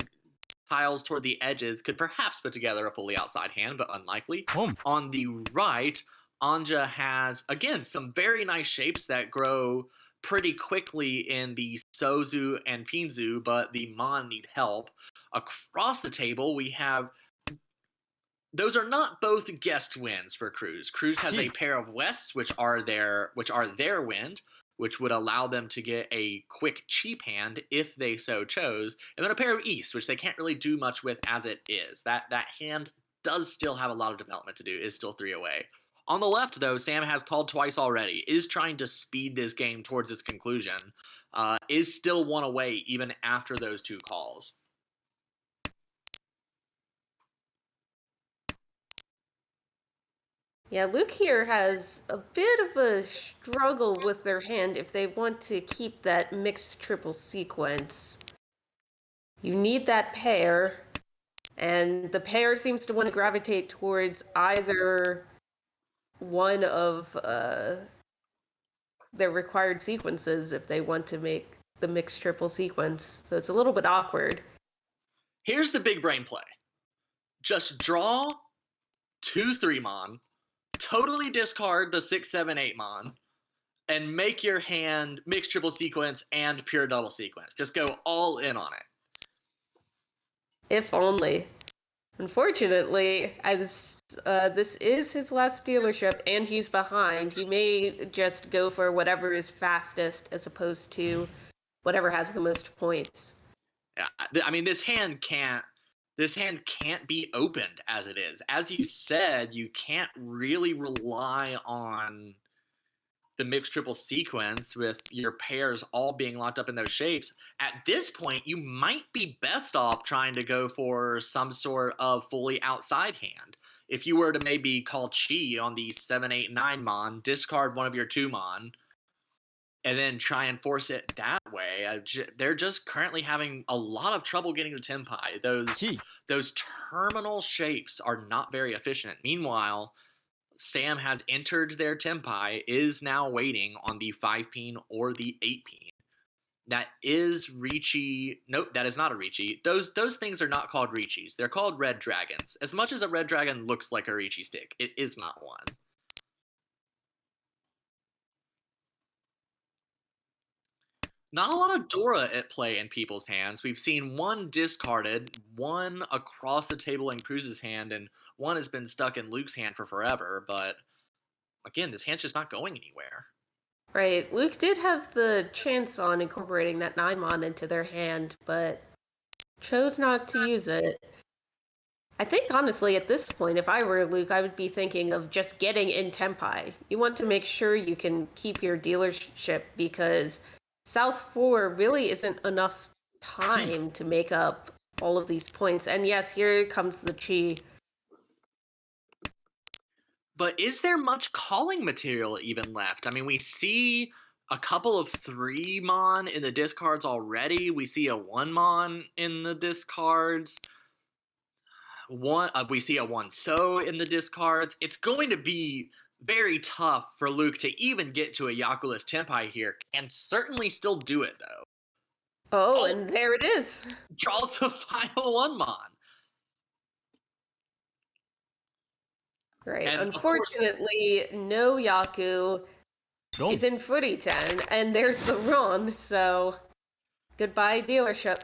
tiles toward the edges, could perhaps put together a fully outside hand, but unlikely. On the right, Anja has, again, some very nice shapes that grow pretty quickly in the Sozu and Pinzu, but the Mon need help. Across the table, we have... Those are not both guest wins for Cruz. Cruz has a pair of Wests, which are their wind, which would allow them to get a quick cheap hand if they so chose, and then a pair of East, which they can't really do much with as it is. That hand does still have a lot of development to do, is still 3 away. On the left, though, Sam has called twice already, is trying to speed this game towards its conclusion, is still 1 away even after those 2 calls. Yeah, Luke here has a bit of a struggle with their hand if they want to keep that mixed triple sequence. You need that pair, and the pair seems to want to gravitate towards either one of their required sequences if they want to make the mixed triple sequence. So it's a little bit awkward. Here's the big brain play. Just draw 2 3-mon, totally discard the 6-7-8-mon, and make your hand mixed triple sequence and pure double sequence. Just go all in on it. If only. Unfortunately, as this is his last dealership and he's behind, he may just go for whatever is fastest as opposed to whatever has the most points. Yeah, I mean, this hand can't be opened as it is. As you said, you can't really rely on the mixed triple sequence with your pairs all being locked up in those shapes, at this point you might be best off trying to go for some sort of fully outside hand. If you were to maybe call Chi on the 7, 8, 9 mon, discard one of your 2 mon, and then try and force it that way. They're just currently having a lot of trouble getting to Tenpai. Chi. Those terminal shapes are not very efficient. Meanwhile, Sam has entered their Tenpai, is now waiting on the 5-peen or the 8-peen. That is Riichi. Nope, that is not a Riichi. Those things are not called Riichis. They're called red dragons. As much as a red dragon looks like a Riichi stick, it is not one. Not a lot of Dora at play in people's hands. We've seen one discarded, one across the table in Cruz's hand, and one has been stuck in Luke's hand for forever, but again, this hand's just not going anywhere. Right. Luke did have the chance on incorporating that 9-mon into their hand, but chose not to use it. I think, honestly, at this point, if I were Luke, I would be thinking of just getting in Tenpai. You want to make sure you can keep your dealership because South 4 really isn't enough time to make up all of these points. And yes, here comes the Chi. But is there much calling material even left? I mean, we see a couple of 3 mon in the discards already. We see a 1 mon in the discards. We see a 1 so in the discards. It's going to be very tough for Luke to even get to a Yakulas Tenpai here. Can certainly still do it, though. Oh, and there it is. Draws the final 1 mon. Right. And unfortunately, no Yaku is in Footy 10, and there's the Ron, so goodbye, dealership.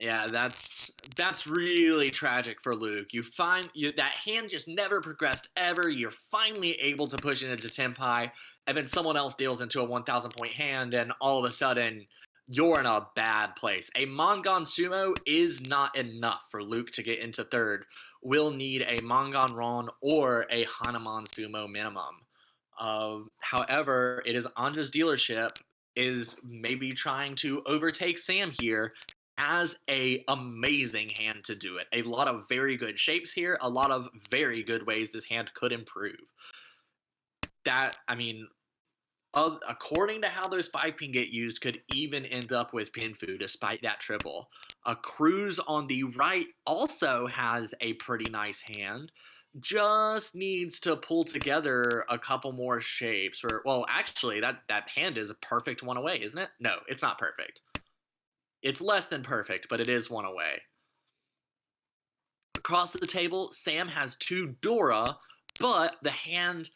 Yeah, that's really tragic for Luke. That hand just never progressed ever. You're finally able to push it into Tenpai, and then someone else deals into a 1,000 point hand, and all of a sudden, you're in a bad place. A Mongon Sumo is not enough for Luke to get into third. We'll need a Mongon Ron or a Hanuman Sumo minimum. However, it is Anja's dealership is maybe trying to overtake Sam here, has a amazing hand to do it. A lot of very good shapes here, a lot of very good ways this hand could improve. According to how those 5-pin get used, could even end up with Pinfu despite that triple. A Cruz on the right also has a pretty nice hand. Just needs to pull together a couple more shapes. Actually, that hand is a perfect 1 away, isn't it? No, it's not perfect. It's less than perfect, but it is 1 away. Across the table, Sam has 2 Dora, but the hand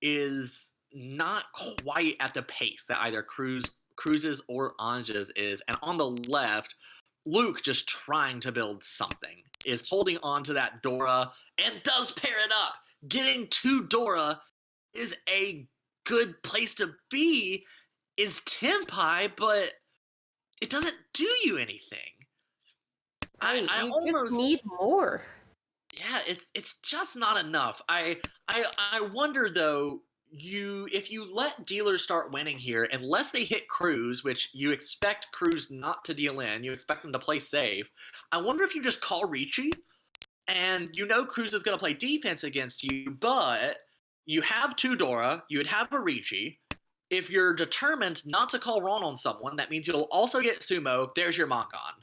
is not quite at the pace that either Cruz's or Anja's is. And on the left, Luke, just trying to build something, is holding on to that Dora and does pair it up. Getting 2 Dora is a good place to be, is Tenpai, but it doesn't do you anything. Right, you just need more. Yeah, it's just not enough. I wonder though, if you let dealers start winning here, unless they hit Cruz, which you expect Cruz not to deal in, you expect them to play safe. I wonder if you just call Riichi, and Cruz is going to play defense against you, but you have 2 Dora, you would have a Riichi. If you're determined not to call Ron on someone, that means you'll also get Sumo. There's your Mongon.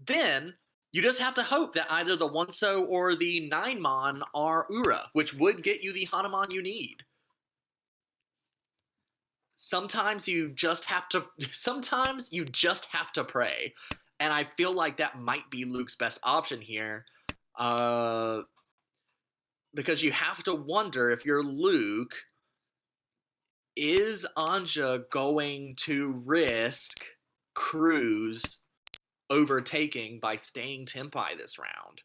Then you just have to hope that either the 1 so or the 9 mon are Ura, which would get you the Hanuman you need. Sometimes you just have to pray. And I feel like that might be Luke's best option here. Because you have to wonder, if you're Luke, is Anja going to risk Cruz overtaking by staying Tenpai this round?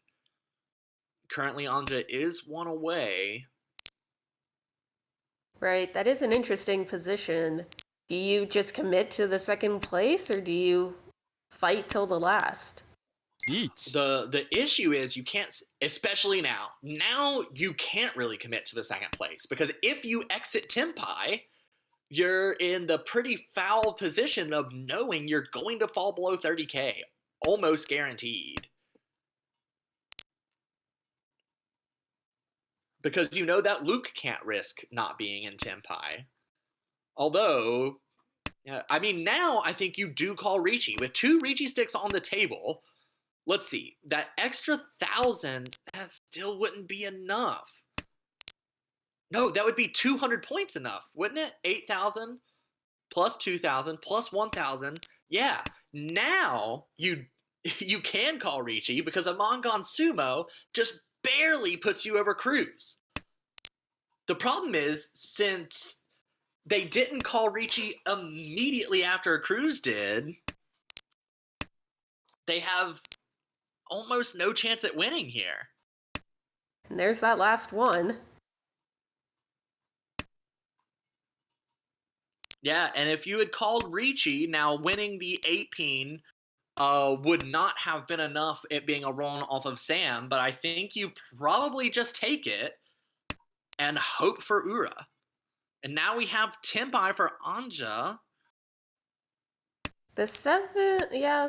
Currently, Anja is 1 away. Right, that is an interesting position. Do you just commit to the 2nd place, or do you fight till the last? The issue is you can't, especially now. Now you can't really commit to the 2nd place, because if you exit Tenpai, you're in the pretty foul position of knowing you're going to fall below 30K, almost guaranteed. Because you know that Luke can't risk not being in Tenpai. Although, I mean, now I think you do call Riichi. With 2 Riichi sticks on the table, let's see, that extra 1,000, that still wouldn't be enough. No, that would be 200 points enough, wouldn't it? 8,000 plus 2,000 plus 1,000. Yeah, now you can call Riichi because a Mongon Sumo just barely puts you over Cruz. The problem is, since they didn't call Riichi immediately after Cruz did, they have almost no chance at winning here. And there's that last one. Yeah, and if you had called Riichi, now winning the 8-peen would not have been enough, it being a run off of Sam, but I think you probably just take it and hope for Ura. And now we have Tenpai for Anja. The 7, yeah,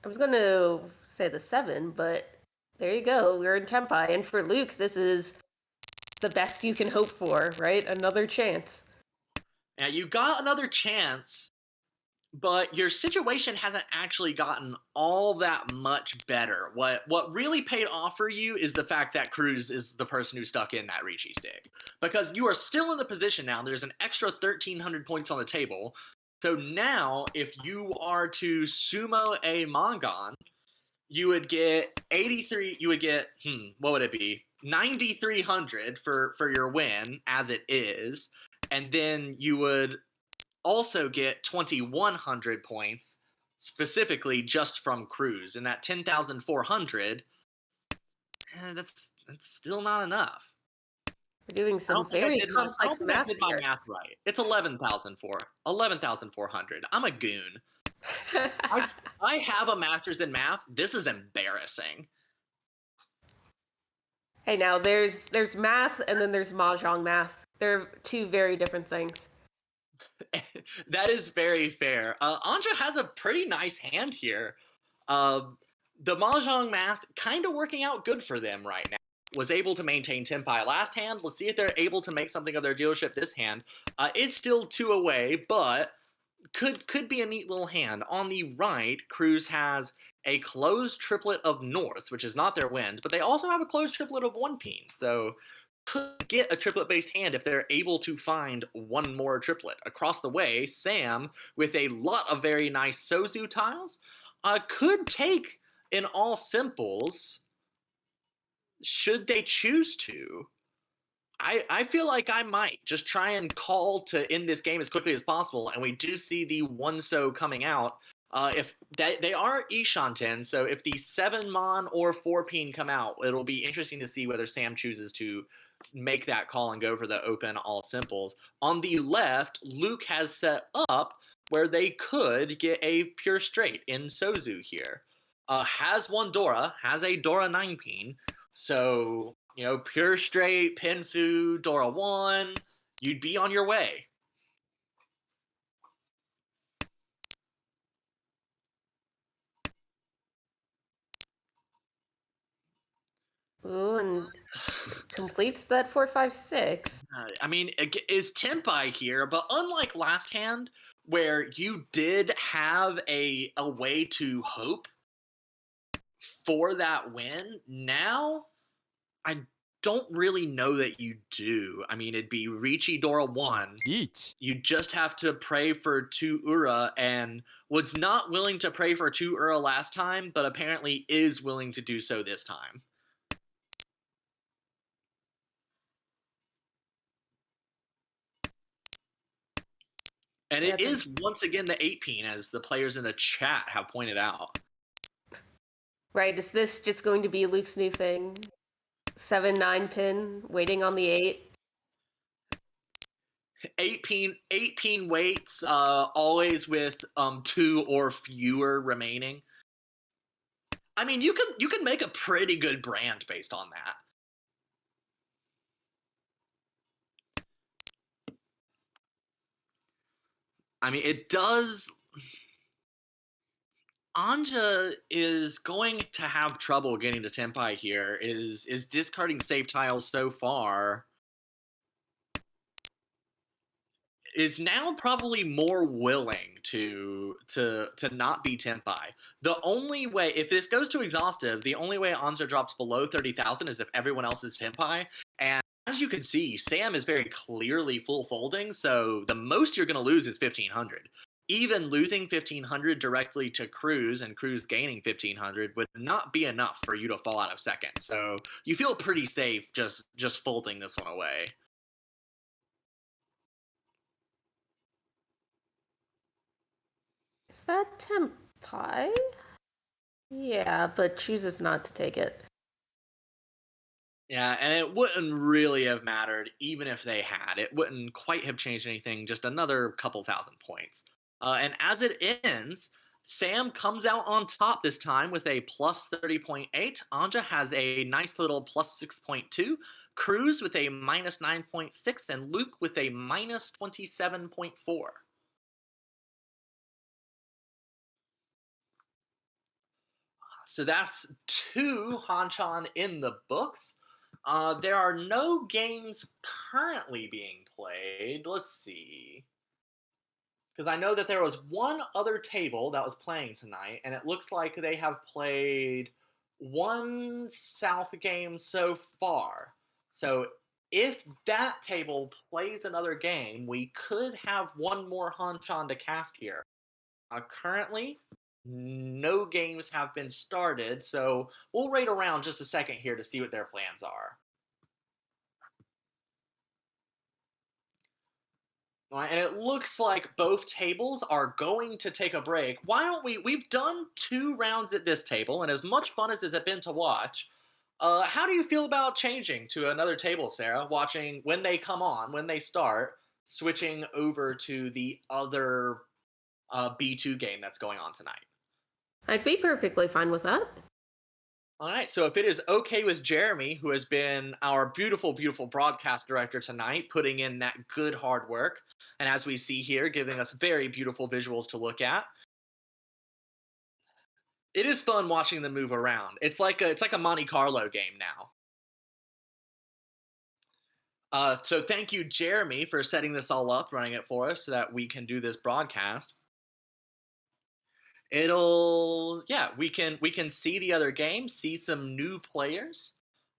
I was going to say the 7, but there you go. We're in Tenpai. And for Luke, this is the best you can hope for, right? Another chance. Yeah, you got another chance, but your situation hasn't actually gotten all that much better. What really paid off for you is the fact that Cruz is the person who stuck in that Riichi stick. Because you are still in the position now, there's an extra 1,300 points on the table. So now, if you are to sumo a Mongon, you would get 83, you would get, what would it be? 9,300 for your win, as it is. And then you would also get 2,100 points specifically just from Cruz, and that 10,400, that's still not enough. We're doing some very complex math I did my here. math right. It's 11,400. I'm a goon. I have a master's in math. This is embarrassing. Hey, now there's math and then there's mahjong math. They're 2 very different things. That is very fair. Anja has a pretty nice hand here. The Mahjong math kind of working out good for them right now. Was able to maintain Tenpai last hand. Let's see if they're able to make something of their dealership this hand. It's still 2 away, but could be a neat little hand. On the right, Cruz has a closed triplet of North, which is not their wind, but they also have a closed triplet of 1-peen. So could get a triplet-based hand if they're able to find one more triplet. Across the way, Sam, with a lot of very nice Sozu tiles, could take in all simples, should they choose to. I feel like I might just try and call to end this game as quickly as possible, and we do see the 1-so coming out. If they are Ishanten, so if the 7-mon or 4-peen come out, it'll be interesting to see whether Sam chooses to make that call and go for the open all simples. On the left, Luke has set up where they could get a pure straight in Sozu here. Has one Dora, has a Dora 9-peen, so, pure straight, Pinfu, Dora 1, you'd be on your way. Ooh, and completes that 4, 5, 6. I mean, is Tenpai here, but unlike last hand, where you did have a way to hope for that win, now I don't really know that you do. I mean, it'd be Riichi Dora 1. Each. You just have to pray for 2 Ura, and was not willing to pray for 2 Ura last time, but apparently is willing to do so this time. And it is once again the 8-peen, as the players in the chat have pointed out. Right, is this just going to be Luke's new thing? 7, 9-pin, waiting on the 8? 8-peen waits, always with 2 or fewer remaining. I mean, you can make a pretty good brand based on that. I mean, it does. Anja is going to have trouble getting to Tenpai here. Is discarding save tiles so far is now probably more willing to not be Tenpai. The only way, if this goes to exhaustive, the only way Anja drops below 30,000 is if everyone else is Tenpai. And as you can see, Sam is very clearly full folding, so the most you're going to lose is 1,500. Even losing 1,500 directly to Cruz and Cruz gaining 1,500 would not be enough for you to fall out of second. So you feel pretty safe just folding this one away. Is that Tenpai? Yeah, but chooses not to take it. Yeah, and it wouldn't really have mattered even if they had. It wouldn't quite have changed anything, just another couple thousand points. And as it ends, Sam comes out on top this time with a plus 30.8. Anja has a nice little plus 6.2. Cruz with a minus 9.6. And Luke with a minus 27.4. So that's 2 Hanchan in the books. There are no games currently being played. Let's see. Because I know that there was one other table that was playing tonight, and it looks like they have played one South game so far. So if that table plays another game, we could have one more Hanchan to cast here. Currently, no games have been started, so we'll wait around just a second here to see what their plans are. All right, and it looks like both tables are going to take a break. Why don't we've done 2 rounds at this table, and as much fun as it's been to watch, how do you feel about changing to another table, Sarah? Watching when they come on, when they start, switching over to the other B2 game that's going on tonight. I'd be perfectly fine with that. All right, so if it is okay with Jeremy, who has been our beautiful, beautiful broadcast director tonight, putting in that good hard work, and as we see here, giving us very beautiful visuals to look at, it is fun watching them move around. It's like a Monte Carlo game now. So thank you, Jeremy, for setting this all up, running it for us, so that we can do this broadcast. We can see the other game, see some new players.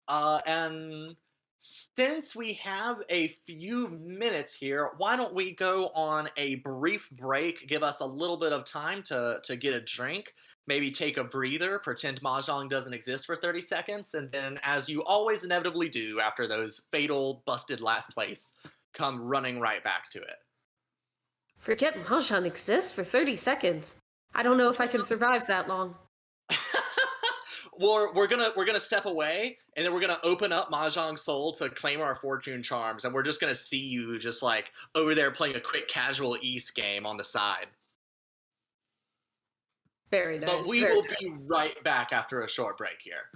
And since we have a few minutes here, why don't we go on a brief break, give us a little bit of time to get a drink, maybe take a breather, pretend Mahjong doesn't exist for 30 seconds, and then, as you always inevitably do after those fatal, busted last place, come running right back to it. Forget Mahjong exists for 30 seconds. I don't know if I can survive that long. We're gonna step away, and then we're gonna open up Mahjong Soul to claim our fortune charms, and we're just gonna see you just like over there playing a quick casual East game on the side. Very nice. But we will be right back after a short break here.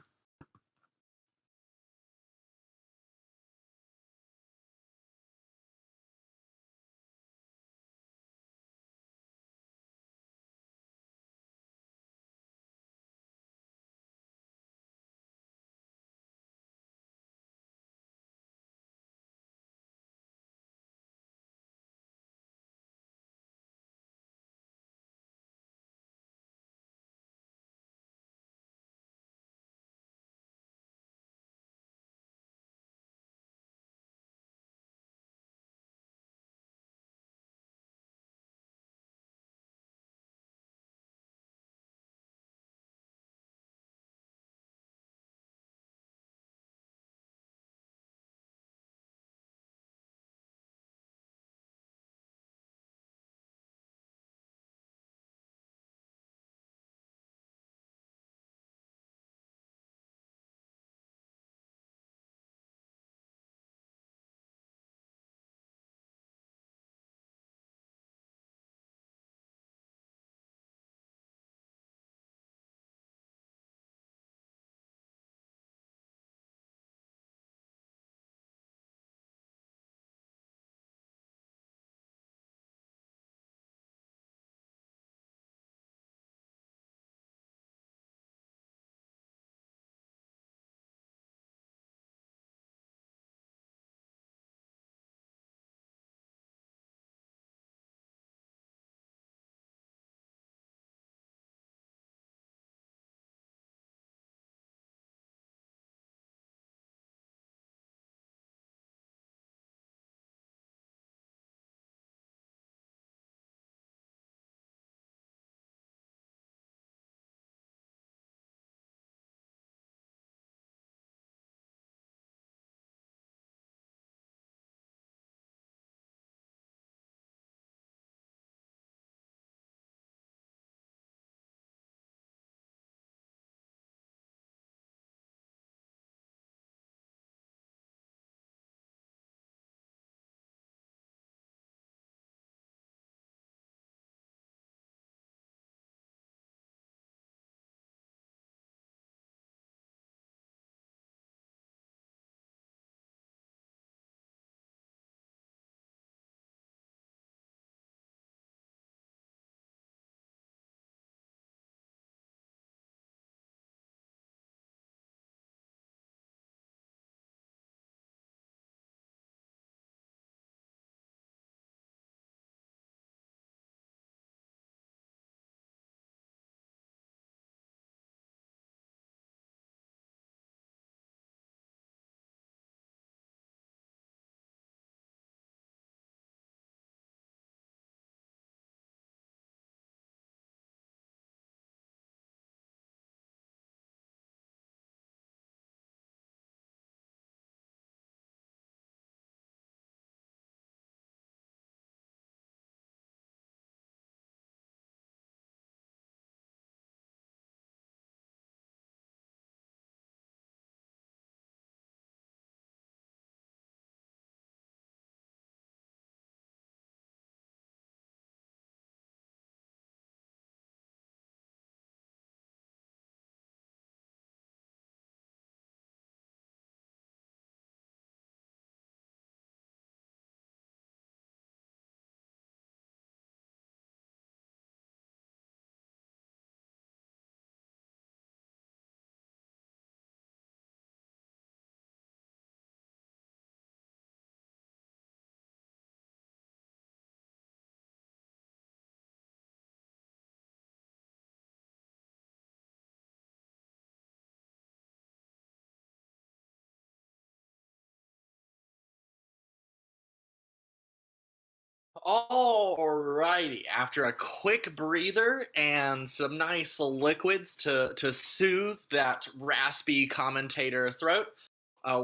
Alrighty, after a quick breather and some nice liquids to soothe that raspy commentator throat,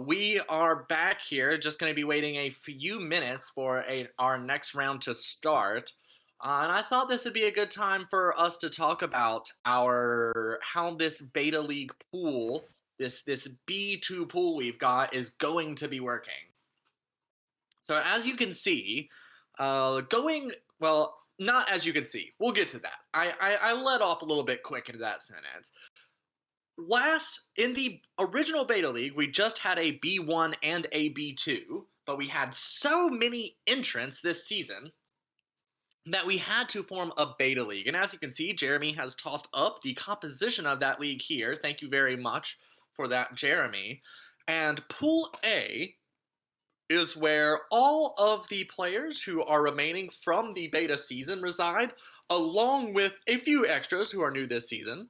we are back here. Just going to be waiting a few minutes for our next round to start. And I thought this would be a good time for us to talk about how this beta league pool, this B2 pool we've got, is going to be working. So as you can see, not as you can see. We'll get to that. I let off a little bit quick into that sentence. In the original beta league, we just had a B1 and a B2, but we had so many entrants this season that we had to form a beta league. And as you can see, Jeremy has tossed up the composition of that league here. Thank you very much for that, Jeremy. And Pool A is where all of the players who are remaining from the beta season reside, along with a few extras who are new this season.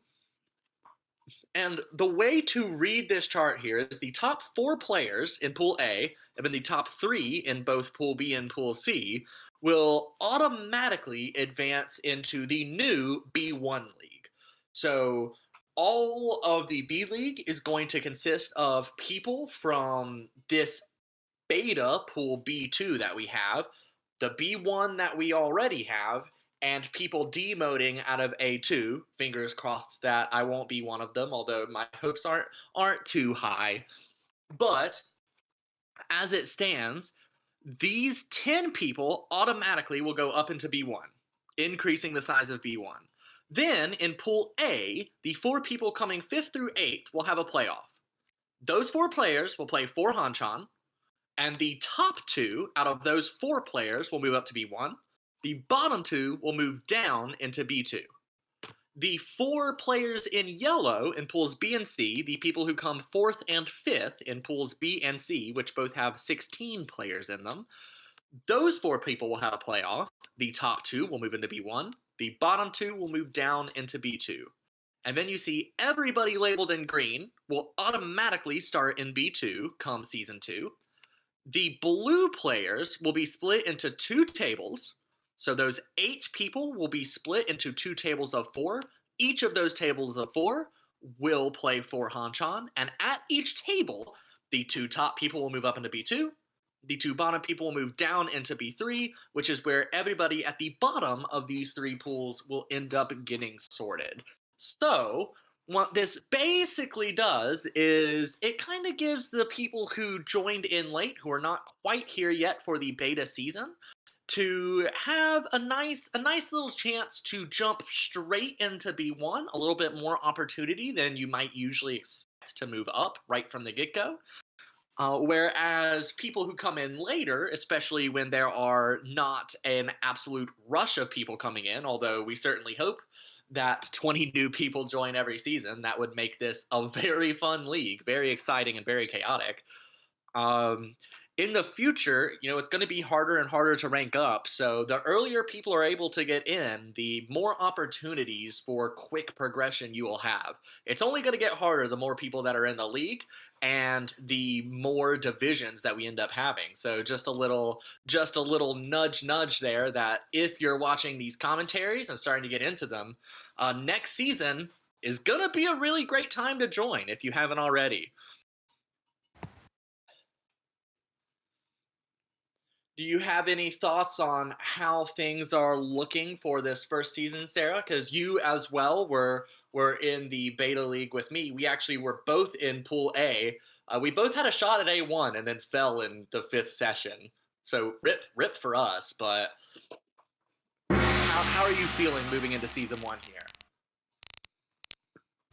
And the way to read this chart here is the top 4 players in Pool A, and then the top 3 in both Pool B and Pool C, will automatically advance into the new B1 league. So all of the B league is going to consist of people from this beta Pool B2 that we have, the B1 that we already have, and people demoting out of A2. Fingers crossed that I won't be one of them, although my hopes aren't too high. But as it stands, these 10 people automatically will go up into B1, increasing the size of B1. Then in Pool A, the 4 people coming 5th through 8th will have a playoff. Those 4 players will play 4 Hanchan, and the top 2 out of those 4 players will move up to B1. The bottom 2 will move down into B2. The 4 players in yellow in pools B and C, the people who come 4th and 5th in pools B and C, which both have 16 players in them, those 4 people will have a playoff. The top 2 will move into B1. The bottom 2 will move down into B2. And then you see everybody labeled in green will automatically start in B2 come Season 2. The blue players will be split into 2 tables. So those 8 people will be split into 2 tables of 4. Each of those tables of 4 will play 4 Hanchan. And at each table, the 2 top people will move up into B2. The 2 bottom people will move down into B3, which is where everybody at the bottom of these 3 pools will end up getting sorted. So what this basically does is it kind of gives the people who joined in late, who are not quite here yet for the beta season, to have a nice little chance to jump straight into B1, a little bit more opportunity than you might usually expect to move up right from the get-go. Whereas people who come in later, especially when there are not an absolute rush of people coming in, although we certainly hope that 20 new people join every season, that would make this a very fun league, very exciting and very chaotic. In the future, it's going to be harder and harder to rank up. So the earlier people are able to get in, the more opportunities for quick progression you will have. It's only going to get harder the more people that are in the league and the more divisions that we end up having. So just a little nudge there that if you're watching these commentaries and starting to get into them, next season is going to be a really great time to join if you haven't already. Do you have any thoughts on how things are looking for this first season, Sarah? Because you as well were in the beta league with me. We actually were both in Pool A. We both had a shot at A1 and then fell in the 5th session. So rip for us. But how are you feeling moving into Season 1 here?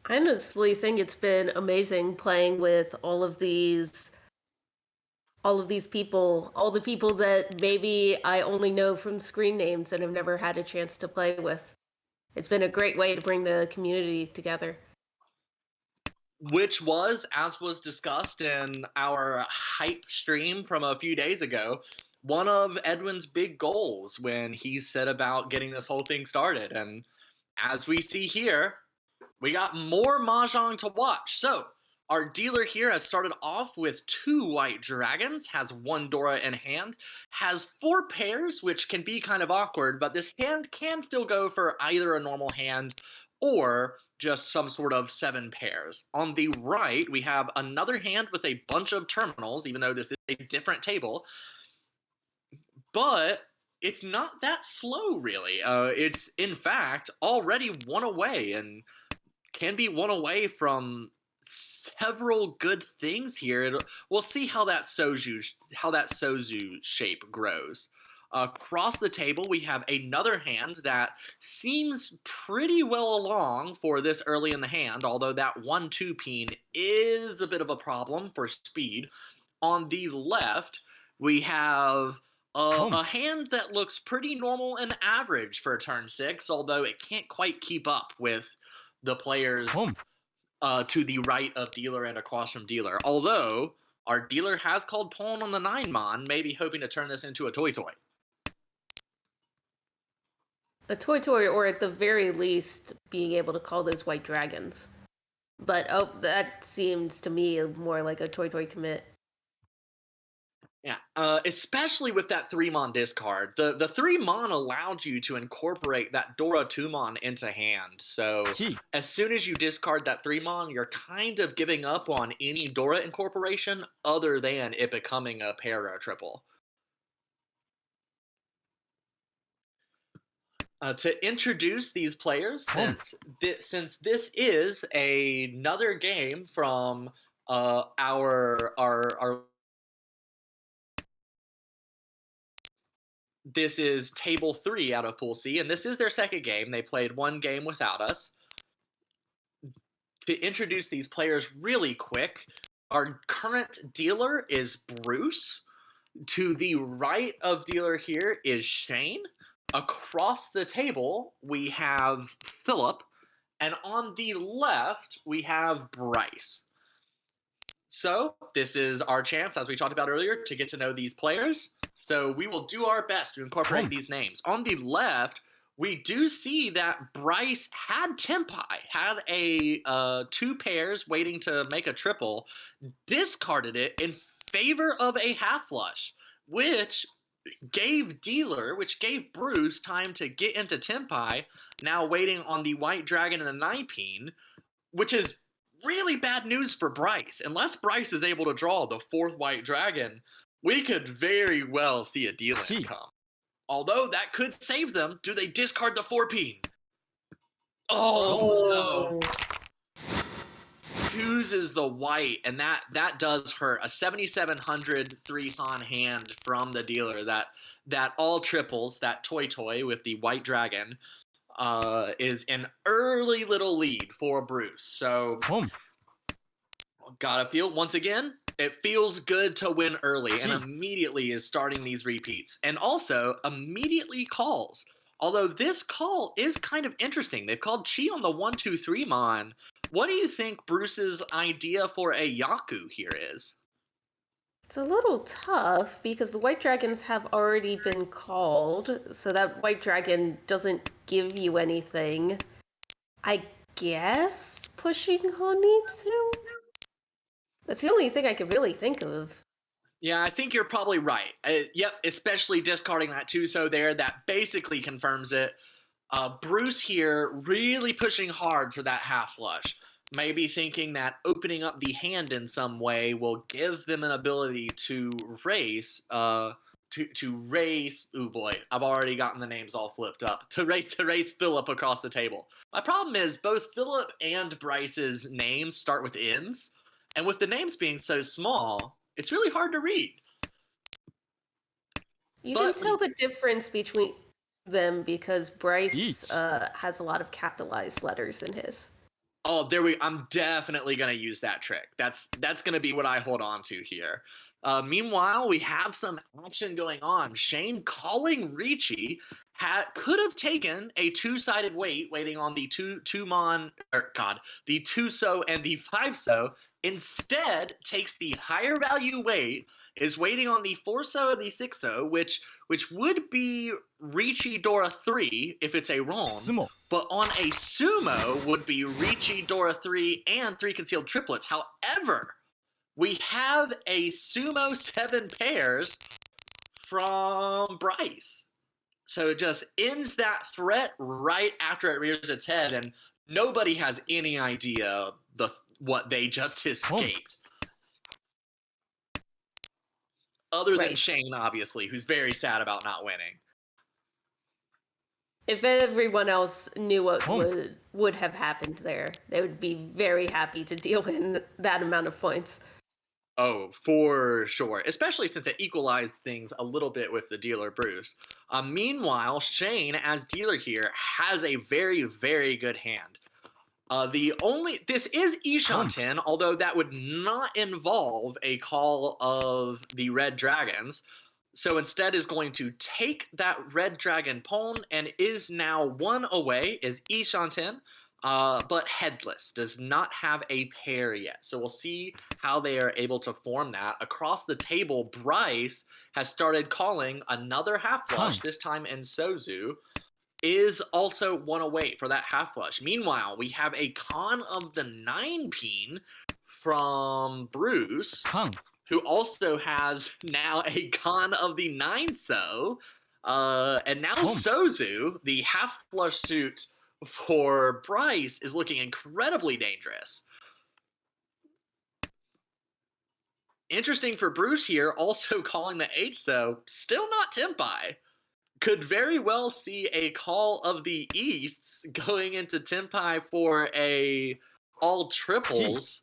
I honestly think it's been amazing playing with all of these people, all the people that maybe I only know from screen names and have never had a chance to play with. It's been a great way to bring the community together. Which was, as was discussed in our hype stream from a few days ago, one of Edwin's big goals when he set about getting this whole thing started. And as we see here, we got more Mahjong to watch. So, Our dealer here has started off with 2 white dragons, has 1 Dora in hand, has 4 pairs, which can be kind of awkward, but this hand can still go for either a normal hand or just some sort of 7 pairs. On the right, we have another hand with a bunch of terminals, even though this is a different table, but it's not that slow, really. It's, in fact, already 1 away, and can be 1 away from several good things here. We'll see how that soju shape grows. Across the table, we have another hand that seems pretty well along for this early in the hand, although that 1-2 peen is a bit of a problem for speed. On the left, we have a hand that looks pretty normal and average for turn 6, although it can't quite keep up with the players to the right of dealer and across from dealer. Although, our dealer has called pawn on the 9-mon, maybe hoping to turn this into a toy-toy. A toy, or at the very least, being able to call those white dragons. But, that seems to me more like a toy commit. Yeah, especially with that 3-mon discard. The 3-mon allowed you to incorporate that Dora 2-mon into hand. So as soon as you discard that 3-mon, you're kind of giving up on any Dora incorporation other than it becoming a pair or a triple. To introduce these players, since this is another game from our this is table 3 out of Pool C, and this is their second game. They played 1 game without us. To introduce these players really quick, our current dealer is Bruce. To the right of dealer here is Shane. Across the table, we have Philip. And on the left, we have Bryce. So this is our chance, as we talked about earlier, to get to know these players. So we will do our best to incorporate these names. On the left, we do see that Bryce had Tempai, had a 2 pairs waiting to make a triple, discarded it in favor of a half flush, which gave Bruce time to get into Tempai, now waiting on the white dragon and the 9-peen, which is really bad news for Bryce. Unless Bryce is able to draw the 4th white dragon, we could very well see a deal come. Although that could save them. Do they discard the 4-peen? Oh no. Chooses the white, and that does hurt. A 7,700 3-con hand from the dealer that all triples, that toy with the white dragon, is an early little lead for Bruce. So gotta feel, once again, it feels good to win early, and immediately is starting these repeats. And also, immediately calls. Although this call is kind of interesting. They've called Chi on the 1-2-3-mon. What do you think Bruce's idea for a Yaku here is? It's a little tough, because the white dragons have already been called, so that white dragon doesn't give you anything. I guess pushing Honitsu? That's the only thing I could really think of. Yeah, I think you're probably right. Yep, especially discarding that Tuso there. That basically confirms it. Bruce here really pushing hard for that half flush. Maybe thinking that opening up the hand in some way will give them an ability to race. To race. Oh boy, I've already gotten the names all flipped up. To race Philip across the table. My problem is both Philip and Bryce's names start with N's. And with the names being so small, it's really hard to read. You can tell the difference between them because Bryce has a lot of capitalized letters in his. Oh, I'm definitely going to use that trick. That's going to be what I hold on to here. Meanwhile, we have some action going on. Shane calling Riichi could have taken a 2-sided waiting on the the 2-so and the 5-so. Instead, takes the higher value weight, is waiting on the 4-0 and the 6-0, which would be Riichi Dora 3 if it's a Ron, 相撲 but on a Sumo would be Riichi Dora 3 and 3 concealed triplets. However, we have a Sumo 7 pairs from Bryce. So it just ends that threat right after it rears its head, and nobody has any idea what they just escaped. Other than Right. Shane, obviously, who's very sad about not winning. If everyone else knew what Home. would have happened there, they would be very happy to deal in that amount of points. Oh, for sure. Especially since it equalized things a little bit with the dealer Bruce. Meanwhile, Shane, as dealer here, has a very, very good hand. This is Ishanten, although that would not involve a call of the Red Dragons. So instead is going to take that Red Dragon pawn and is now one away, is Ishanten, but headless, does not have a pair yet. So we'll see how they are able to form that. Across the table, Bryce has started calling another half flush, this time in Sozu, is also one away for that half flush. Meanwhile, we have a con of the 9-peen from Bruce, 関 who also has now a con of the 9-so. And now Sozu, the half flush suit for Bryce, is looking incredibly dangerous. Interesting for Bruce here, also calling the 8-so, still not Tempai. Could very well see a call of the Easts going into Tempai for a all triples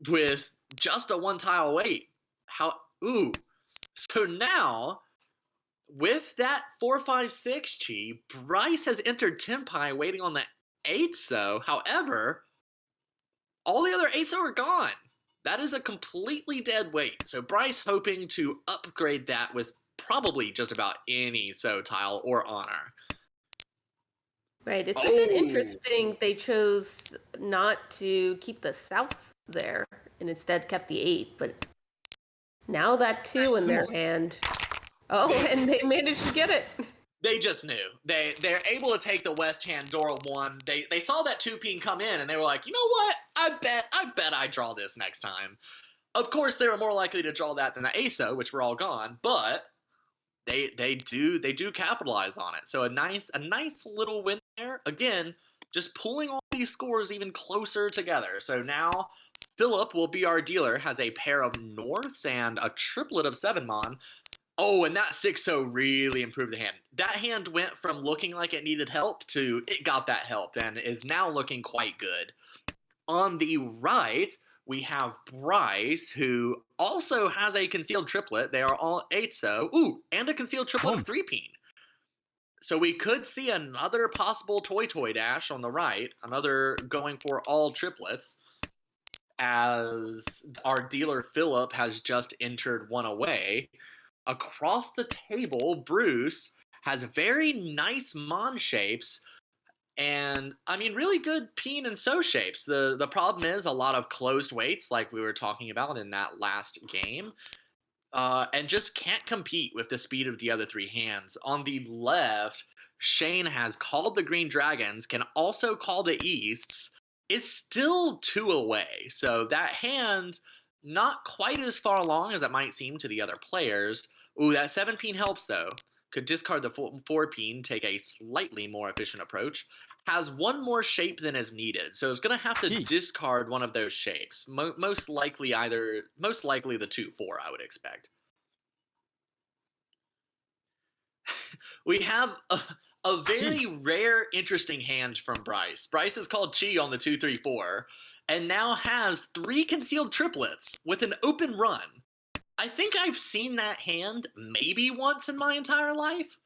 with just a 1 tile wait. So now, with that 4-5-6 chi, Bryce has entered Tempai waiting on the 8-so. However, all the other 8-so are gone. That is a completely dead weight. So Bryce hoping to upgrade that with probably just about any so tile or honor. Right. It's a bit interesting they chose not to keep the south there and instead kept the 8, but now that 2 in their hand. Oh, and they managed to get it. They just knew. They're able to take the West Hand Dora 1. They saw that 2-peen come in and they were like, you know what? I bet I draw this next time. Of course, they were more likely to draw that than the ASO, which were all gone, but they do capitalize on it. So a nice little win there. Again, just pulling all these scores even closer together. So now Philip will be our dealer, has a pair of Norths and a triplet of 7-mon. Oh, and that 6-0 really improved the hand. That hand went from looking like it needed help to it got that help and is now looking quite good. On the right, we have Bryce, who also has a concealed triplet. They are all 8-so. Ooh, and a concealed triplet of 3-peen. So we could see another possible Toy dash on the right, another going for all triplets, as our dealer Philip has just entered one away. Across the table, Bruce has very nice Mon shapes, and I mean really good Peen and So shapes. The problem is a lot of closed weights, like we were talking about in that last game, and just can't compete with the speed of the other 3 hands. On the left, Shane has called the Green Dragons, can also call the Easts, is still 2 away. So that hand, not quite as far along as it might seem to the other players. Ooh, that 7-peen helps though. Could discard the 4-peen, take a slightly more efficient approach. Has one more shape than is needed, so it's going to have to discard one of those shapes. Most likely the 2-4, I would expect. We have a very rare, interesting hand from Bryce. Bryce is called Chi on the 2-3-4, and now has 3 concealed triplets with an open run. I think I've seen that hand maybe once in my entire life.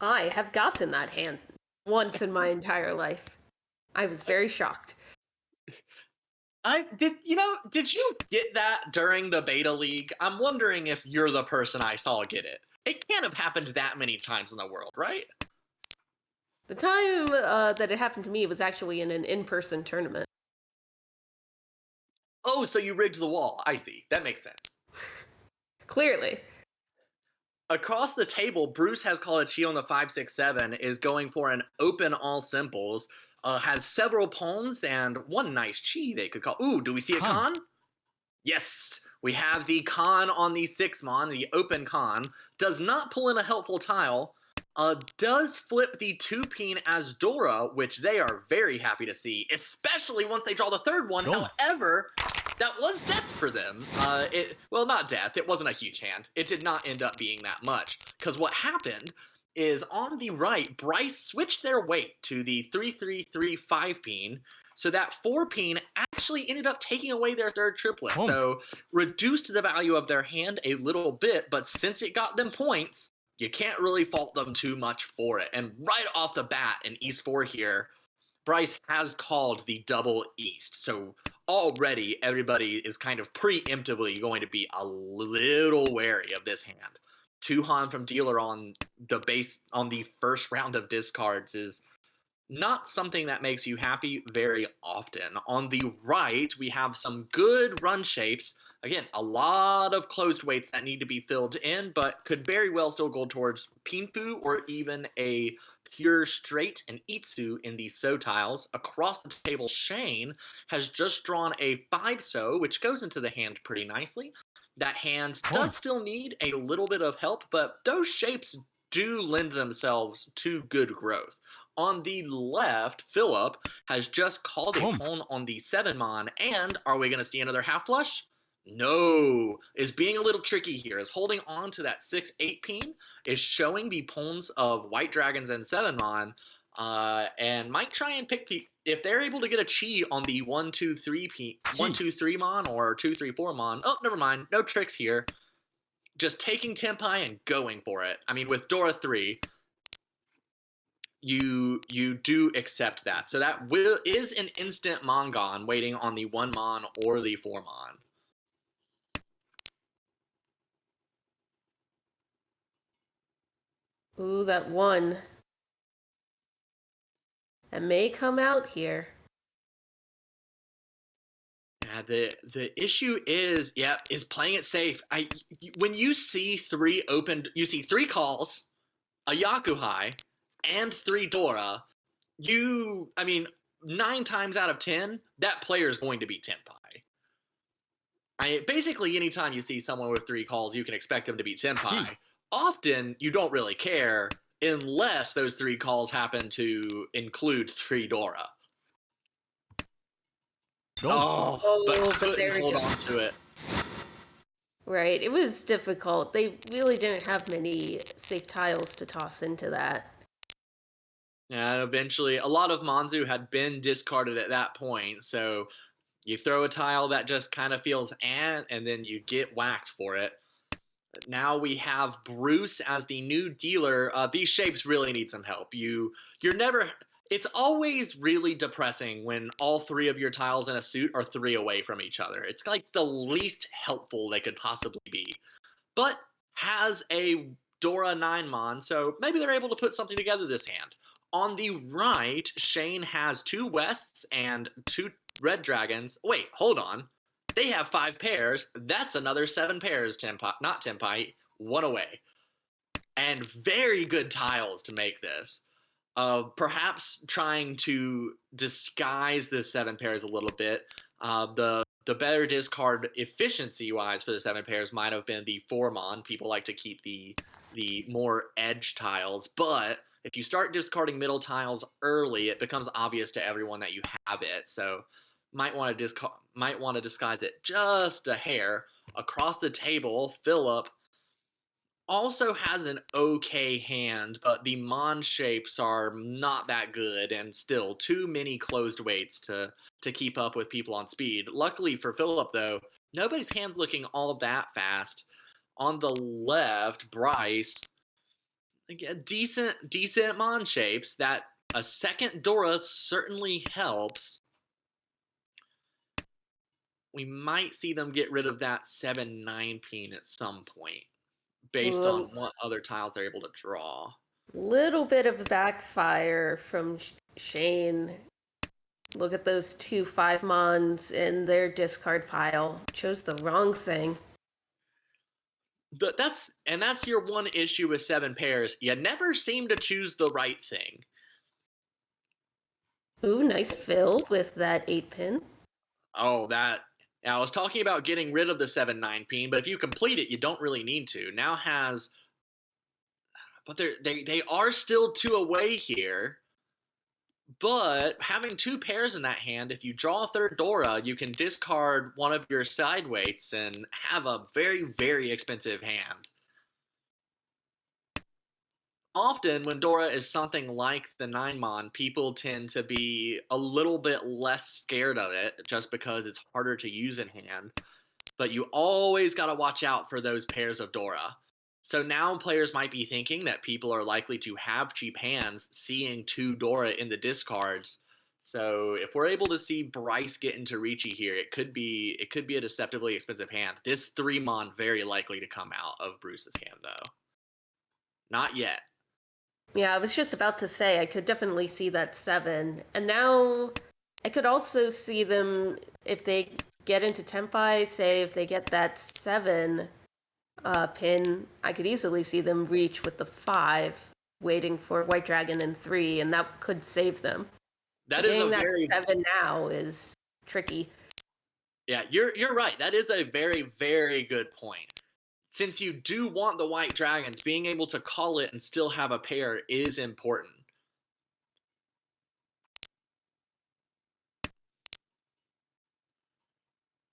I have gotten that hand once in my entire life. I was very shocked. Did you get that during the beta league? I'm wondering if you're the person I saw get it. It can't have happened that many times in the world, right? The time that it happened to me was actually in an in-person tournament. Oh, so you rigged the wall. I see. That makes sense. Clearly. Across the table, Bruce has called a chi on the 5-6-7, is going for an open all simples, has several pawns and one nice chi they could call. Ooh, do we see a Con. con? Yes, we have the con on the 6-mon, the open con. Does not pull in a helpful tile. Does flip the 2-peen as Dora, which they are very happy to see, especially once they draw the third one. Oh. However, that was death for them. Well, not death. It wasn't a huge hand. It did not end up being that much. Because what happened is on the right, Bryce switched their weight to the 3-3-3 5-peen, so that 4-peen actually ended up taking away their third triplet. Oh. So reduced the value of their hand a little bit, but since it got them points, you can't really fault them too much for it. And right off the bat in East 4 here, Bryce has called the double East. So already everybody is kind of preemptively going to be a little wary of this hand. 2-Han from dealer on the base on the first round of discards is not something that makes you happy very often. On the right, we have some good run shapes. Again, a lot of closed weights that need to be filled in, but could very well still go towards Pinfu or even a pure straight and Itsu in these So tiles. Across the table, Shane has just drawn a 5-So, which goes into the hand pretty nicely. That hand does still need a little bit of help, but those shapes do lend themselves to good growth. On the left, Philip has just called a pawn on the 7-mon, and are we going to see another half flush? No. Is being a little tricky here. Is holding on to that 6-8-peen, is showing the pawns of White Dragons and 7-mon, and might try and pick the... If they're able to get a chi on the 1-2-3-mon or 2-3-4-mon... Oh, never mind. No tricks here. Just taking Tempai and going for it. I mean, with Dora 3... You do accept that. So that is an instant Mongon waiting on the 1-mon or the 4-mon. Ooh, that one. That may come out here. Yeah, the issue is, is playing it safe. When you see 3 opened, you see 3 calls, a Yakuhai, and 3 Dora, I mean, 9 times out of 10, that player is going to be Tenpai. Basically, anytime you see someone with 3 calls, you can expect them to be Tenpai. Often, you don't really care unless those 3 calls happen to include 3 Dora. But couldn't hold on to it. Right, it was difficult. They really didn't have many safe tiles to toss into that. Yeah, and eventually, a lot of Manzu had been discarded at that point, so you throw a tile that just kind of feels and then you get whacked for it. But now we have Bruce as the new dealer. These shapes really need some help. You're never... It's always really depressing when all 3 of your tiles in a suit are 3 away from each other. It's like the least helpful they could possibly be. But has a Dora 9-mon, so maybe they're able to put something together this hand. On the right, Shane has 2 Wests and 2 Red Dragons. Wait, hold on. They have 5 pairs. That's another 7 pairs, not Tenpai, 1 away. And very good tiles to make this. Perhaps trying to disguise the 7 pairs a little bit. The better discard efficiency-wise for the 7 pairs might have been the 4-mon. People like to keep the more edge tiles, but if you start discarding middle tiles early, it becomes obvious to everyone that you have it. So might want to disguise it just a hair. Across the table, Philip also has an okay hand, but the Mon shapes are not that good, and still too many closed weights to keep up with people on speed. Luckily for Philip, though, nobody's hand's looking all that fast. On the left, Bryce, again, decent Mon shapes. That a second Dora certainly helps. We might see them get rid of that 7-9-peen at some point, based on what other tiles they're able to draw. Little bit of backfire from Shane. Look at those 2 5-mons in their discard pile. Chose the wrong thing. That's your one issue with 7 pairs. You never seem to choose the right thing. Ooh, nice fill with that 8-pin. Oh, that. Now, I was talking about getting rid of the 7-9 pin, but if you complete it, you don't really need to. Now has. But they are still 2 away here. But having 2 pairs in that hand, if you draw a third Dora, you can discard one of your side weights and have a very, very expensive hand. Often, when Dora is something like the 9-mon, people tend to be a little bit less scared of it just because it's harder to use in hand. But you always got to watch out for those pairs of Dora. So now players might be thinking that people are likely to have cheap hands, seeing 2 Dora in the discards. So if we're able to see Bryce get into Riichi here, it could be a deceptively expensive hand. This 3-mon very likely to come out of Bruce's hand though. Not yet. Yeah, I was just about to say I could definitely see that 7. And now I could also see them if they get into Tempai, say if they get that 7 pin, I could easily see them reach with the 5, waiting for White Dragon and 3, and that could save them. That is a Getting that very 7 now is tricky. Yeah, you're right. That is a very, very good point. Since you do want the White Dragons, being able to call it and still have a pair is important.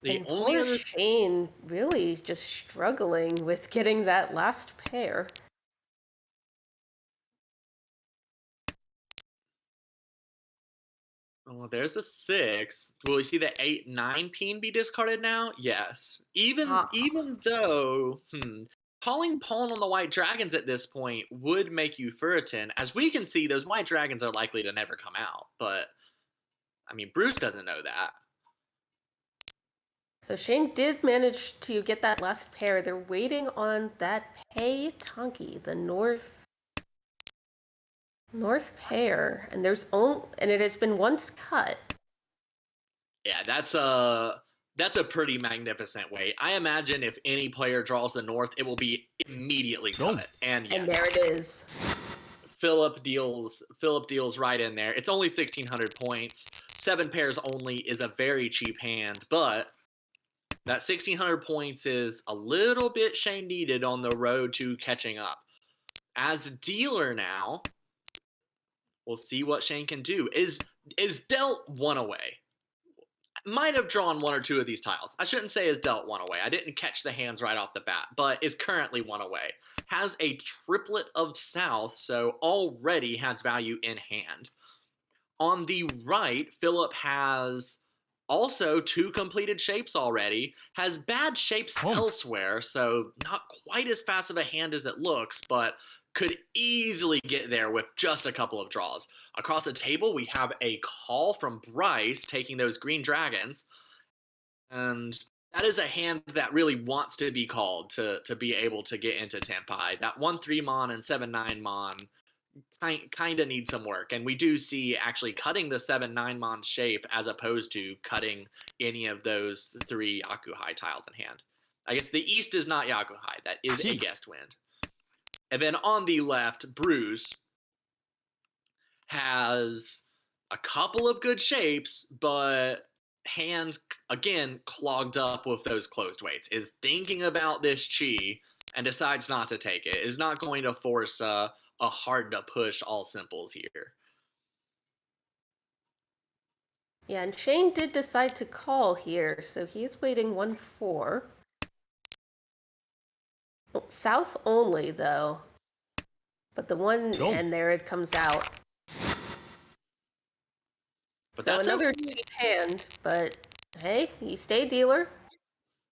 The And only poor other Shane really just struggling with getting that last pair. Oh, there's a 6. Will we see the 8-9 pin be discarded now? Yes. Even though, calling pawn on the White Dragons at this point would make you Furiton. As we can see, those White Dragons are likely to never come out. But, I mean, Bruce doesn't know that. So Shane did manage to get that last pair. They're waiting on that Pei Tonki, the north pair, and it has been once cut. Yeah, that's a pretty magnificent weight. I imagine if any player draws the north, it will be immediately cut. And yes, And there it is. Philip deals right in there. It's only 1,600 points. 7 pairs only is a very cheap hand, but that 1,600 points is a little bit Shane needed on the road to catching up. As dealer now, we'll see what Shane can do. Is dealt 1 away. Might have drawn 1 or 2 of these tiles. I shouldn't say is dealt 1 away. I didn't catch the hands right off the bat, but is currently 1 away. Has a triplet of south, so already has value in hand. On the right, Philip has also 2 completed shapes already, has bad shapes elsewhere, so not quite as fast of a hand as it looks, but could easily get there with just a couple of draws. Across the table, we have a call from Bryce taking those green dragons, and that is a hand that really wants to be called to be able to get into Tempai. That 1-3-mon and 7-9-mon kind of need some work, and we do see actually cutting the 7-9-mon shape as opposed to cutting any of those 3 Yakuhai tiles in hand. I guess the east is not Yakuhai. That is a guest wind. And then on the left, Bruce has a couple of good shapes, but hand, again, clogged up with those closed weights. Is thinking about this chi and decides not to take it. Is not going to force a hard to push all simples here. Yeah, and Shane did decide to call here, so he's waiting 1-4. Well, south only, though. But the one, and there it comes out. But so that's another cheap hand, but hey, you stay dealer.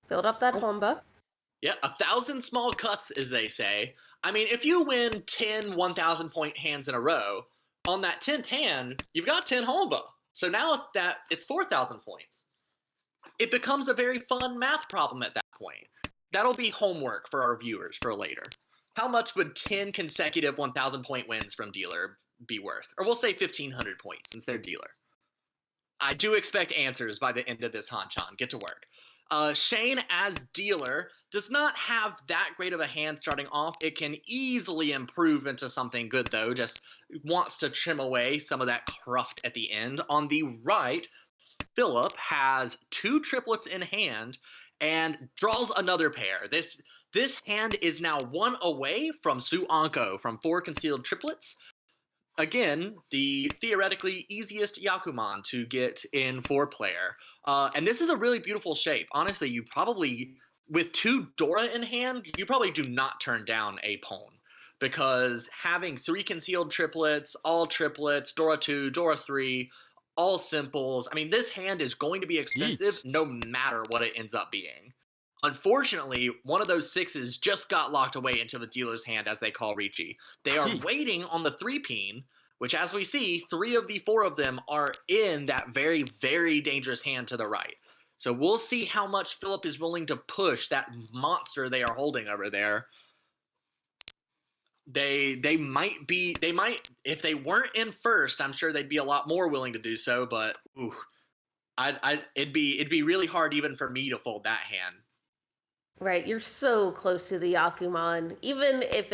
Build up that Honba. Yeah, 1,000 small cuts, as they say. I mean, if you win 10 1,000 point hands in a row, on that 10th hand, you've got 10 Honba. So now it's 4,000 points. It becomes a very fun math problem at that point. That'll be homework for our viewers for later. How much would 10 consecutive 1,000 point wins from dealer be worth? Or we'll say 1,500 points since they're dealer. I do expect answers by the end of this, Han-chan. Get to work. Shane, as dealer, does not have that great of a hand starting off. It can easily improve into something good, though. Just wants to trim away some of that cruft at the end. On the right, Philip has 2 triplets in hand and draws another pair. This hand is now 1 away from Suanko from 4 concealed triplets. Again, the theoretically easiest Yakuman to get in 4-player. And this is a really beautiful shape. Honestly, you probably, with 2 Dora in hand, you probably do not turn down a pawn. Because having 3 concealed triplets, all triplets, Dora 2, Dora 3, all simples, I mean, this hand is going to be expensive Yeet. no matter what it ends up being. Unfortunately, one of those 6s just got locked away into the dealer's hand, as they call Riichi. They are Gee. waiting on the 3-peen, which, as we see, 3 of the 4 of them are in that very, very dangerous hand to the right. So we'll see how much Philip is willing to push that monster they are holding over there. They might, if they weren't in first, I'm sure they'd be a lot more willing to do so, but ooh, it'd be really hard even for me to fold that hand. Right, you're so close to the Yakuman. Even if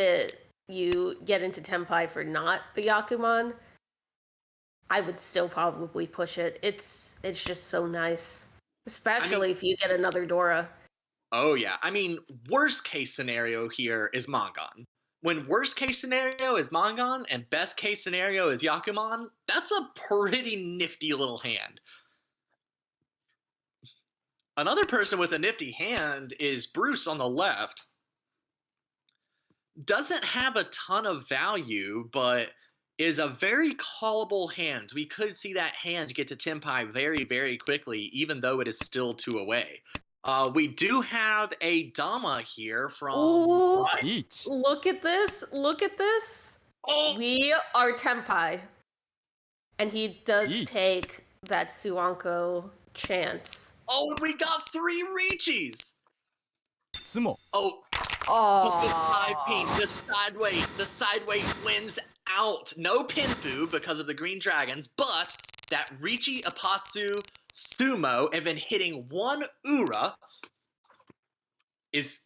you get into Tenpai for not the Yakuman, I would still probably push it. It's just so nice. Especially if you get another Dora. Oh yeah, I mean, worst case scenario here is Mangan. When worst case scenario is Mangan and best case scenario is Yakuman, that's a pretty nifty little hand. Another person with a nifty hand is Bruce on the left. Doesn't have a ton of value, but is a very callable hand. We could see that hand get to Tenpai very, very quickly, even though it is still 2 away. We do have a Dama here from... Ooh, Yeet. look at this. Look at this. Oh! We are Tenpai. And he does Yeet. take that Suanko chance. Oh, and we got 3 Riichis! Sumo. Oh, Oh, 5-peen. The sideway wins out. No Pinfu because of the green dragons, but that Riichi, Apatsu, Sumo, and then hitting 1 Ura is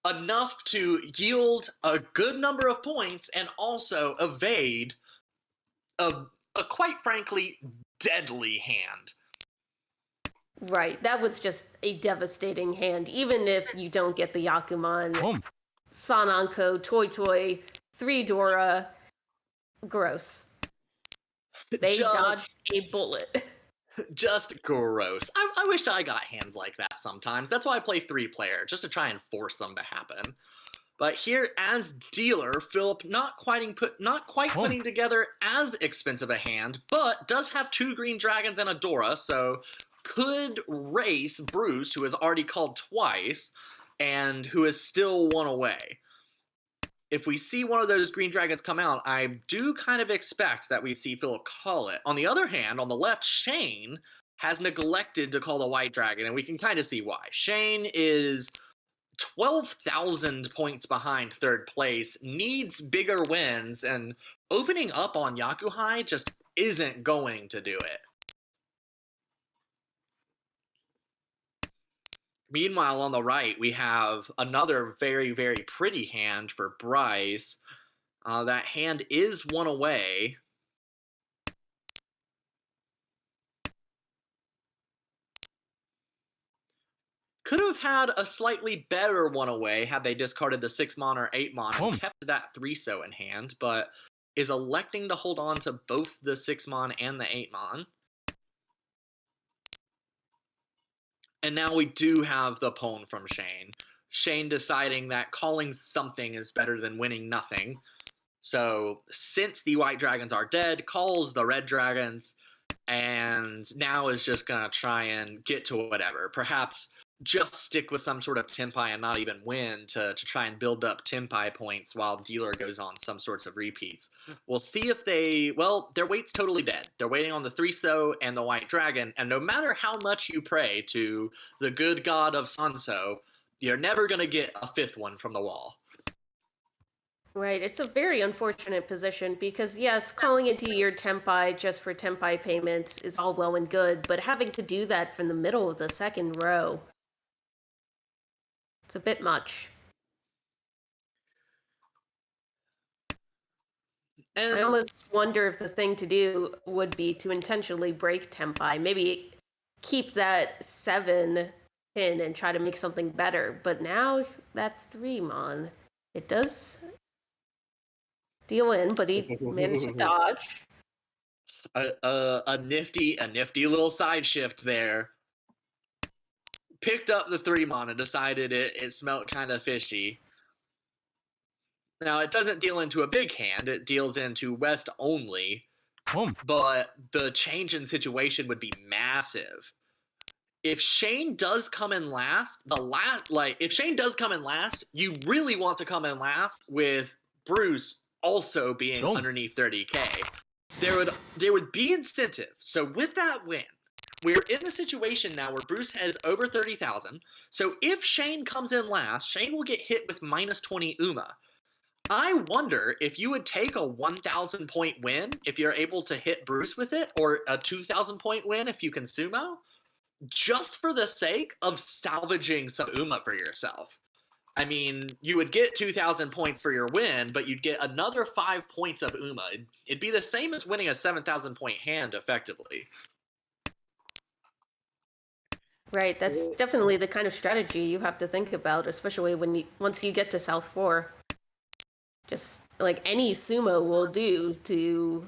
enough to yield a good number of points and also evade a quite frankly deadly hand. right. That was just a devastating hand. Even if you don't get the Yakuman, Home. Sananko, Toy, 3 Dora, gross. They dodged a bullet. Just gross. I wish I got hands like that sometimes. That's why I play 3-player, just to try and force them to happen. But here, as dealer, Philip not quite putting together as expensive a hand, but does have 2 green dragons and a Dora, so could race Bruce, who has already called twice, and who is still 1 away. If we see one of those green dragons come out, I do kind of expect that we'd see Philip call it. On the other hand, on the left, Shane has neglected to call the white dragon, and we can kind of see why. Shane is 12,000 points behind 3rd place, needs bigger wins, and opening up on Yakuhai just isn't going to do it. Meanwhile, on the right, we have another very, very pretty hand for Bryce. That hand is 1 away. Could have had a slightly better 1 away had they discarded the 6-mon or 8-mon and kept that 3-so in hand, but is electing to hold on to both the 6-mon and the 8-mon. And now we do have the pawn from Shane. Shane deciding that calling something is better than winning nothing. So since the white dragons are dead, calls the red dragons, and now is just going to try and get to whatever. Perhaps just stick with some sort of Tenpai and not even win to try and build up Tenpai points while dealer goes on some sorts of repeats. We'll see if their wait's totally dead. They're waiting on the 3-so and the white dragon, and no matter how much you pray to the good god of Sanso, you're never going to get a 5th one from the wall. Right, it's a very unfortunate position because, yes, calling into your tempai just for tempai payments is all well and good, but having to do that from the middle of the second row, it's a bit much. I And almost wonder if the thing to do would be to intentionally break tempai, maybe keep that 7 pin and try to make something better, but now that's 3 mon. It does deal in, but he managed to dodge. a nifty little side shift there. Picked up the 3 mon and decided it smelt kind of fishy. Now, it doesn't deal into a big hand, it deals into West only, Home. but the change in situation would be massive. If Shane does come in last, if Shane does come in last, you really want to come in last with Bruce also being underneath 30K. There would be incentive. So with that win, we're in the situation now where Bruce has over 30,000. So if Shane comes in last, Shane will get hit with minus 20 UMA. I wonder if you would take a 1,000 point win if you're able to hit Bruce with it, or a 2,000 point win if you can sumo, just for the sake of salvaging some UMA for yourself. I mean, you would get 2,000 points for your win, but you'd get another 5 points of UMA. It'd be the same as winning a 7,000 point hand, effectively. Right, that's definitely the kind of strategy you have to think about, especially once you get to South 4. Just like any sumo will do to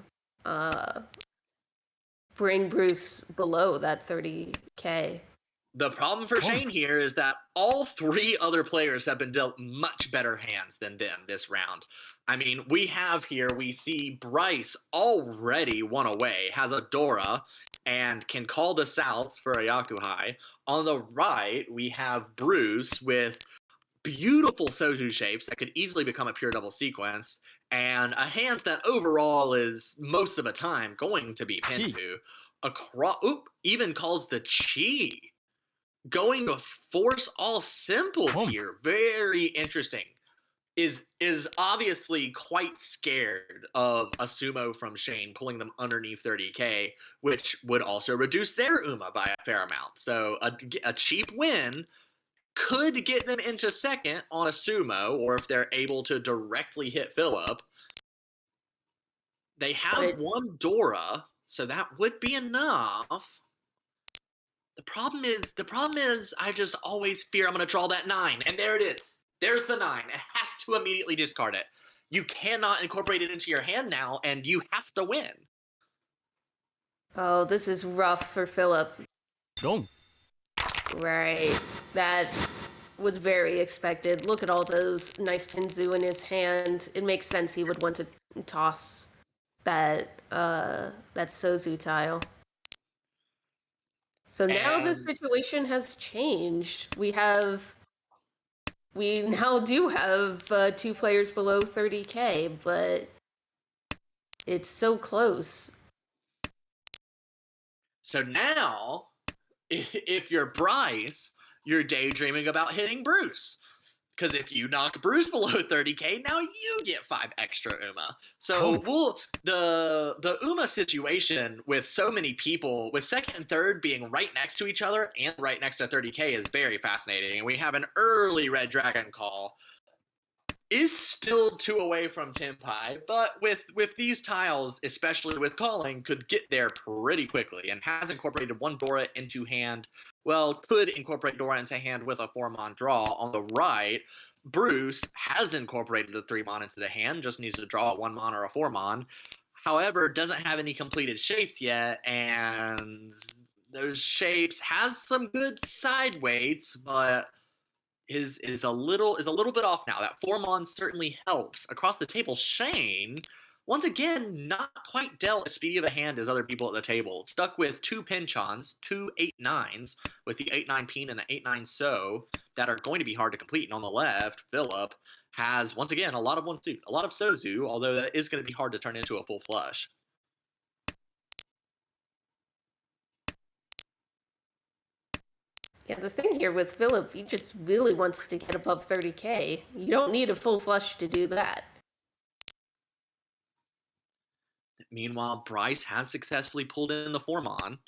bring Bruce below that 30K. The problem for Shane here is that all 3 other players have been dealt much better hands than them this round. I mean, we see Bryce already 1 away, has a Dora, and can call the Souths for a Yakuhai. On the right, we have Bruce with beautiful Soju shapes that could easily become a pure double sequence, and a hand that overall is most of the time going to be Pinfu. Even calls the Chi. Going to force all simples here. Very interesting. Is obviously quite scared of a sumo from Shane pulling them underneath 30K, which would also reduce their UMA by a fair amount. So a cheap win could get them into second on a sumo, or if they're able to directly hit Philip. They have 1 Dora, so that would be enough. The problem is I just always fear I'm going to draw that 9, and there it is. There's the 9. It has to immediately discard it. You cannot incorporate it into your hand now, and you have to win. Oh, this is rough for Philip. Don't. Right. That was very expected. Look at all those nice Pinzu in his hand. It makes sense he would want to toss that Sozu tile. So now the situation has changed. We now do have 2 players below 30K, but it's so close. So now, if you're Bryce, you're daydreaming about hitting Bruce. Because if you knock Bruce below 30K, now you get 5 extra UMA. So the UMA situation with so many people, with second and third being right next to each other and right next to 30K, is very fascinating. And we have an early Red Dragon call. Is still 2 away from Tempai, but with these tiles, especially with calling, could get there pretty quickly, and has incorporated 1 Dora into hand. Well, could incorporate Dora into hand with a 4-mon draw. On the right, Bruce has incorporated the 3-mon into the hand, just needs to draw a 1-mon or a 4-mon. However, doesn't have any completed shapes yet, and those shapes has some good side weights, but is a little bit off now. That 4-mon certainly helps. Across the table, Shane, once again, not quite dealt as speedy of a hand as other people at the table. Stuck with 2 Pinchons, 2 8-9s, with the 8-9 Peen and the 8-9 So, that are going to be hard to complete. And on the left, Philip has, once again, a lot of 1 suit, a lot of Sozu, although that is going to be hard to turn into a full flush. Yeah, the thing here with Philip, he just really wants to get above 30K. You don't need a full flush to do that. Meanwhile, Bryce has successfully pulled in the Formon.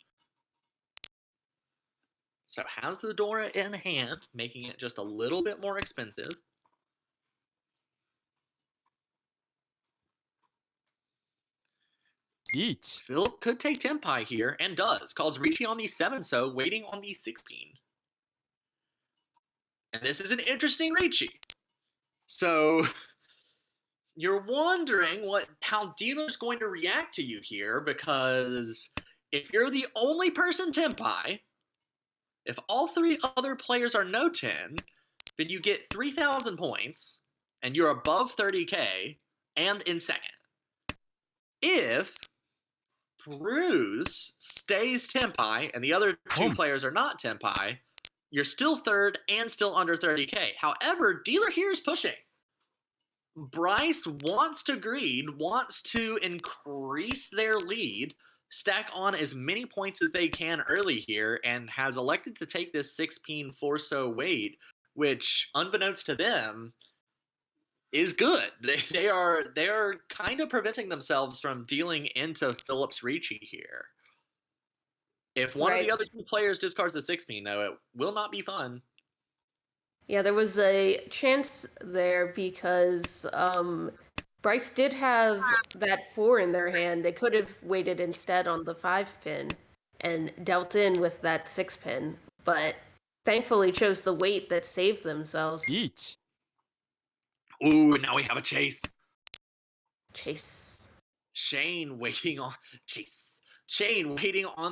So has the Dora in hand, making it just a little bit more expensive. Riichi. Philip could take Tenpai here, and does. Calls Riichi on the 7-so, waiting on the 6-peen. And this is an interesting Riichi. So you're wondering how Dealer's going to react to you here, because if you're the only person Tenpai, if all 3 other players are no 10, then you get 3,000 points, and you're above 30k, and in second. If Bruce stays Tenpai, and the other 2 players are not Tenpai, you're still third and still under 30k. However, Dealer here is pushing. Bryce wants to greed, wants to increase their lead, stack on as many points as they can early here, and has elected to take this 6-peen 4-so wait, which, unbeknownst to them, is good. They are kind of preventing themselves from dealing into Philip's Riichi here. If one of the other 2 players discards a 6-peen, though, it will not be fun. Yeah, there was a chance there because Bryce did have that 4 in their hand. They could have waited instead on the 5-pin and dealt in with that 6-pin, but thankfully chose the wait that saved themselves. Riichi. Ooh, now we have a chase. Chase. Shane waiting on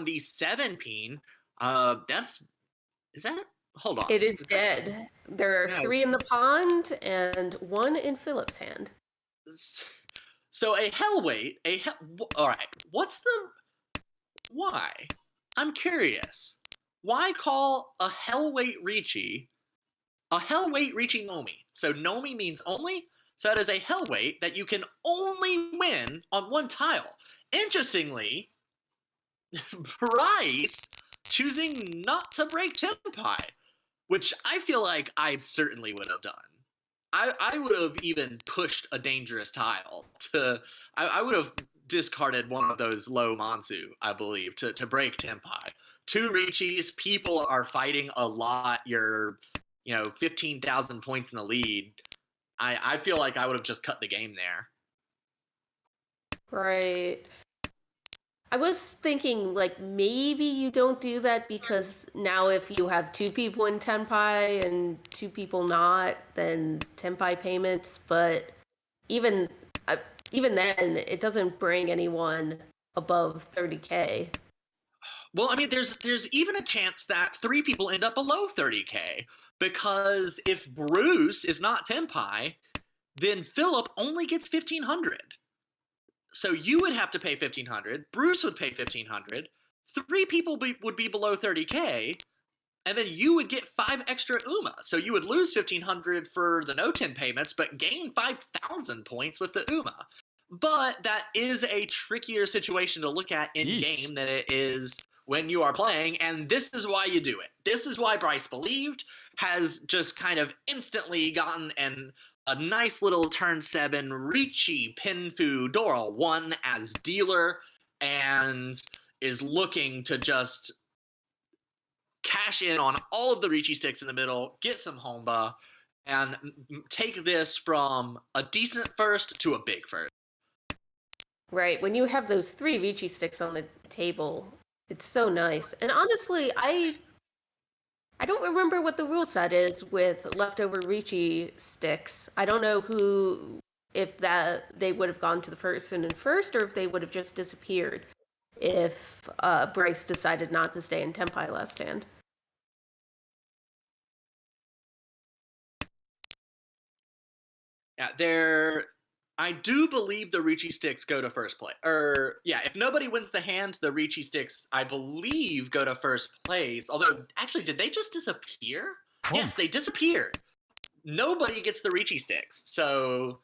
the 7-peen. Hold on. It is dead. There are 3 in the pond and 1 in Philip's hand. So a hell wait, all right. Why? I'm curious. Why call a hell wait Riichi a hell wait Riichi Nomi? So Nomi means only. So that is a hell wait that you can only win on 1 tile. Interestingly, Bryce choosing not to break Tenpai, which I feel like I certainly would have done. I would have even pushed a dangerous tile I would have discarded one of those low Mansu, I believe, to break Tenpai. 2 Riichis, people are fighting a lot. You're 15,000 points in the lead. I feel like I would have just cut the game there. Right. I was thinking, like, maybe you don't do that because now if you have 2 people in Tenpai and 2 people not, then Tenpai payments, but even then, it doesn't bring anyone above 30k. Well, I mean, there's even a chance that 3 people end up below 30k, because if Bruce is not Tenpai, then Philip only gets 1,500. So you would have to pay 1,500. Bruce would pay 1,500. 3 people would be below 30k, and then you would get 5 extra UMA. So you would lose 1,500 for the no 10 payments, but gain 5,000 points with the UMA. But that is a trickier situation to look at in game than it is when you are playing, and this is why you do it. This is why Bryce Believed has just kind of instantly gotten a nice little turn 7 Riichi Pinfu Dora 1 as dealer, and is looking to just cash in on all of the Riichi sticks in the middle, get some Homba, and take this from a decent first to a big first. Right. When you have those 3 Riichi sticks on the table, it's so nice. And honestly, I don't remember what the rule set is with leftover Riichi sticks. I don't know if they would have gone to the person in first, or if they would have just disappeared if Bryce decided not to stay in Tenpai last hand. Yeah, I do believe the Riichi sticks go to first place. If nobody wins the hand, the Riichi sticks, I believe, go to first place. Although, actually, did they just disappear? Yes, they disappeared. Nobody gets the Riichi sticks. So,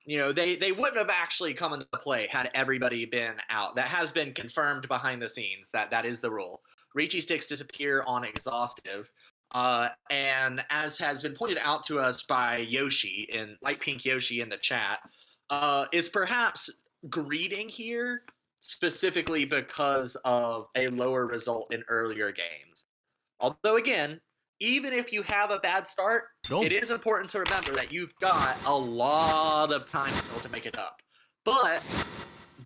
they wouldn't have actually come into play had everybody been out. That has been confirmed behind the scenes. That is the rule. Riichi sticks disappear on exhaustive. And as has been pointed out to us by Yoshi, in Light Pink Yoshi in the chat, is perhaps greeding here specifically because of a lower result in earlier games. Although, again, even if you have a bad start, it is important to remember that you've got a lot of time still to make it up. But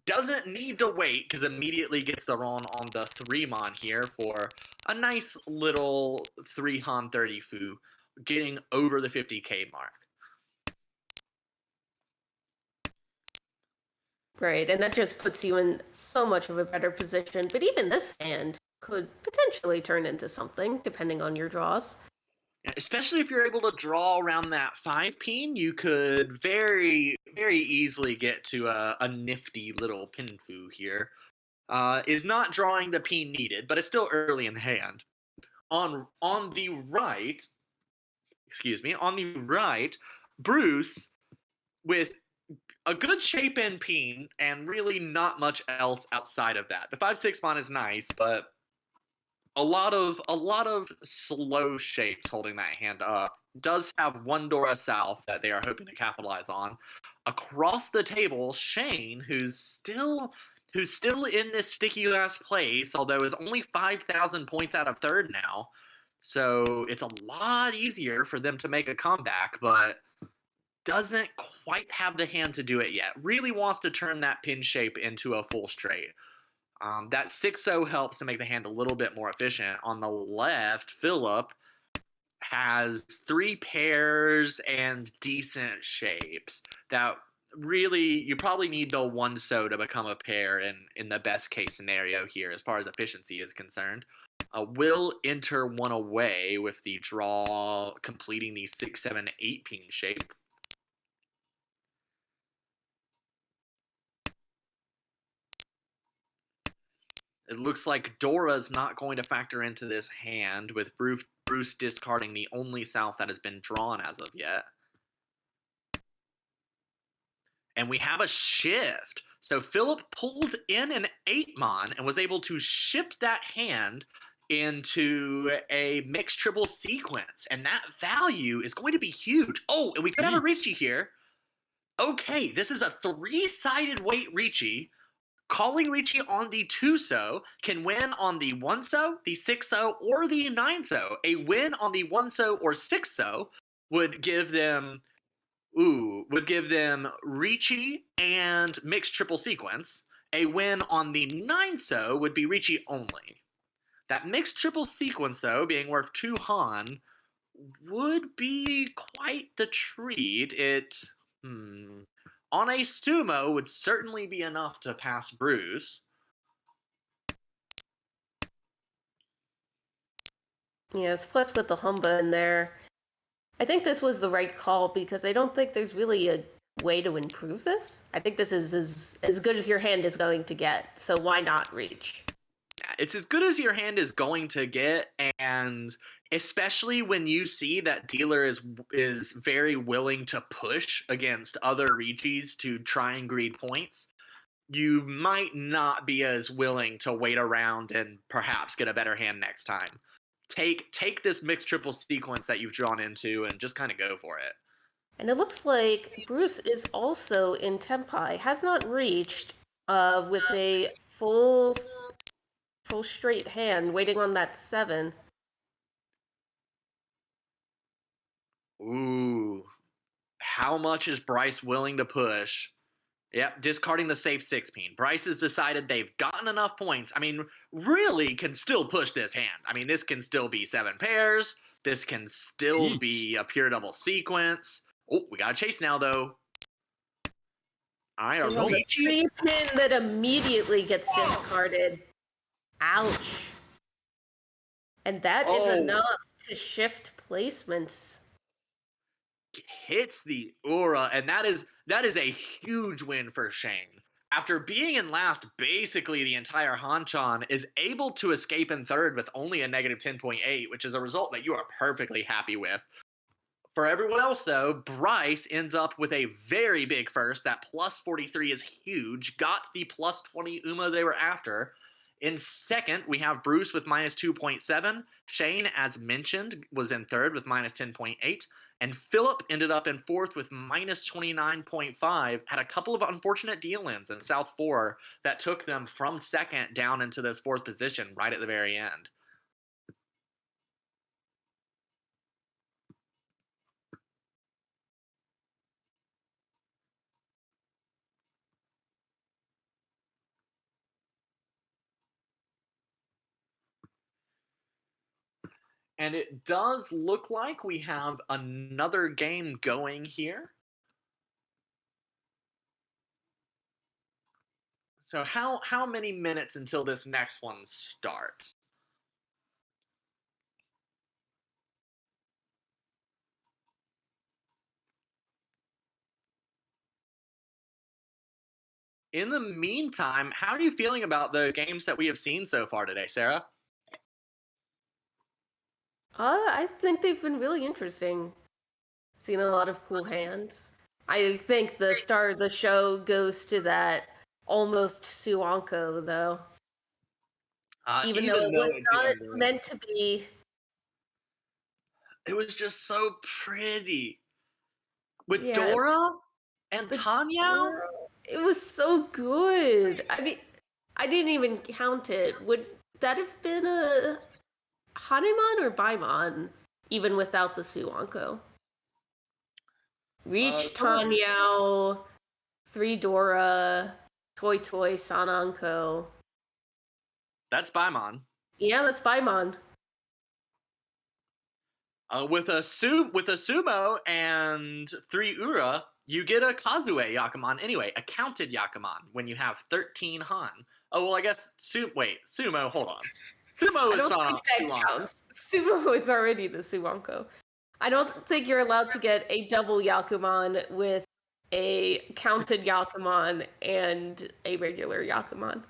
doesn't need to wait because immediately gets the Ron on the 3-mon here for a nice little 3 Han 30 Fu, getting over the 50k mark. Right, and that just puts you in so much of a better position. But even this hand could potentially turn into something, depending on your draws. Especially if you're able to draw around that 5-peen, you could very, very easily get to a nifty little pinfu here. Is not drawing the peen needed, but it's still early in the hand. On the right, Bruce, with a good shape in peen and really not much else outside of that. The 5/6 mon is nice, but a lot of slow shapes holding that hand up. Does have one Dora South that they are hoping to capitalize on. Across the table, Shane, who's still in this sticky last place, although is only 5,000 points out of third now. So it's a lot easier for them to make a comeback, but doesn't quite have the hand to do it yet. Really wants to turn that pin shape into a full straight. That 6-0 helps to make the hand a little bit more efficient. On the left, Philip has 3 pairs and decent shapes that really, you probably need the 1-so to become a pair in the best case scenario here as far as efficiency is concerned. Will enter one away with the draw completing the 6, 7, 8 peen shape. It looks like Dora's not going to factor into this hand, with Bruce discarding the only South that has been drawn as of yet. And we have a shift. So Philip pulled in an 8-mon and was able to shift that hand into a mixed triple sequence. And that value is going to be huge. Oh, and we could have a Riichi here. Okay, this is a 3-sided weight Riichi. Calling Riichi on the 2-so can win on the 1-so, the 6-so, or the 9-so. A win on the 1-so or 6-so would give them Riichi and mixed triple sequence. A win on the 9-so would be Riichi only. That mixed triple sequence, though, being worth 2 Han, would be quite the treat. On a sumo would certainly be enough to pass Bruce. Yes, plus with the Humba in there, I think this was the right call because I don't think there's really a way to improve this. I think this is as good as your hand is going to get, so why not reach? It's as good as your hand is going to get, and especially when you see that dealer is very willing to push against other Riichis to try and greed points, you might not be as willing to wait around and perhaps get a better hand next time. Take this mixed triple sequence that you've drawn into and just kind of go for it. And it looks like Bruce is also in Tempai, has not reached with a full straight hand, waiting on that 7. Ooh, how much is Bryce willing to push? Yep, discarding the safe 6-peen. Bryce has decided they've gotten enough points. I mean, really can still push this hand. I mean, this can still be 7 pairs. This can still be a pure double sequence. Oh, we got a chase now, though. All right, And on the 3-pin that immediately gets discarded. Ouch. And that is enough to shift placements. Hits the Ura, and that is a huge win for Shane. After being in last basically the entire Hanchan, is able to escape in third with only a negative 10.8, which is a result that you are perfectly happy with. For everyone else, though, Bryce ends up with a very big first. That plus 43 is huge. Got the plus 20 Uma they were after. In second, we have Bruce with minus 2.7. Shane, as mentioned, was in third with minus 10.8. And Philip ended up in fourth with minus 29.5. Had a couple of unfortunate deal-ins in South 4 that took them from second down into this fourth position right at the very end. And it does look like we have another game going here. So how many minutes until this next one starts? In the meantime, how are you feeling about the games that we have seen so far today, Sarah? I think they've been really interesting. Seen a lot of cool hands. I think the star of the show goes to that almost Suanko, though. Even though it was not meant to be. It was just so pretty. With Yeah, Dora and Tanya? it was so good. I mean, I didn't even count it. Would that have been a Hanemon or Baimon, even without the Suanko? Reach Tanyao, 3 Dora, Toy Toy, Sananko. That's Baimon. Yeah, that's Baimon. With a sumo and 3 Ura, you get a Kazue Yakuman anyway, a counted Yakuman when you have 13 Han. Oh well, I guess sumo. Hold on, sumo is I don't think that counts. Sumo is already the Suanko. I don't think you're allowed to get a double Yakuman with a counted Yakuman and a regular Yakuman.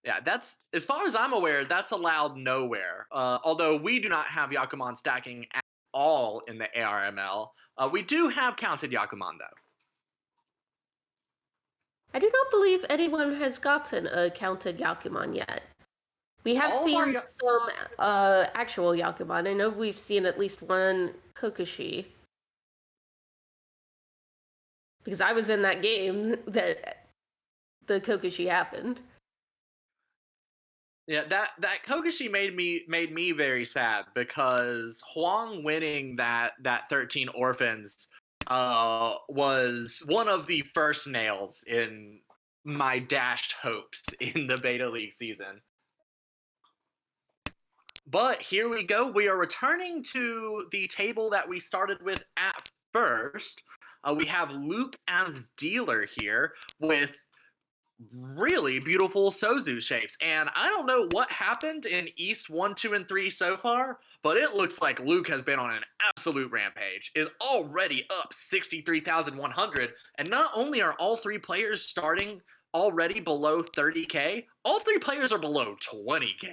Yeah, that's, as far as I'm aware, that's allowed nowhere. Although we do not have Yakuman stacking at all in the ARML. We do have counted Yakuman, though. I do not believe anyone has gotten a counted Yakuman yet. We have seen some actual Yakuman. I know we've seen at least one Kokushi. Because I was in that game that the Kokushi happened. Yeah, that Kokushi made me very sad because Huang winning that 13 orphans was one of the first nails in my dashed hopes in the Beta League season. But here we go. We are returning to the table that we started with at first. We have Luke as dealer here with really beautiful Sozu shapes. And I don't know what happened in East 1, 2, and 3 so far, but it looks like Luke has been on an absolute rampage, is already up 63,100. And not only are all 3 players starting already below 30k, all 3 players are below 20k.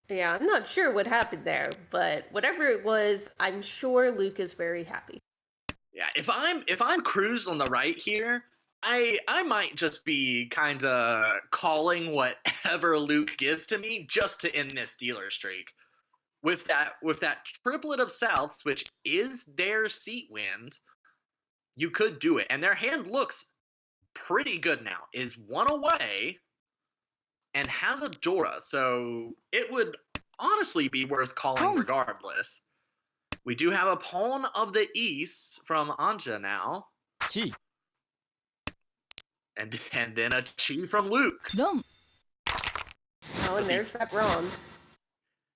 Yeah, I'm not sure what happened there, but whatever it was, I'm sure Luke is very happy. Yeah, if I'm Cruz on the right here, I might just be kind of calling whatever Luke gives to me just to end this dealer streak. With that triplet of Souths, which is their seat wind, you could do it. And their hand looks pretty good now. Is 1 away and has a Dora, so it would honestly be worth calling regardless. We do have a Pawn of the East from Anja now. Chi. And then a Chi from Luke. Dum. Oh, and there's that Ron.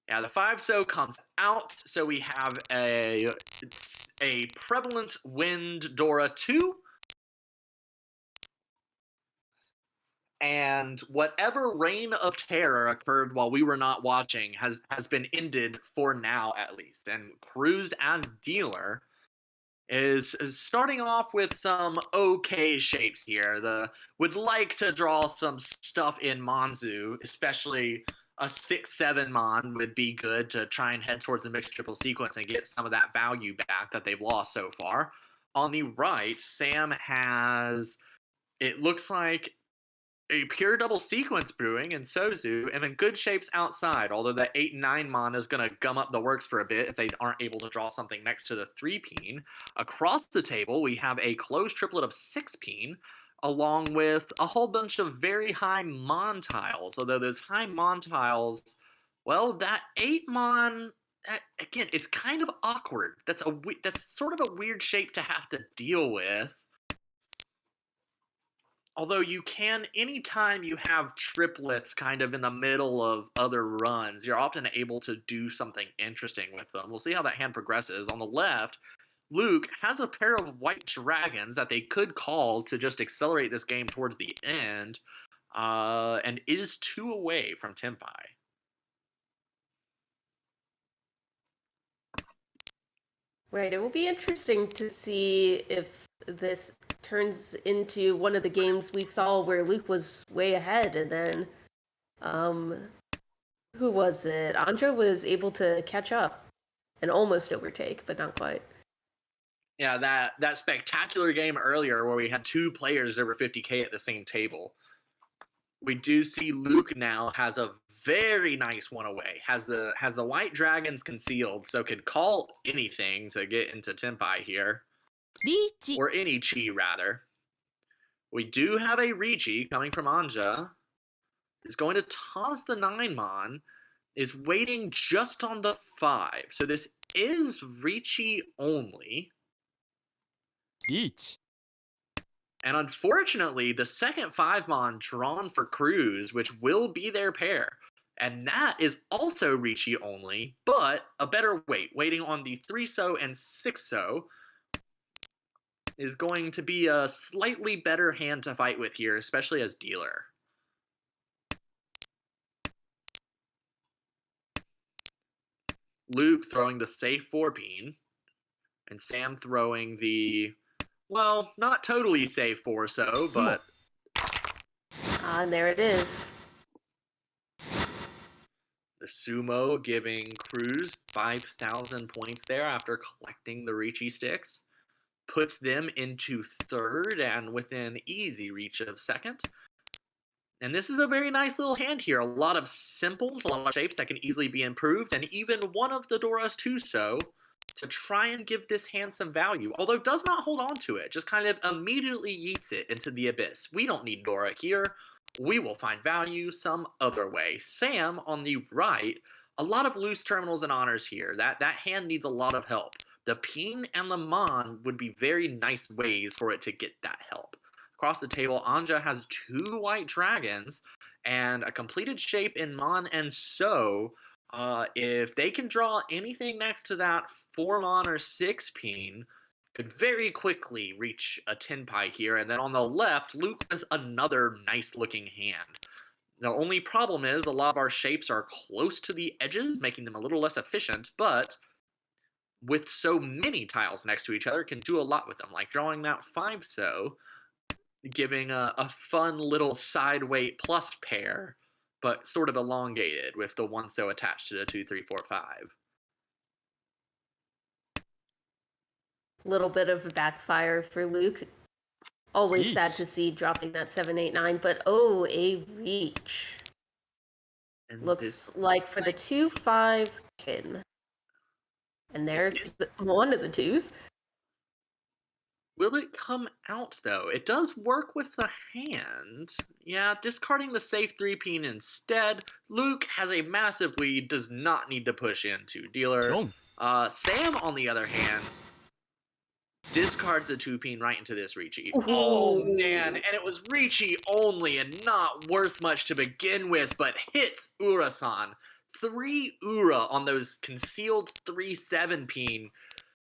Yeah, the 5-so comes out, so we have a prevalent Wind Dora 2. And whatever reign of terror occurred while we were not watching has been ended for now, at least. And Cruz as dealer is starting off with some okay shapes here. Would like to draw some stuff in Monzu, especially a 6-7 Mon would be good to try and head towards the mixed triple sequence and get some of that value back that they've lost so far. On the right, Sam has, it looks like, a pure double sequence brewing in Sozu, and in good shapes outside, although that 8 and 9 mon is going to gum up the works for a bit if they aren't able to draw something next to the 3-peen. Across the table, we have a closed triplet of 6-peen, along with a whole bunch of very high mon tiles, although those high mon tiles, well, that 8 mon, again, it's kind of awkward. That's sort of a weird shape to have to deal with. Although you can, anytime you have triplets kind of in the middle of other runs, you're often able to do something interesting with them. We'll see how that hand progresses. On the left, Luke has a pair of white dragons that they could call to just accelerate this game towards the end, and is 2 away from Tenpai. Right. It will be interesting to see if this turns into one of the games we saw where Luke was way ahead and then who was it? Andra was able to catch up and almost overtake, but not quite. Yeah, that spectacular game earlier where we had 2 players over 50k at the same table. We do see Luke now has a very nice one away. Has the white dragons concealed, so could call anything to get into Tenpai here. Riichi. Or any chi, rather. We do have a Riichi coming from Anja. Is going to toss the 9 mon. Is waiting just on the 5. So this is Riichi only. Riichi. And unfortunately, the second 5 mon drawn for Cruz, which will be their pair. And that is also Riichi only, but a better weight. Waiting on the 3-so and 6-so is going to be a slightly better hand to fight with here, especially as dealer. Luke throwing the safe 4-peen, and Sam throwing the, well, not totally safe 4-so, but... And there it is. The Sumo giving Cruz 5,000 points there after collecting the Riichi sticks. Puts them into 3rd and within easy reach of 2nd. And this is a very nice little hand here. A lot of simples, a lot of shapes that can easily be improved, and even one of the Dora's 2-so to try and give this hand some value. Although does not hold on to it, just kind of immediately yeets it into the abyss. We don't need Dora here. We will find value some other way. Sam on the right, a lot of loose terminals and honors here. That hand needs a lot of help. The peen and the mon would be very nice ways for it to get that help. Across the table, Anja has 2 white dragons and a completed shape in mon and so. If they can draw anything next to that 4 mon or 6-peen, could very quickly reach a Tenpai here. And then on the left, Luke with another nice-looking hand. The only problem is a lot of our shapes are close to the edges, making them a little less efficient, but with so many tiles next to each other, can do a lot with them, like drawing that 5-so, giving a fun little side weight plus pair, but sort of elongated with the 1-so attached to the 2, 3, 4, 5. Little bit of a backfire for Luke. Always sad to see dropping that 7, 8, 9, but oh, a reach. And Looks like for the 2-5 pin. And there's one of the 2s. Will it come out, though? It does work with the hand. Yeah, discarding the safe 3-peen instead. Luke has a massive lead, does not need to push into dealer. Sam, on the other hand, discards a 2-peen right into this Riichi. Oh, man, and it was Riichi only and not worth much to begin with, but hits Ura-san. 3 Ura on those concealed 3-7-peen.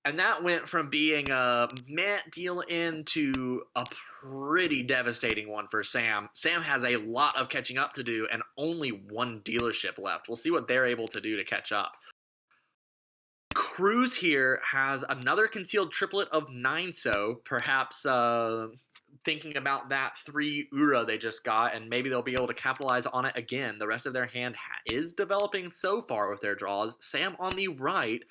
And that went from being a meh deal into a pretty devastating one for Sam. Sam has a lot of catching up to do and only 1 dealership left. We'll see what they're able to do to catch up. Cruz here has another concealed triplet of 9-so, perhaps thinking about that 3 Ura they just got, and maybe they'll be able to capitalize on it again. The rest of their hand is developing so far with their draws. Sam on the right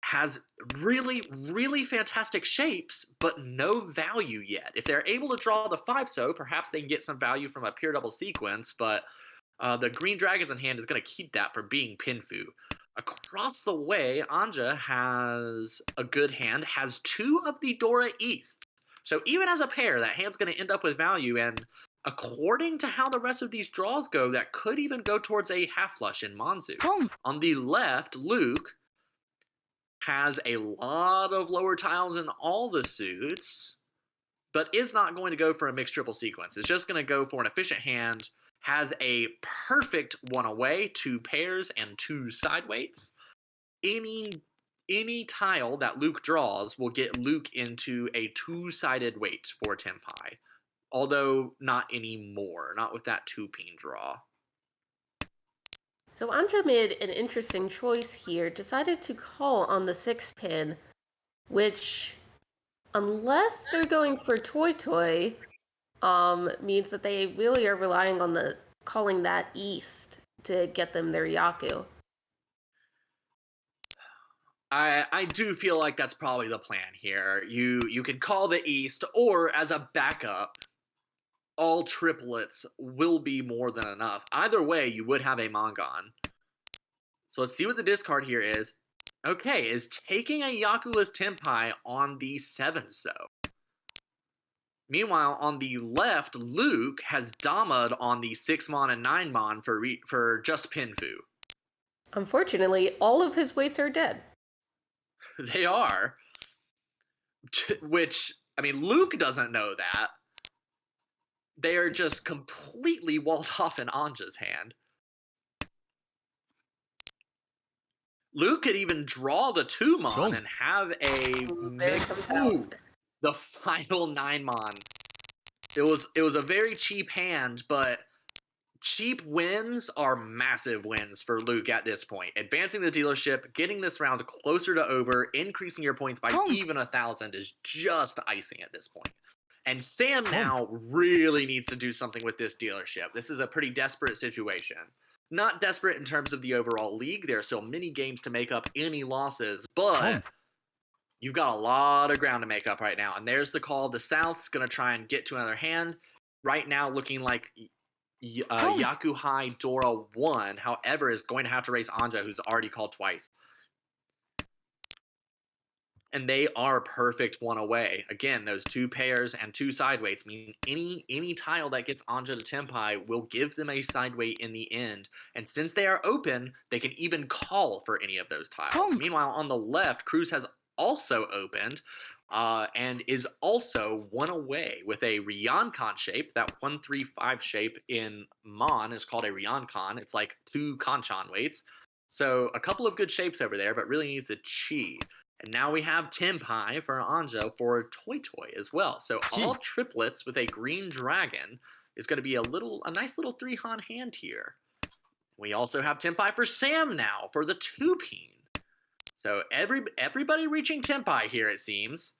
has really, really fantastic shapes, but no value yet. If they're able to draw the 5-so, perhaps they can get some value from a pure double sequence, but the green dragons in hand is going to keep that for being Pinfu. Across the way, Anja has a good hand, has 2 of the Dora East. So even as a pair, that hand's going to end up with value, and according to how the rest of these draws go, that could even go towards a half flush in Manzu. On the left, Luke has a lot of lower tiles in all the suits, but is not going to go for a mixed triple sequence. It's just going to go for an efficient hand, has a perfect 1 away, 2 pairs, and 2 side weights. Any tile that Luke draws will get Luke into a 2-sided weight for Tenpai, although not anymore, not with that 2-pin draw. So Anja made an interesting choice here, decided to call on the 6-pin, which, unless they're going for Toy Toy, means that they really are relying on the calling that East to get them their Yaku. I do feel like that's probably the plan here. You can call the East, or as a backup, all triplets will be more than enough. Either way, you would have a Mongon. So let's see what the discard here is. Okay, is taking a Yakuless Tenpai on the 7-so. Meanwhile, on the left, Luke has Dama'd on the 6-mon and 9-mon for just Pinfu. Unfortunately, all of his weights are dead. They are. Which, I mean, Luke doesn't know that. They are just completely walled off in Anja's hand. Luke could even draw the 2-mon and have a mix. Ooh, the final 9-mon. It was a very cheap hand, but cheap wins are massive wins for Luke at this point. Advancing the dealership, getting this round closer to over, increasing your points by even 1,000 is just icing at this point. And Sam now really needs to do something with this dealership. This is a pretty desperate situation. Not desperate in terms of the overall league. There are still many games to make up any losses, but you've got a lot of ground to make up right now. And there's the call. The South's going to try and get to another hand. Right now, looking like Yaku High Dora 1, however, is going to have to race Anja, who's already called twice. And they are perfect 1 away. Again, those 2 pairs and 2 side weights mean any tile that gets Anja to Tenpai will give them a side weight in the end. And since they are open, they can even call for any of those tiles. Meanwhile, on the left, Cruz has also opened and is also 1 away with a Ryoncon shape. That 1-3-5 shape in Mon is called a Ryoncon. It's like 2 Kanchan weights. So a couple of good shapes over there, but really needs a Chi. And now we have Tenpai for Anja for Toy Toy as well. So all triplets with a green dragon is going to be a nice little 3-han hand here. We also have Tenpai for Sam now for the 2-pin. So everybody reaching Tenpai here, it seems.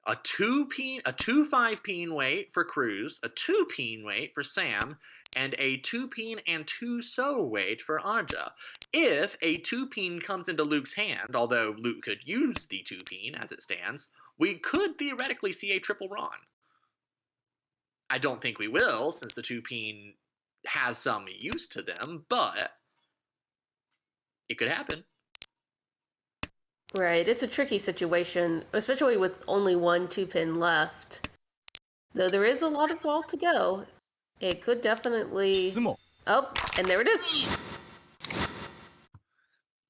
A 2-5-pin weight for Cruz, a 2-pin weight for Sam, and a 2-pin and 2-so weight for Anja. If a 2-pin comes into Luke's hand, although Luke could use the 2-pin as it stands, we could theoretically see a triple Ron. I don't think we will, since the 2-pin has some use to them, but it could happen. Right, it's a tricky situation, especially with only 1 2-pin left. Though there is a lot of wall to go, it could definitely... Oh, and there it is!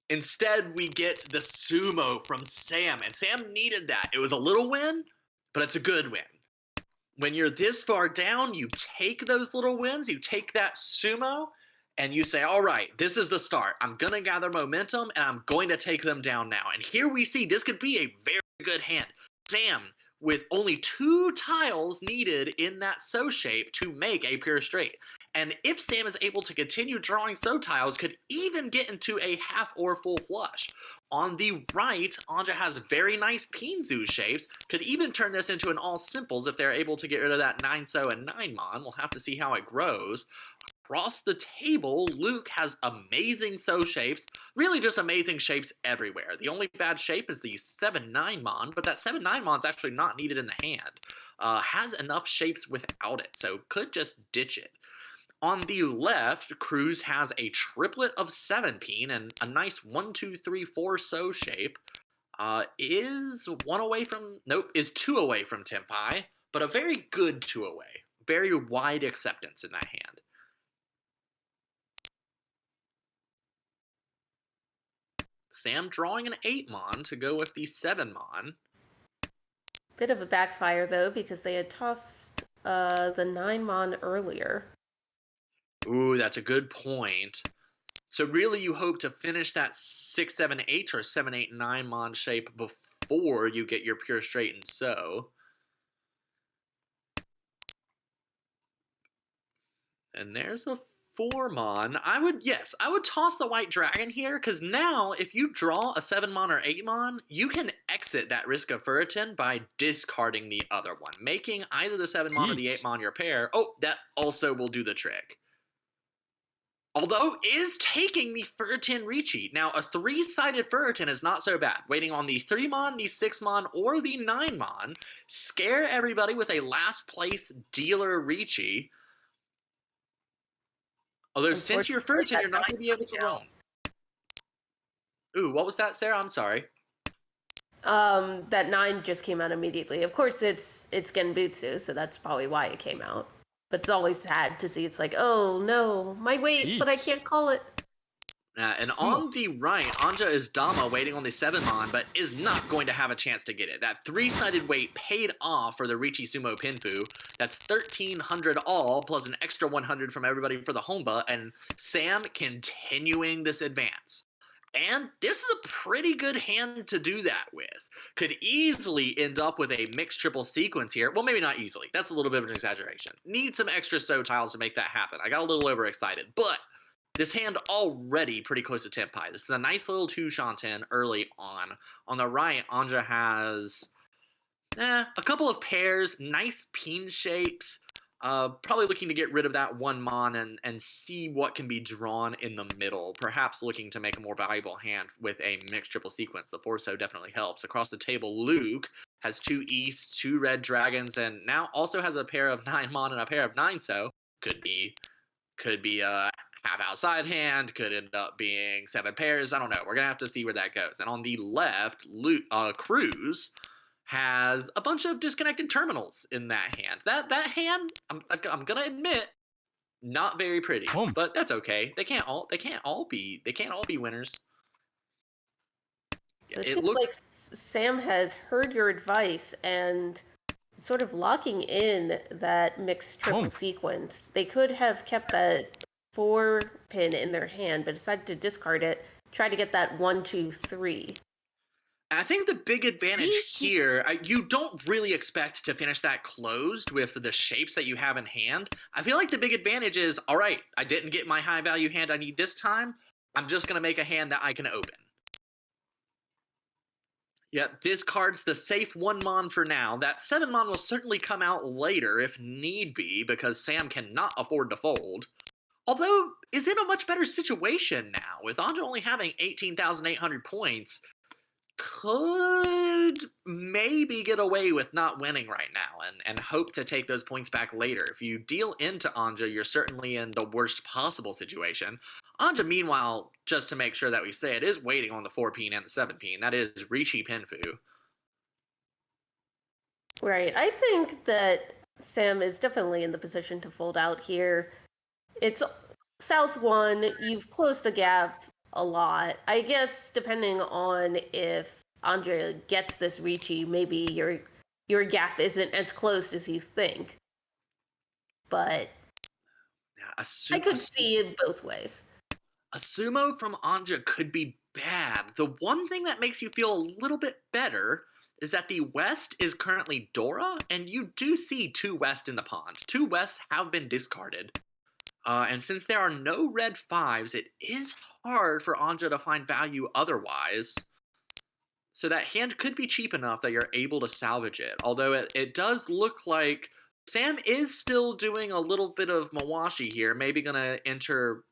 Instead, we get the sumo from Sam, and Sam needed that. It was a little win, but it's a good win. When you're this far down, you take those little wins, you take that sumo, and you say, all right, this is the start. I'm going to gather momentum, and I'm going to take them down now. And here we see this could be a very good hand. Sam, with only 2 tiles needed in that so shape to make a pure straight. And if Sam is able to continue drawing so tiles, could even get into a half or full flush. On the right, Anja has very nice Pinzu shapes, could even turn this into an all simples if they're able to get rid of that 9-so and 9-mon. We'll have to see how it grows. across the table, Luke has amazing so shapes, really just amazing shapes everywhere. The only bad shape is the 7-9 Mon, but that 7-9 Mon's actually not needed in the hand. Has enough shapes without it, so could just ditch it. On the left, Cruz has a triplet of 7-peen and a nice 1-2-3-4 so shape. Is one away from, nope, is two away from Tempai, but a very good two away. Very wide acceptance in that hand. Sam drawing an 8 Mon to go with the 7 Mon. Bit of a backfire, though, because they had tossed the 9 Mon earlier. Ooh, that's a good point. So really you hope to finish that 6-7-8 or 7-8-9 Mon shape before you get your pure straight and so. And there's a 4 Mon. I would toss the white dragon here, because now if you draw a 7 Mon or 8 Mon, you can exit that risk of Ferritin by discarding the other one, making either the 7 Mon or the 8 Mon your pair. Oh, that also will do the trick. Although is taking the Ferritin Riichi. Now, a 3-sided Ferritin is not so bad. Waiting on the 3 Mon, the 6 Mon, or the 9 Mon. Scare everybody with a last place dealer Riichi. Although since you're Ferritin, you're not going to be able to roam. Ooh, what was that, Sarah? I'm sorry. That 9 just came out immediately. Of course, it's Genbutsu, so that's probably why it came out. But it's always sad to see. It's like, oh no, my weight, but I can't call it. And on the right, Anja is Dama waiting on the 7 Mon, but is not going to have a chance to get it. That 3-sided weight paid off for the Riichi Sumo Pinfu. That's 1,300 all, plus an extra 100 from everybody for the Honba, and Sam continuing this advance. And this is a pretty good hand to do that with. Could easily end up with a mixed triple sequence here. Well, maybe not easily. That's a little bit of an exaggeration. Need some extra so tiles to make that happen. I got a little overexcited, but this hand already pretty close to Tempai. This is a nice little 2 Shanten early on. On the right, Anja has a couple of pairs, nice peen shapes. Probably looking to get rid of that 1 Mon and see what can be drawn in the middle. Perhaps looking to make a more valuable hand with a mixed triple sequence. The 4-so definitely helps. Across the table, Luke has 2 East, 2 Red Dragons, and now also has a pair of 9 Mon and a pair of 9-so. Could be a half outside hand, could end up being 7 pairs. I don't know. We're going to have to see where that goes. And on the left, Cruz has a bunch of disconnected terminals in that hand. That hand, I'm gonna admit, not very pretty, but that's okay. They can't all be winners. So it seems like Sam has heard your advice and sort of locking in that mixed triple sequence. They could have kept that 4 pin in their hand, but decided to discard it, try to get that 1, 2, 3. I think the big advantage here, you don't really expect to finish that closed with the shapes that you have in hand. I feel like the big advantage is, all right, I didn't get my high value hand I need this time. I'm just going to make a hand that I can open. Yep, discards the safe 1 Mon for now. That 7 Mon will certainly come out later if need be, because Sam cannot afford to fold. Although, is in a much better situation now, with Anja only having 18,800 points. Could maybe get away with not winning right now and hope to take those points back later. If you deal into Anja, you're certainly in the worst possible situation. Anja, meanwhile, just to make sure that we say it, is waiting on the 4 peen and the 7 peen. That is Riichi Pinfu. Right. I think that Sam is definitely in the position to fold out here. It's South 1. You've closed the gap a lot. I guess depending on if Anja gets this Riichi, maybe your gap isn't as closed as you think. But I could see it both ways. A sumo from Anja could be bad. The one thing that makes you feel a little bit better is that the West is currently Dora, and you do see 2 West in the pond. 2 Wests have been discarded. And since there are no red 5s, it is hard for Anja to find value otherwise. So that hand could be cheap enough that you're able to salvage it. Although it does look like Sam is still doing a little bit of Mawashi here. Maybe gonna enter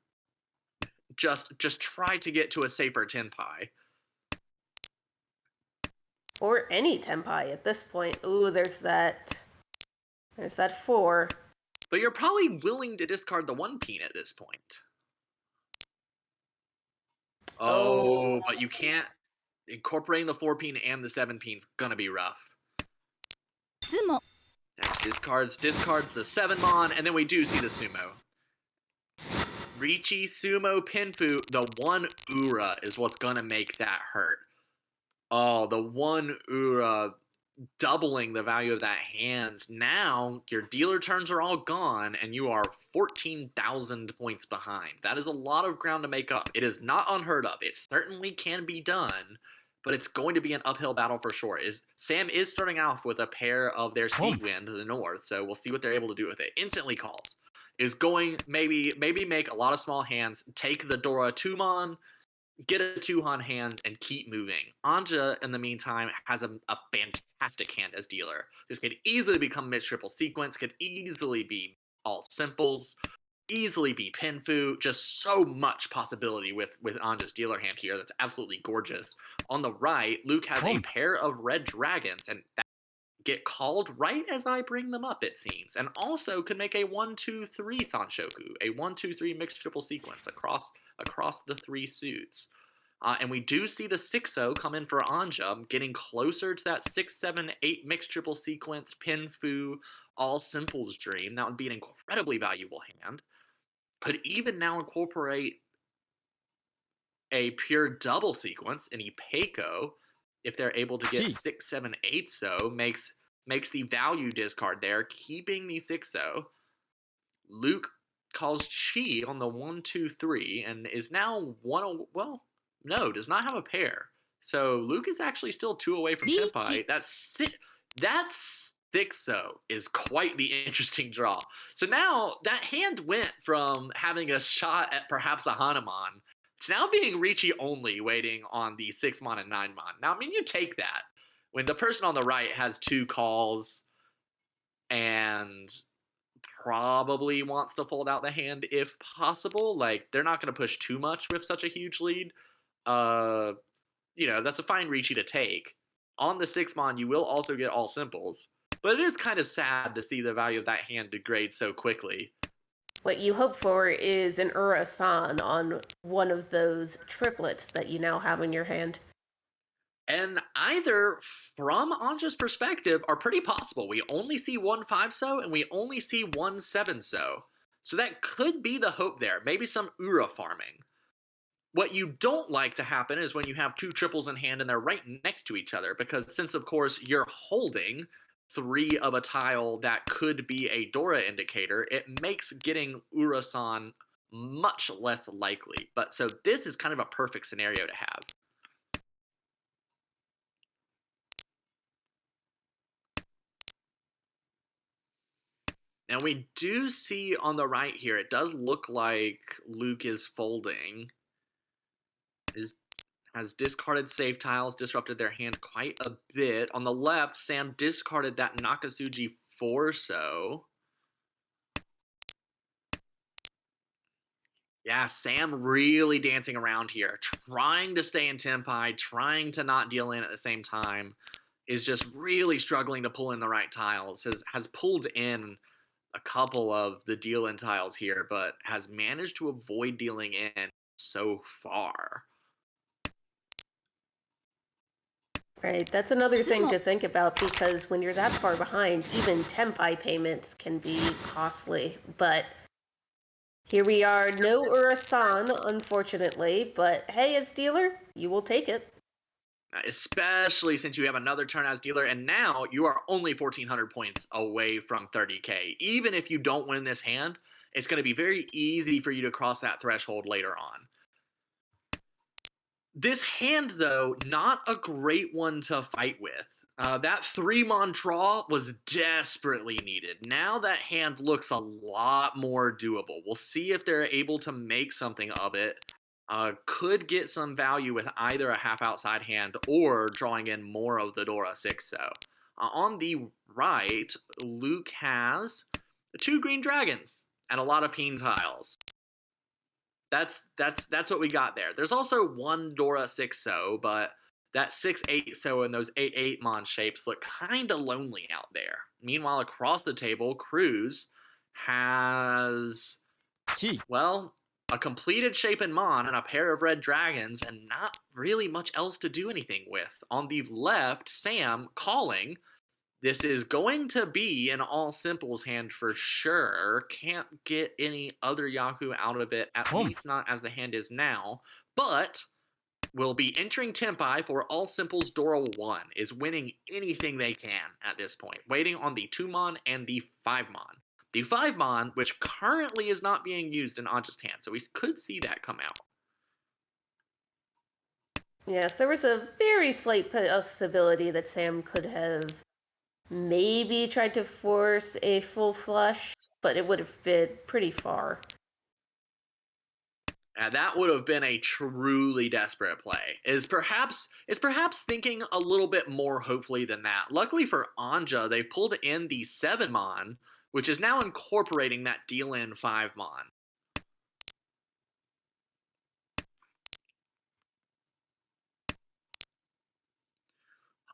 just try to get to a safer Tenpai. Or any Tenpai at this point. Ooh, there's that 4. But you're probably willing to discard the 1 peen at this point. Oh, but you can't. Incorporating the 4 peen and the 7 peen's gonna be rough. つも Discards the 7mon, and then we do see the Sumo. Riichi, Sumo, Pinfu, the 1 Ura is what's gonna make that hurt. Oh, the 1 Ura doubling the value of that hand. Now, your dealer turns are all gone, and you are 14,000 points behind. That is a lot of ground to make up. It is not unheard of. It certainly can be done, but it's going to be an uphill battle for sure. Sam is starting off with a pair of their Seat Wind to the north, so we'll see what they're able to do with it. Instantly calls. Is going maybe make a lot of small hands, take the Dora Tumon, get a 2-han hand, and keep moving. Anja, in the meantime, has a fantastic hand as dealer. This could easily become mixed triple sequence, could easily be all simples, easily be Pinfu. Just so much possibility with Anja's dealer hand here. That's absolutely gorgeous. On the right, Luke has a pair of red dragons, and that get called right as I bring them up, it seems. And also could make a 1-2-3 Sanshoku, a 1-2-3 mixed triple sequence across the 3 suits. And we do see the 6-0 come in for Anja, getting closer to that 6-7-8 mixed triple sequence, Pinfu, all simples dream. That would be an incredibly valuable hand. Could even now incorporate a pure double sequence in Ipeiko, if they're able to get 6-7-8 so makes the value discard there, keeping the 6-0. Luke calls Chi on the 1-2-3 and is now does not have a pair. So Luke is actually still 2 away from Tenpai. That 6-0 is quite the interesting draw. So now that hand went from having a shot at perhaps a Hanuman to now being Riichi only waiting on the 6-mon and 9-mon. Now, I mean, you take that. When the person on the right has 2 calls and probably wants to fold out the hand if possible, like, they're not going to push too much with such a huge lead. That's a fine Riichi to take. On the 6-mon, you will also get all simples. But it is kind of sad to see the value of that hand degrade so quickly. What you hope for is an Ura-san on one of those triplets that you now have in your hand. And either, from Anja's perspective, are pretty possible. We only see 1 5-so, and we only see 1 7-so. So that could be the hope there. Maybe some Ura farming. What you don't like to happen is when you have 2 triples in hand and they're right next to each other, because since, of course, you're holding 3 of a tile that could be a Dora indicator, it makes getting Ura-san much less likely. But so this is kind of a perfect scenario to have. Now we do see on the right here, it does look like Luke is folding. Has discarded save tiles, disrupted their hand quite a bit. On the left, Sam discarded that Nakasuji 4-so. Yeah, Sam really dancing around here, trying to stay in Tenpai, trying to not deal in at the same time, is just really struggling to pull in the right tiles. Has pulled in a couple of the deal in tiles here, but has managed to avoid dealing in so far. Right, that's another thing to think about, because when you're that far behind, even Tenpai payments can be costly. But here we are, no Ura-san, unfortunately, but hey, as dealer, you will take it. Especially since you have another turn as dealer, and now you are only 1,400 points away from 30k. Even if you don't win this hand, it's going to be very easy for you to cross that threshold later on. This hand, though, not a great one to fight with. That 3-mon draw was desperately needed. Now that hand looks a lot more doable. We'll see if they're able to make something of it. Could get some value with either a half outside hand or drawing in more of the Dora 6-so. On the right, Luke has 2 green dragons and a lot of peen tiles. That's what we got there. There's also 1 Dora 6-so, but that 6-8-so and those 8-8 mon shapes look kind of lonely out there. Meanwhile, across the table, Cruz has, 1 well, a completed shape in Mon and a pair of red dragons, and not really much else to do anything with. On the left, Sam calling. This is going to be an all simples hand for sure. Can't get any other Yahoo out of it, at least not as the hand is now. But will be entering Tempai for all simples. Dora 1 is winning anything they can at this point, waiting on the 2 mon and the 5 mon. The 5 mon, which currently is not being used in Anja's hand, so we could see that come out. Yes, there was a very slight possibility that Sam could have maybe tried to force a full flush, but it would have been pretty far. And that would have been a truly desperate play. Is perhaps thinking a little bit more hopefully than that. Luckily for Anja, they've pulled in the 7 mon, which is now incorporating that deal in 5 mon.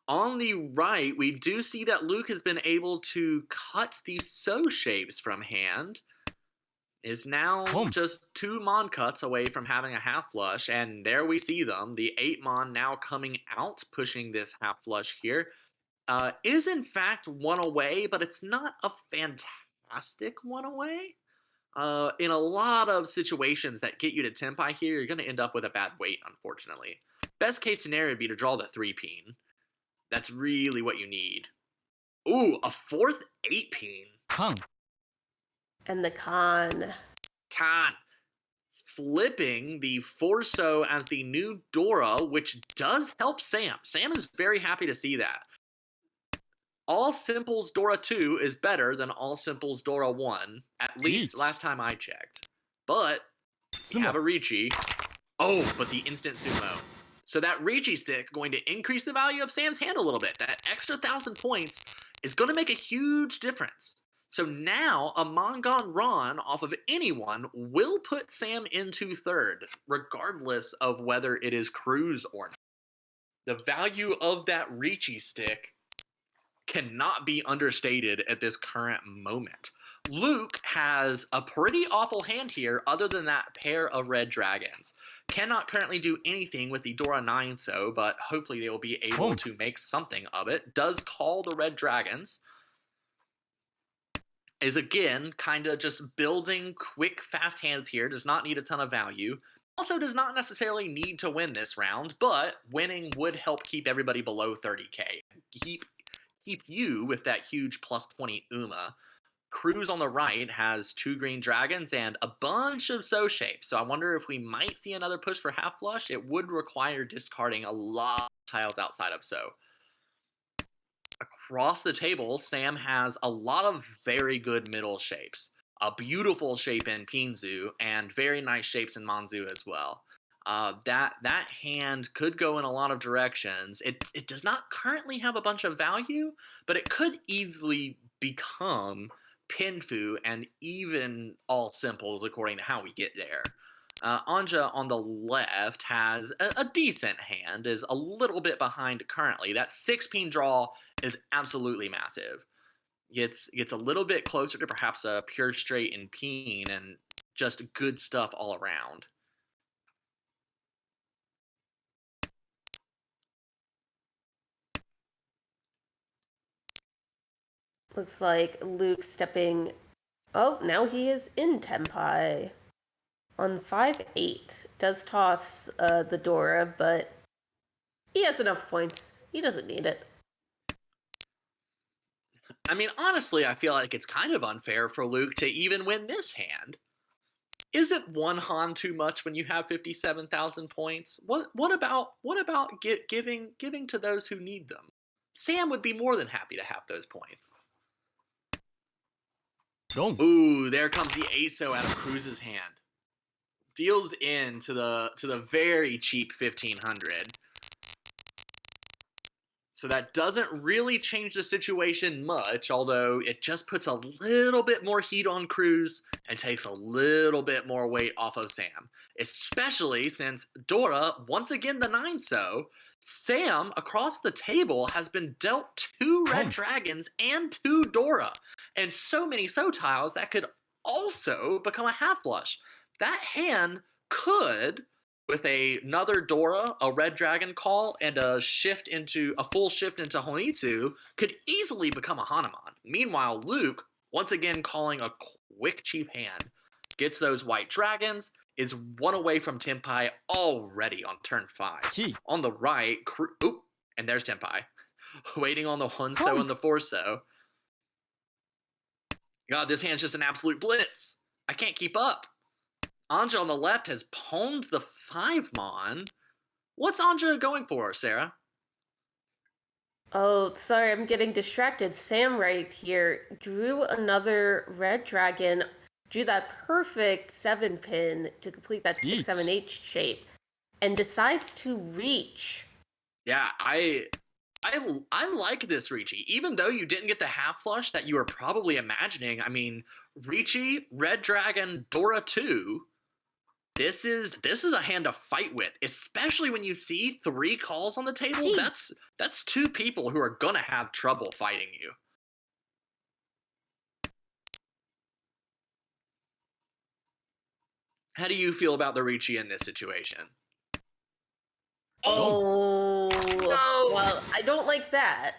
On the right, we do see that Luke has been able to cut the so shapes from hand. Is now just 2 mon cuts away from having a half flush, and there we see them. The 8 mon now coming out, pushing this half flush here. Is in fact 1 away, but it's not a fantastic 1 away. In a lot of situations that get you to Tempai here, you're going to end up with a bad weight, unfortunately. Best case scenario would be to draw the 3 peen. That's really what you need. Ooh, a 4th 8 peen. And the Khan. Khan. Flipping the 4-so as the new Dora, which does help Sam. Sam is very happy to see that. All Simples Dora 2 is better than All Simples Dora 1, at least last time I checked. But we have a Riichi. Oh, but the instant sumo. So that Riichi stick going to increase the value of Sam's hand a little bit. That extra 1,000 points is going to make a huge difference. So now a Mongon Ron off of anyone will put Sam into 3rd, regardless of whether it is Cruz or not. The value of that Riichi stick cannot be understated at this current moment. Luke has a pretty awful hand here other than that pair of red dragons. Cannot currently do anything with the Dora 9-so, but hopefully they will be able to make something of it. Does call the red dragons. Is again kind of just building quick, fast hands here. Does not need a ton of value. Also does not necessarily need to win this round, but winning would help keep everybody below 30k. Keep you with that huge plus 20 Uma. Cruz on the right has 2 green dragons and a bunch of so shapes. So I wonder if we might see another push for half flush. It would require discarding a lot of tiles outside of so. Across the table, Sam has a lot of very good middle shapes. A beautiful shape in Pinzu and very nice shapes in Manzu as well. That hand could go in a lot of directions. It does not currently have a bunch of value, but it could easily become Pinfu and even all simples according to how we get there. Anja on the left has a decent hand, is a little bit behind currently. That 6-peen draw is absolutely massive. Gets a little bit closer to perhaps a pure straight and peen, and just good stuff all around. Looks like Luke stepping... Oh, now he is in Tempai. On 5-8. Does toss the Dora, but he has enough points. He doesn't need it. I mean, honestly, I feel like it's kind of unfair for Luke to even win this hand. Is it 1 Han too much when you have 57,000 points? What about giving to those who need them? Sam would be more than happy to have those points. Ooh, there comes the ASO out of Cruz's hand. Deals in to the very cheap 1,500. So that doesn't really change the situation much, although it just puts a little bit more heat on Cruz and takes a little bit more weight off of Sam. Especially since Dora, once again the 9-so, Sam across the table has been dealt 2 red dragons and 2 Dora, and so many so tiles that could also become a half flush. That hand could, with another Dora, a red dragon call, and a full shift into Honitsu, could easily become a Hanuman. Meanwhile, Luke, once again calling a quick cheap hand, gets those white dragons, is 1 away from Tenpai already on turn 5. On the right, and there's Tenpai, waiting on the 1-so and the 4-so. God, this hand's just an absolute blitz. I can't keep up. Anja on the left has pawned the 5-mon. What's Anja going for, Sarah? Oh, sorry, I'm getting distracted. Sam right here drew another red dragon, drew that perfect 7-pin to complete that 6-7-8 shape, and decides to reach. Yeah, I like this Riichi. Even though you didn't get the half flush that you were probably imagining, I mean, Riichi, Red Dragon, Dora 2. This is a hand to fight with, especially when you see 3 calls on the table. That's 2 people who are gonna have trouble fighting you. How do you feel about the Riichi in this situation? Oh, no! Well, I don't like that.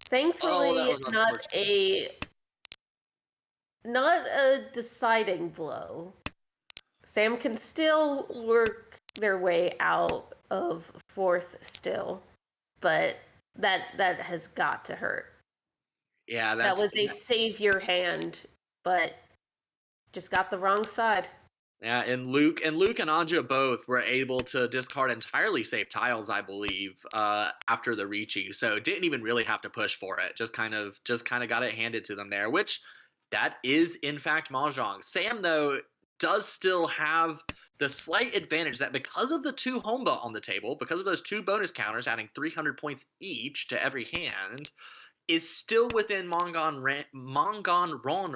Thankfully, that was not a deciding blow. Sam can still work their way out of 4th still, but that has got to hurt. Yeah, that was a savior hand, but just got the wrong side. Yeah, and Luke and Anja both were able to discard entirely safe tiles, I believe, after the Riichi. So didn't even really have to push for it. Just kind of got it handed to them there, which that is in fact Mahjong. Sam though does still have the slight advantage that because of the 2 Homba on the table, because of those 2 bonus counters adding 300 points each to every hand, is still within Mongon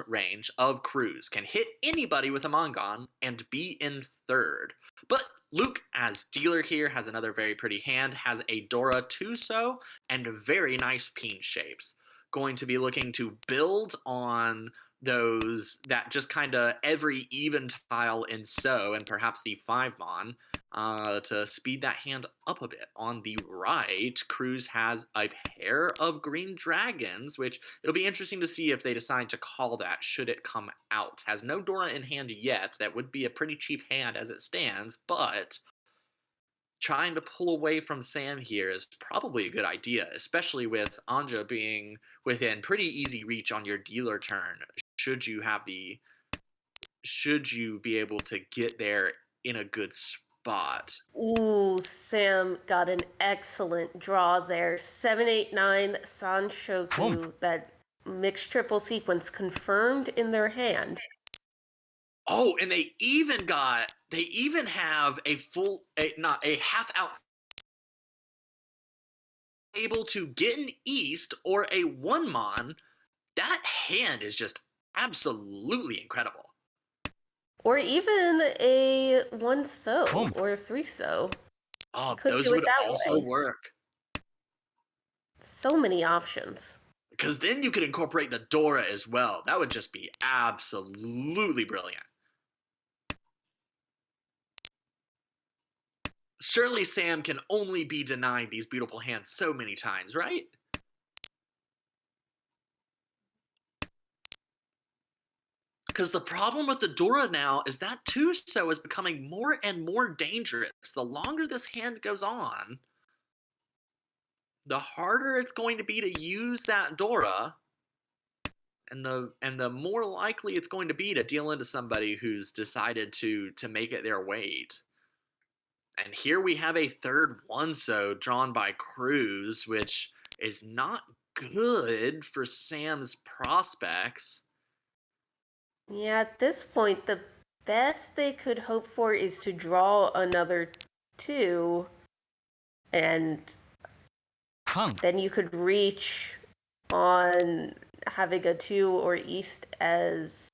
range of Cruz. Can hit anybody with a Mongon and be in 3rd. But Luke, as dealer here, has another very pretty hand, has a Dora 2-so, and very nice peen shapes. Going to be looking to build on those, that just kind of every even tile in so, and perhaps the 5-mon, to speed that hand up a bit. On the right, Cruz has a pair of green dragons, which it'll be interesting to see if they decide to call that should it come out. Has no Dora in hand yet. That would be a pretty cheap hand as it stands, but trying to pull away from Sam here is probably a good idea, especially with Anja being within pretty easy reach on your dealer turn. Should you be able to get there in a good spot. Ooh, Sam got an excellent draw there. 789 Sanshoku, that mixed triple sequence confirmed in their hand. Oh, and they even have not a half out able to get an East or a 1-mon. That hand is just absolutely incredible. Or even a 1-so or a 3-so. Oh, those would also work. So many options. Because then you could incorporate the Dora as well. That would just be absolutely brilliant. Surely Sam can only be denied these beautiful hands so many times, right? Because the problem with the Dora now is that 2-so is becoming more and more dangerous. The longer this hand goes on, the harder it's going to be to use that Dora, and the more likely it's going to be to deal into somebody who's decided to make it their weight. And here we have a 3rd 1-so drawn by Cruz, which is not good for Sam's prospects. Yeah, at this point, the best they could hope for is to draw another 2, and Kang. then you could reach on having a 2 or east as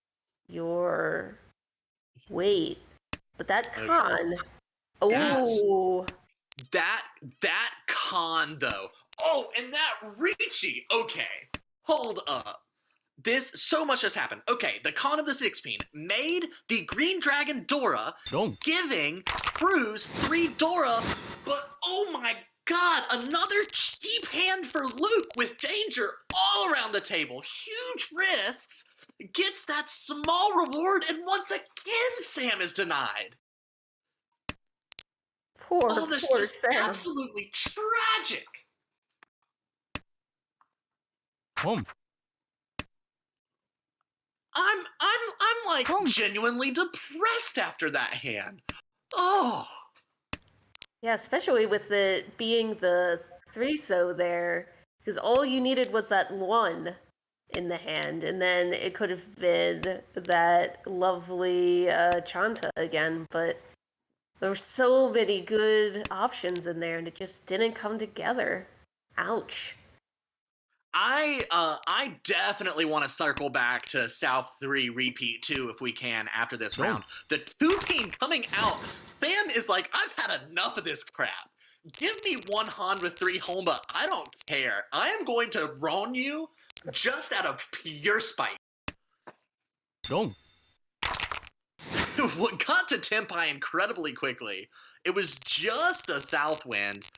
your weight. But that Okay. con, That's- oh, That con though. Oh, and that Riichi. Okay, hold up. So much has happened. Okay, the con of the 6-peen made the Green Dragon Dora, Don't. giving Cruz 3 Dora, but oh my god, another cheap hand for Luke with danger all around the table. Huge risks, gets that small reward, and once again Sam is denied. poor This just Sam. absolutely tragic. Home. I'm like Home. genuinely depressed after that hand. Oh. Yeah, especially with it being the 3-so there, because all you needed was that 1 in the hand, and then it could have been that lovely Chanta again, but there were so many good options in there, and it just didn't come together. Ouch. I definitely want to circle back to South 3 repeat too if we can after this No. round. The 2-peen coming out, Sam is like, I've had enough of this crap. Give me 1 Han with 3 Homba. I don't care. I am going to roan you just out of pure spite. Don't. What got to Tempai incredibly quickly. It was just a south wind.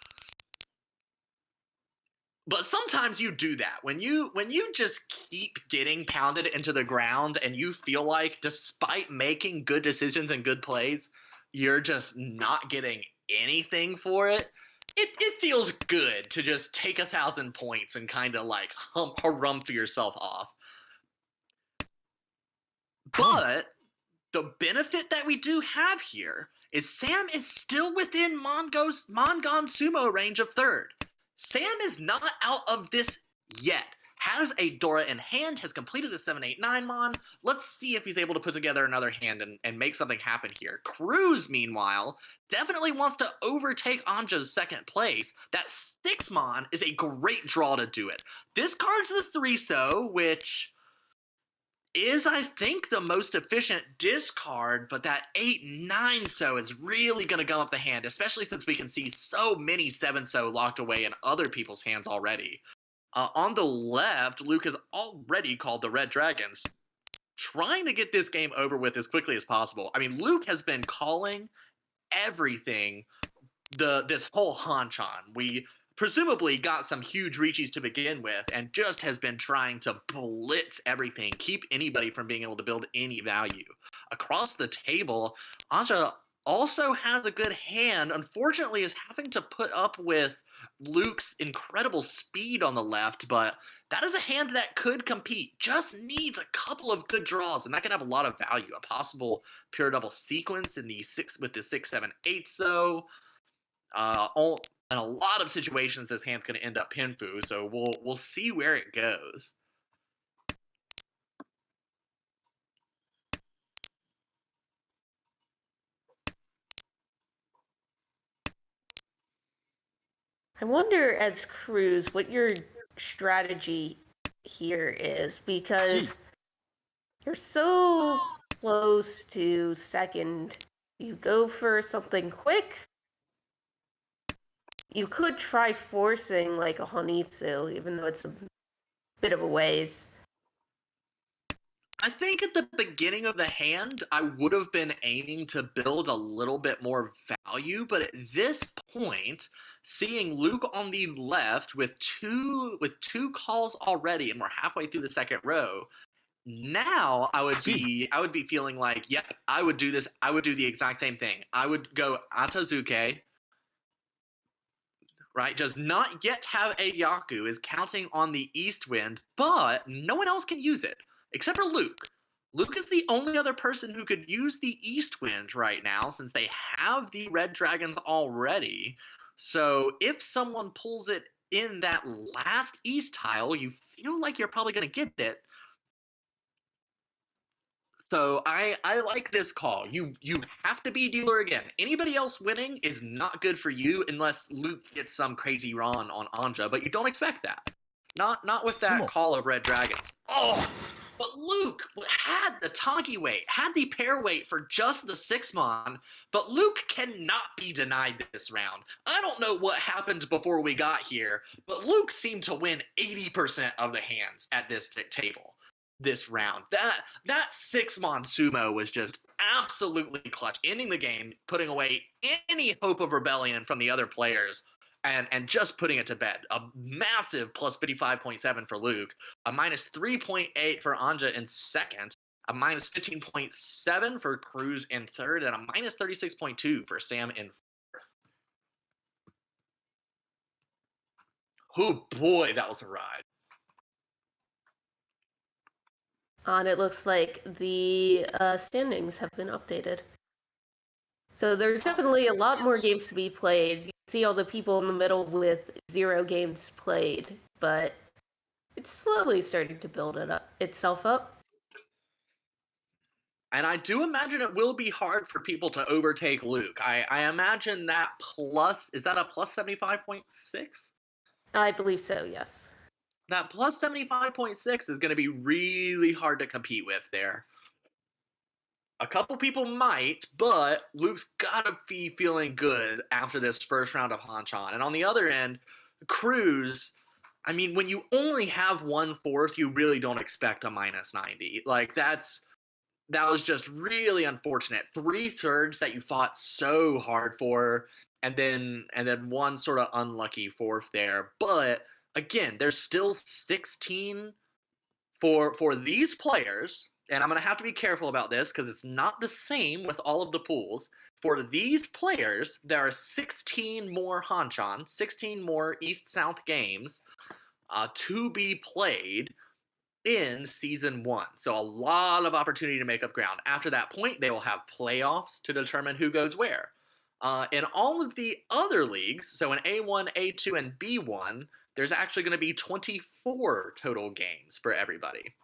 But sometimes you do that. When you just keep getting pounded into the ground and you feel like despite making good decisions and good plays, you're just not getting anything for it. It feels good to just take 1,000 points and kind of like harumph yourself off. But the benefit that we do have here is Sam is still within Mongon Sumo range of third. Sam is not out of this yet. Has a Dora in hand, has completed the 7-8-9 Mon. Let's see if he's able to put together another hand and make something happen here. Cruz, meanwhile, definitely wants to overtake Anja's second place. That 6 Mon is a great draw to do it. Discards the 3-so, which is, I think, the most efficient discard, but that 8-9-so is really going to gum up the hand, especially since we can see so many 7-so locked away in other people's hands already. On the left, Luke has already called the Red Dragons, trying to get this game over with as quickly as possible. I mean, Luke has been calling everything this whole Hanchan. We presumably got some huge Riichis to begin with and just has been trying to blitz everything, keep anybody from being able to build any value. Across the table, Anja also has a good hand, unfortunately is having to put up with Luke's incredible speed on the left, but that is a hand that could compete. Just needs a couple of good draws, and that can have a lot of value. A possible pure double sequence in the 6-7-8-so. In a lot of situations, this hand's going to end up pinfu, so we'll see where it goes. I wonder, as Cruz, what your strategy here is, because you're so close to second. You go for something quick. You could try forcing like a Honitsu, even though it's a bit of a ways. I think at the beginning of the hand, I would have been aiming to build a little bit more value, but at this point, seeing Luke on the left with two calls already, and we're halfway through the second row, now I would be feeling like, yep, I would do this. I would do the exact same thing. I would go Atazuke, right? Does not yet have a Yaku, is counting on the East Wind, but no one else can use it except for Luke. Luke is the only other person who could use the East Wind right now since they have the Red Dragons already. So if someone pulls it in that last East tile, you feel like you're probably going to get it. So I like this call. You have to be dealer again. Anybody else winning is not good for you unless Luke gets some crazy run on Anja, but you don't expect that. Not with that Sumo. call of Red Dragons. Oh, but Luke had the Tonki weight, had the pair weight for just the 6-mon, but Luke cannot be denied this round. I don't know what happened before we got here, but Luke seemed to win 80% of the hands at this table this round. That 6-mon sumo was just absolutely clutch, ending the game, putting away any hope of rebellion from the other players, and just putting it to bed. A massive plus 55.7 for Luke, a minus 3.8 for Anja in second, a minus 15.7 for Cruz in third, and a minus 36.2 for Sam in fourth. Oh boy, that was a ride. And it looks like the standings have been updated. So there's definitely a lot more games to be played. You see all the people in the middle with 0 games played, but it's slowly starting to build itself up. And I do imagine it will be hard for people to overtake Luke. I imagine that plus, is that a plus 75.6? I believe so, yes. That plus 75.6 is going to be really hard to compete with there. A couple people might, but Luke's got to be feeling good after this first round of Hanchan. And on the other end, Cruz, I mean, when you only have 1/4, you really don't expect a minus 90. Like, that was just really unfortunate. 3/3 that you fought so hard for, and then one sort of unlucky fourth there. But again, there's still 16 for these players, and I'm going to have to be careful about this because it's not the same with all of the pools. For these players, there are 16 more Hanchan, 16 more East-South games to be played in Season 1. So a lot of opportunity to make up ground. After that point, they will have playoffs to determine who goes where. In all of the other leagues, so in A1, A2, and B1, there's actually going to be 24 total games for everybody,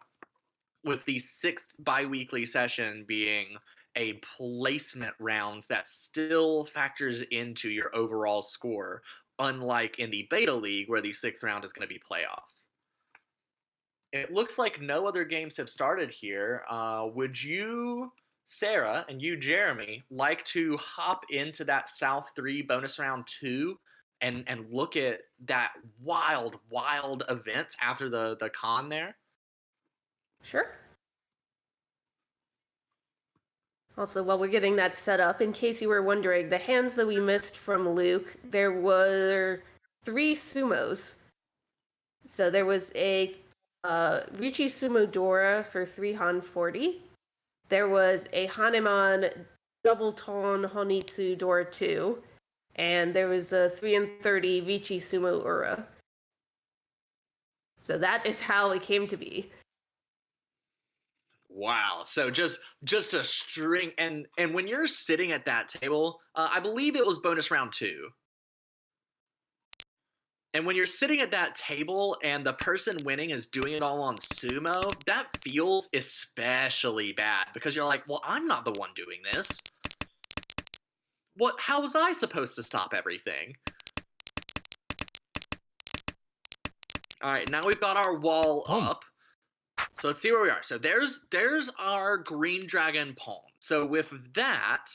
with the 6th bi-weekly session being a placement rounds that still factors into your overall score, unlike in the Beta League where the 6th round is going to be playoffs. It looks like no other games have started here. Would you, Sarah, and you, Jeremy, like to hop into that South 3 bonus round 2 and look at that wild event after the con there? Sure. Also, while we're getting that set up, in case you were wondering, the hands that we missed from Luke, there were 3 sumos. So there was a Riichi Sumo Dora for 3 Han 40. There was a Haneman Double Ton Honitsu Dora 2. And there was a 3 and 30 Riichi Sumo Ura. So that is how it came to be. Wow. So just a string, and when you're sitting at that table, I believe it was bonus round 2. And when you're sitting at that table and the person winning is doing it all on sumo, that feels especially bad because you're like, well, I'm not the one doing this. How was I supposed to stop everything? All right, now we've got our wall up. So let's see where we are. So there's our green dragon pawn. So with that,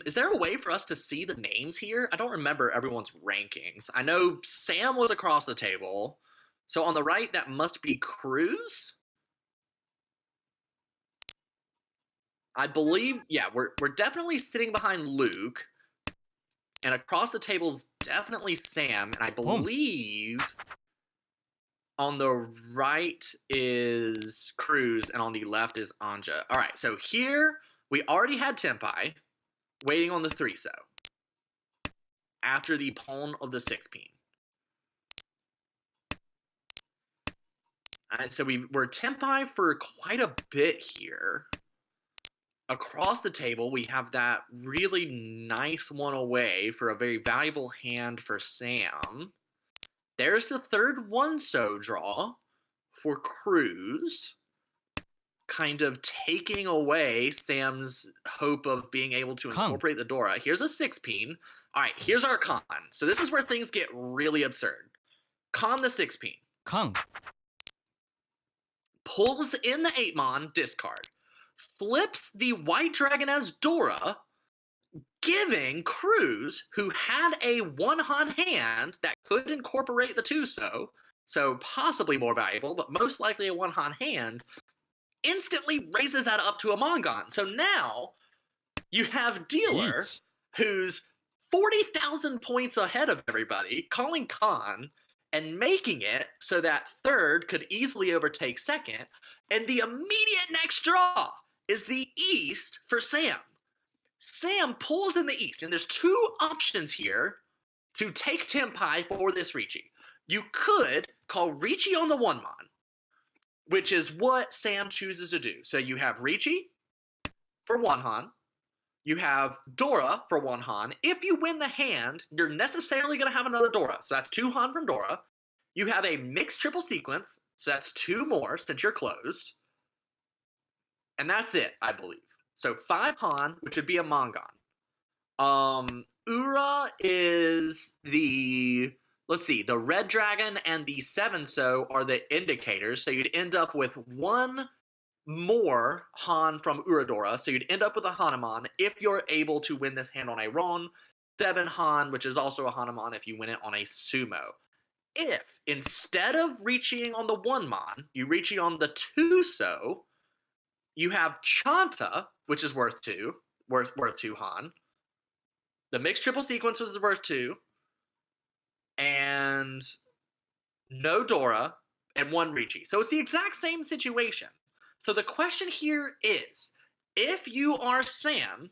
is there a way for us to see the names here? I don't remember everyone's rankings. I know Sam was across the table. So on the right, that must be Cruz. I believe, yeah, we're definitely sitting behind Luke. And across the table is definitely Sam. And I believe on the right is Cruz, and on the left is Anja. All right, so here we already had Tenpai waiting on the 3-so after the pawn of the 6-peen. And so we're Tenpai for quite a bit here. Across the table, we have that really nice one away for a very valuable hand for Sam. There's the third 1-so draw for Cruz. kind of taking away Sam's hope of being able to Kong. incorporate the Dora. Here's a 6-peen. All right, here's our con. So this is where things get really absurd. Con the 6-peen. Kong. Pulls in the 8-mon, discard. Flips the White Dragon as Dora, giving Cruz, who had a 1-Han hand that could incorporate the 2-so, so possibly more valuable, but most likely a 1-Han hand, instantly raises that up to a Mongon. So now you have Dealer, Each. who's 40,000 points ahead of everybody, calling Con and making it so that third could easily overtake second. And the immediate next draw is the East for Sam. Sam pulls in the East, and there's two options here to take Tempai for this Riichi. You could call Riichi on the 1-mon, which is what Sam chooses to do. So you have Riichi for 1-Han. You have Dora for 1-Han. If you win the hand, you're necessarily going to have another Dora. So that's 2-Han from Dora. You have a mixed triple sequence. So that's 2 more since you're closed. And that's it, I believe. So 5-Han, which would be a Mongon. Ura is the... Let's see, the Red Dragon and the 7-so are the indicators. So you'd end up with 1 more Han from Uradora, so you'd end up with a Hanuman if you're able to win this hand on a Ron. 7 Han, which is also a Hanuman if you win it on a Sumo. If, instead of reaching on the 1-mon, you reaching on the 2-so, you have Chanta, which is worth 2 Han. The mixed triple sequence is worth 2. And no Dora, and 1 Riichi. So it's the exact same situation. So the question here is, if you are Sam,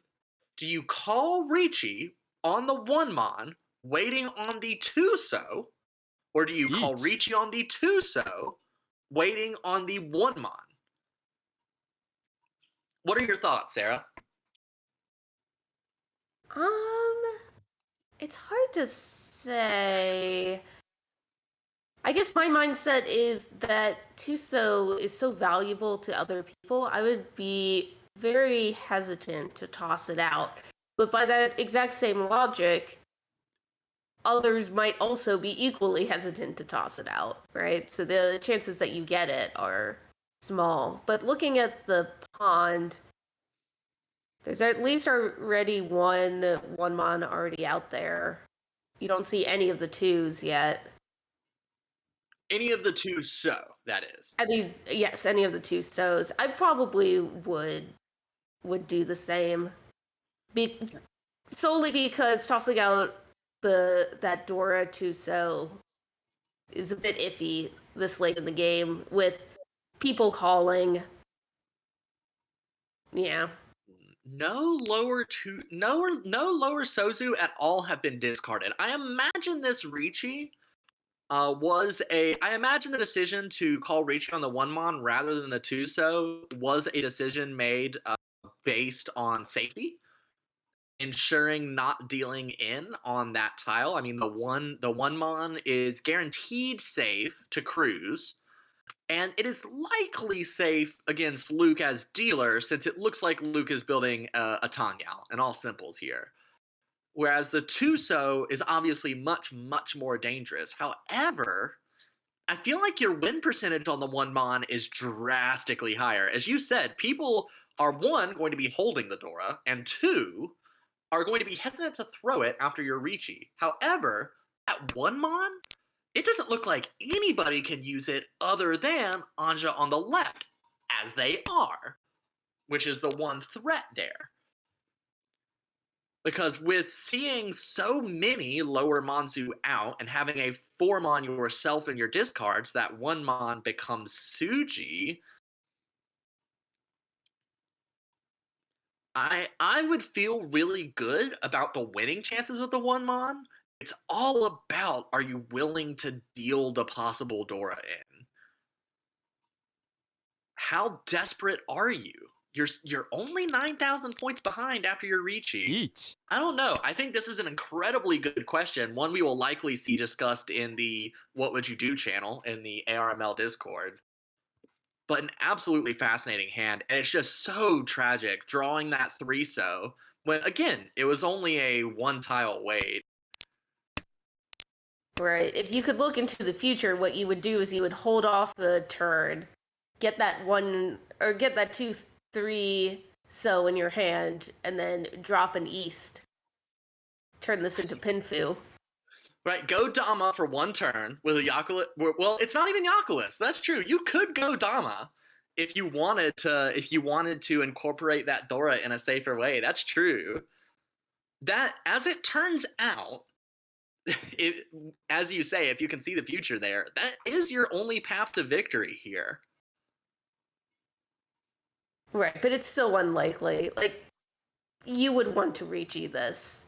do you call Riichi on the 1-mon, waiting on the 2-so, or do you call Each. Riichi on the 2-so, waiting on the 1-mon? What are your thoughts, Sarah? It's hard to say. I guess my mindset is that Tuso is so valuable to other people, I would be very hesitant to toss it out. But by that exact same logic, others might also be equally hesitant to toss it out, right? So the chances that you get it are small. But looking at the pond, there's at least already one 1-mon already out there. You don't see any of the 2s yet. Any of the 2-so, that is. I mean, yes, any of the 2-sos. I probably would do the same. Solely because tossing out that Dora 2-so is a bit iffy this late in the game with people calling. Yeah. No lower Sozu at all have been discarded. I imagine this Riichi I imagine the decision to call Riichi on the 1-mon rather than the 2-so was a decision made based on safety, ensuring not dealing in on that tile. I mean, the 1-mon is guaranteed safe to Cruz, and it is likely safe against Luke as dealer, since it looks like Luke is building a Tangyao in all simples here. Whereas the 2-so is obviously much, much more dangerous. However, I feel like your win percentage on the 1-mon is drastically higher. As you said, people are, 1, going to be holding the Dora, and 2, are going to be hesitant to throw it after your Riichi. However, at 1-mon, it doesn't look like anybody can use it other than Anja on the left, as they are, which is the one threat there. Because with seeing so many lower Monzu out and having a 4-mon yourself in your discards, that 1-mon becomes Suji. I would feel really good about the winning chances of the 1-mon. It's all about, are you willing to deal the possible Dora in? How desperate are you? You're only 9,000 points behind after your Riichi. Each. I don't know. I think this is an incredibly good question. One we will likely see discussed in the What Would You Do channel in the ARML Discord. but an absolutely fascinating hand. And it's just so tragic drawing that 3-so when, again, it was only a 1-tile wait. Right. If you could look into the future, what you would do is you would hold off the turn, get that 2-3 so in your hand, and then drop an east. Turn this into Pinfu. Right, go Dama for 1 turn with a Yakulis. Well, it's not even Yakulis. That's true. You could go Dama if you wanted to incorporate that Dora in a safer way. That's true. That, as it turns out, as you say, if you can see the future there, that is your only path to victory here. Right, but it's so unlikely. Like, you would want to Riichi this.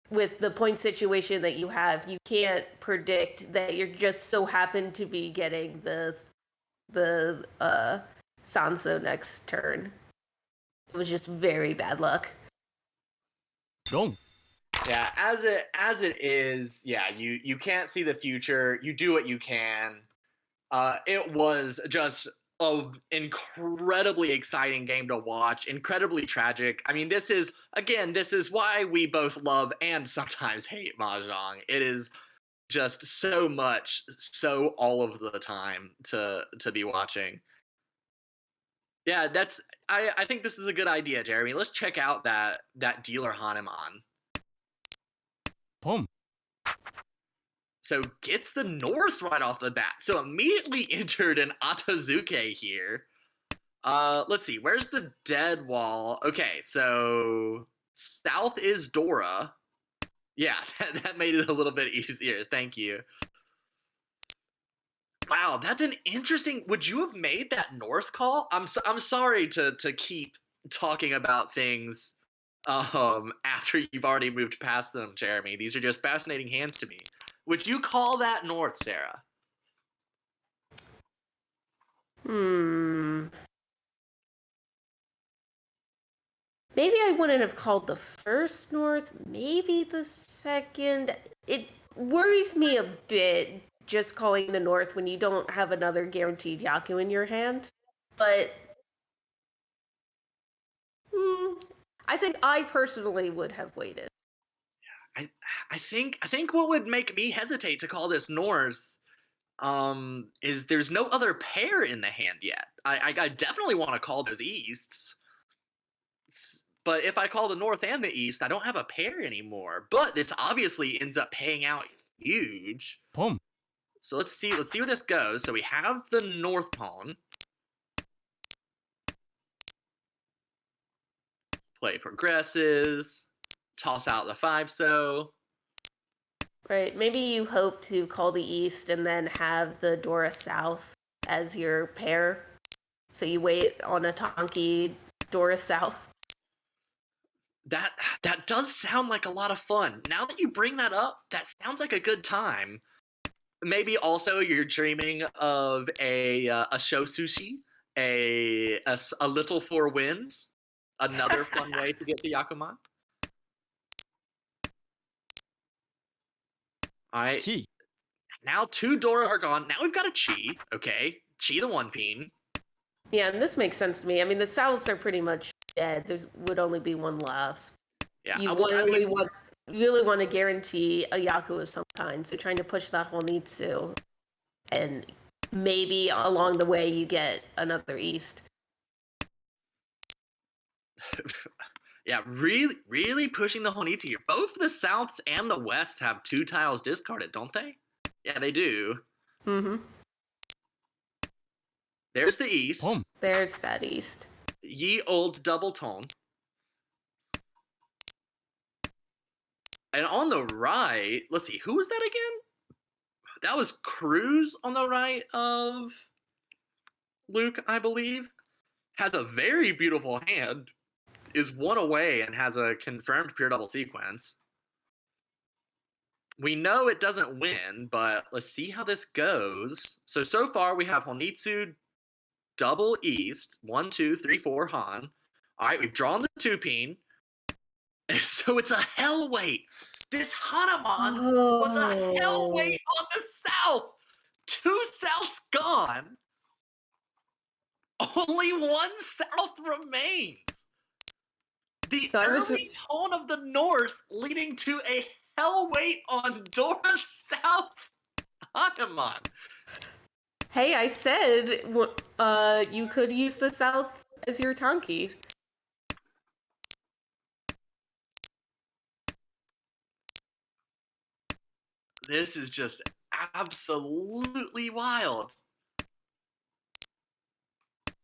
With the point situation that you have, you can't predict that you're just so happen to be getting the Sanso next turn. It was just very bad luck. Dong. Yeah, as it is, yeah, you can't see the future. You do what you can. It was just an incredibly exciting game to watch, incredibly tragic. I mean, this is why we both love and sometimes hate Mahjong. It is just so much, so all of the time to be watching. Yeah, I think this is a good idea, Jeremy. Let's check out that dealer Hanuman. Pom. So gets the north right off the bat. So immediately entered an Atazuke here. Let's see. Where's the dead wall? Okay, so south is Dora. Yeah, that made it a little bit easier. Thank you. Wow, that's an interesting. Would you have made that north call? I'm sorry to keep talking about things after you've already moved past them, Jeremy. These are just fascinating hands to me. Would you call that north, Sarah? Maybe I wouldn't have called the first north, maybe the second. It worries me a bit just calling the north when you don't have another guaranteed Yaku in your hand. But I think I personally would have waited. I think what would make me hesitate to call this north is there's no other pair in the hand yet. I definitely want to call those easts. But if I call the north and the east, I don't have a pair anymore. But this obviously ends up paying out huge. Pom. So let's see where this goes. So we have the north pawn. Play progresses. Toss out the 5-so. Right, maybe you hope to call the east and then have the Dora south as your pair. So you wait on a Tonki Dora south. That does sound like a lot of fun. Now that you bring that up, that sounds like a good time. Maybe also you're dreaming of a show sushi, a little 4 wins, another fun way to get to Yakuman. All right. Chi. Now 2 Dora are gone. Now we've got a Chi. Okay, Chi the 1-peen. Yeah, and this makes sense to me. I mean, the souths are pretty much dead. There would only be one left. Yeah, You really want to guarantee a Yaku of some kind. So trying to push that whole Nitsu, and maybe along the way you get another east. Yeah, really pushing the Honitsu here. Both the Souths and the Wests have 2 tiles discarded, don't they? Yeah, they do. Mm-hmm. There's the East. Pom. There's that east. Ye old double tone. And on the right, let's see, who was that again? That was Cruz on the right of Luke, I believe. Has a very beautiful hand. Is 1 away and has a confirmed pure double sequence. We know it doesn't win, but let's see how this goes. So far we have Honitsu double East. 1, 2, 3, 4, Han. All right, we've drawn the 2-peen. So it's a hell weight. This Hanuman was a hell weight on the South. 2 Souths gone. Only one South remains. The So I was- early tone of the North leading to a hellweight on Dora South Hanuman. Hey, I said you could use the South as your Tonki. This is just absolutely wild.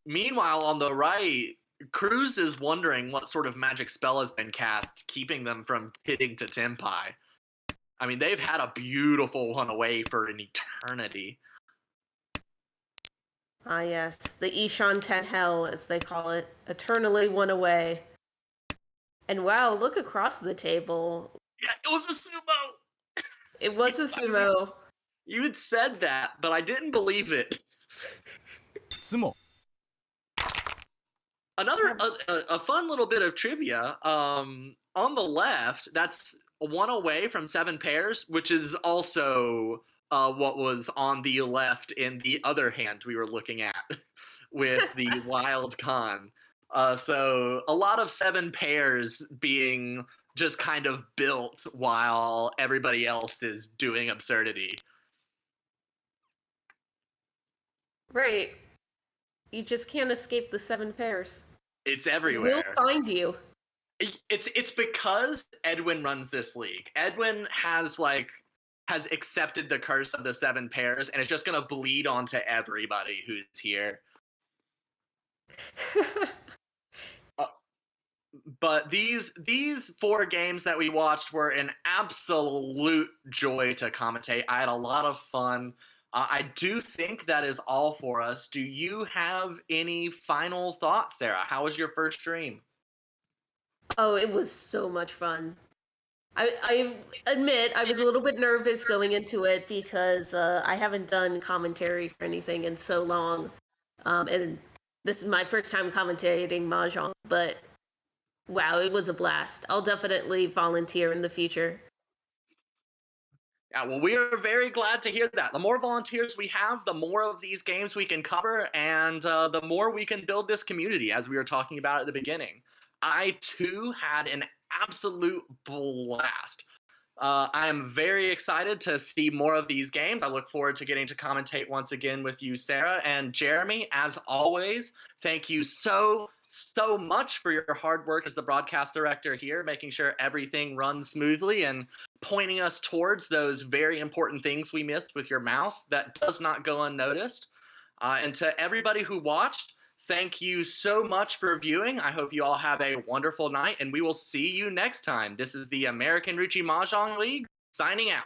Meanwhile, on the right, Cruz is wondering what sort of magic spell has been cast, keeping them from hitting to Tenpai. I mean, they've had a beautiful one away for an eternity. Ah, yes, the Ishan Ten Hell, as they call it, eternally one away. And wow, look across the table. Yeah, it was a sumo. It was a sumo. You had said that, but I didn't believe it. 相撲 Another a fun little bit of trivia. On the left, that's one away from 7 pairs, which is also what was on the left in the other hand we were looking at with the wild con. So a lot of 7 pairs being just kind of built while everybody else is doing absurdity. Right. You just can't escape the 7 pairs. It's We'll everywhere. find you. It's because Edwin runs this league. Edwin has accepted the curse of the 7 pairs, and it's just gonna bleed onto everybody who's here. But these 4 games that we watched were an absolute joy to commentate. I had a lot of fun. I do think that is all for us. Do you have any final thoughts, Sarah? How was your first stream? Oh, it was so much fun. I admit I was a little bit nervous going into it because I haven't done commentary for anything in so long. And this is my first time commentating Mahjong, but wow, it was a blast. I'll definitely volunteer in the future. Yeah, well, we are very glad to hear that. The more volunteers we have, the more of these games we can cover, and the more we can build this community, as we were talking about at the beginning. I, too, had an absolute blast. I am very excited to see more of these games. I look forward to getting to commentate once again with you, Sarah. And Jeremy, as always, thank you so much for your hard work as the broadcast director here, making sure everything runs smoothly and pointing us towards those very important things we missed with your mouse. That does not go unnoticed. And to everybody who watched, thank you so much for viewing. I hope you all have a wonderful night, and we will see you next time. This is the American Riichi Mahjong League, signing out.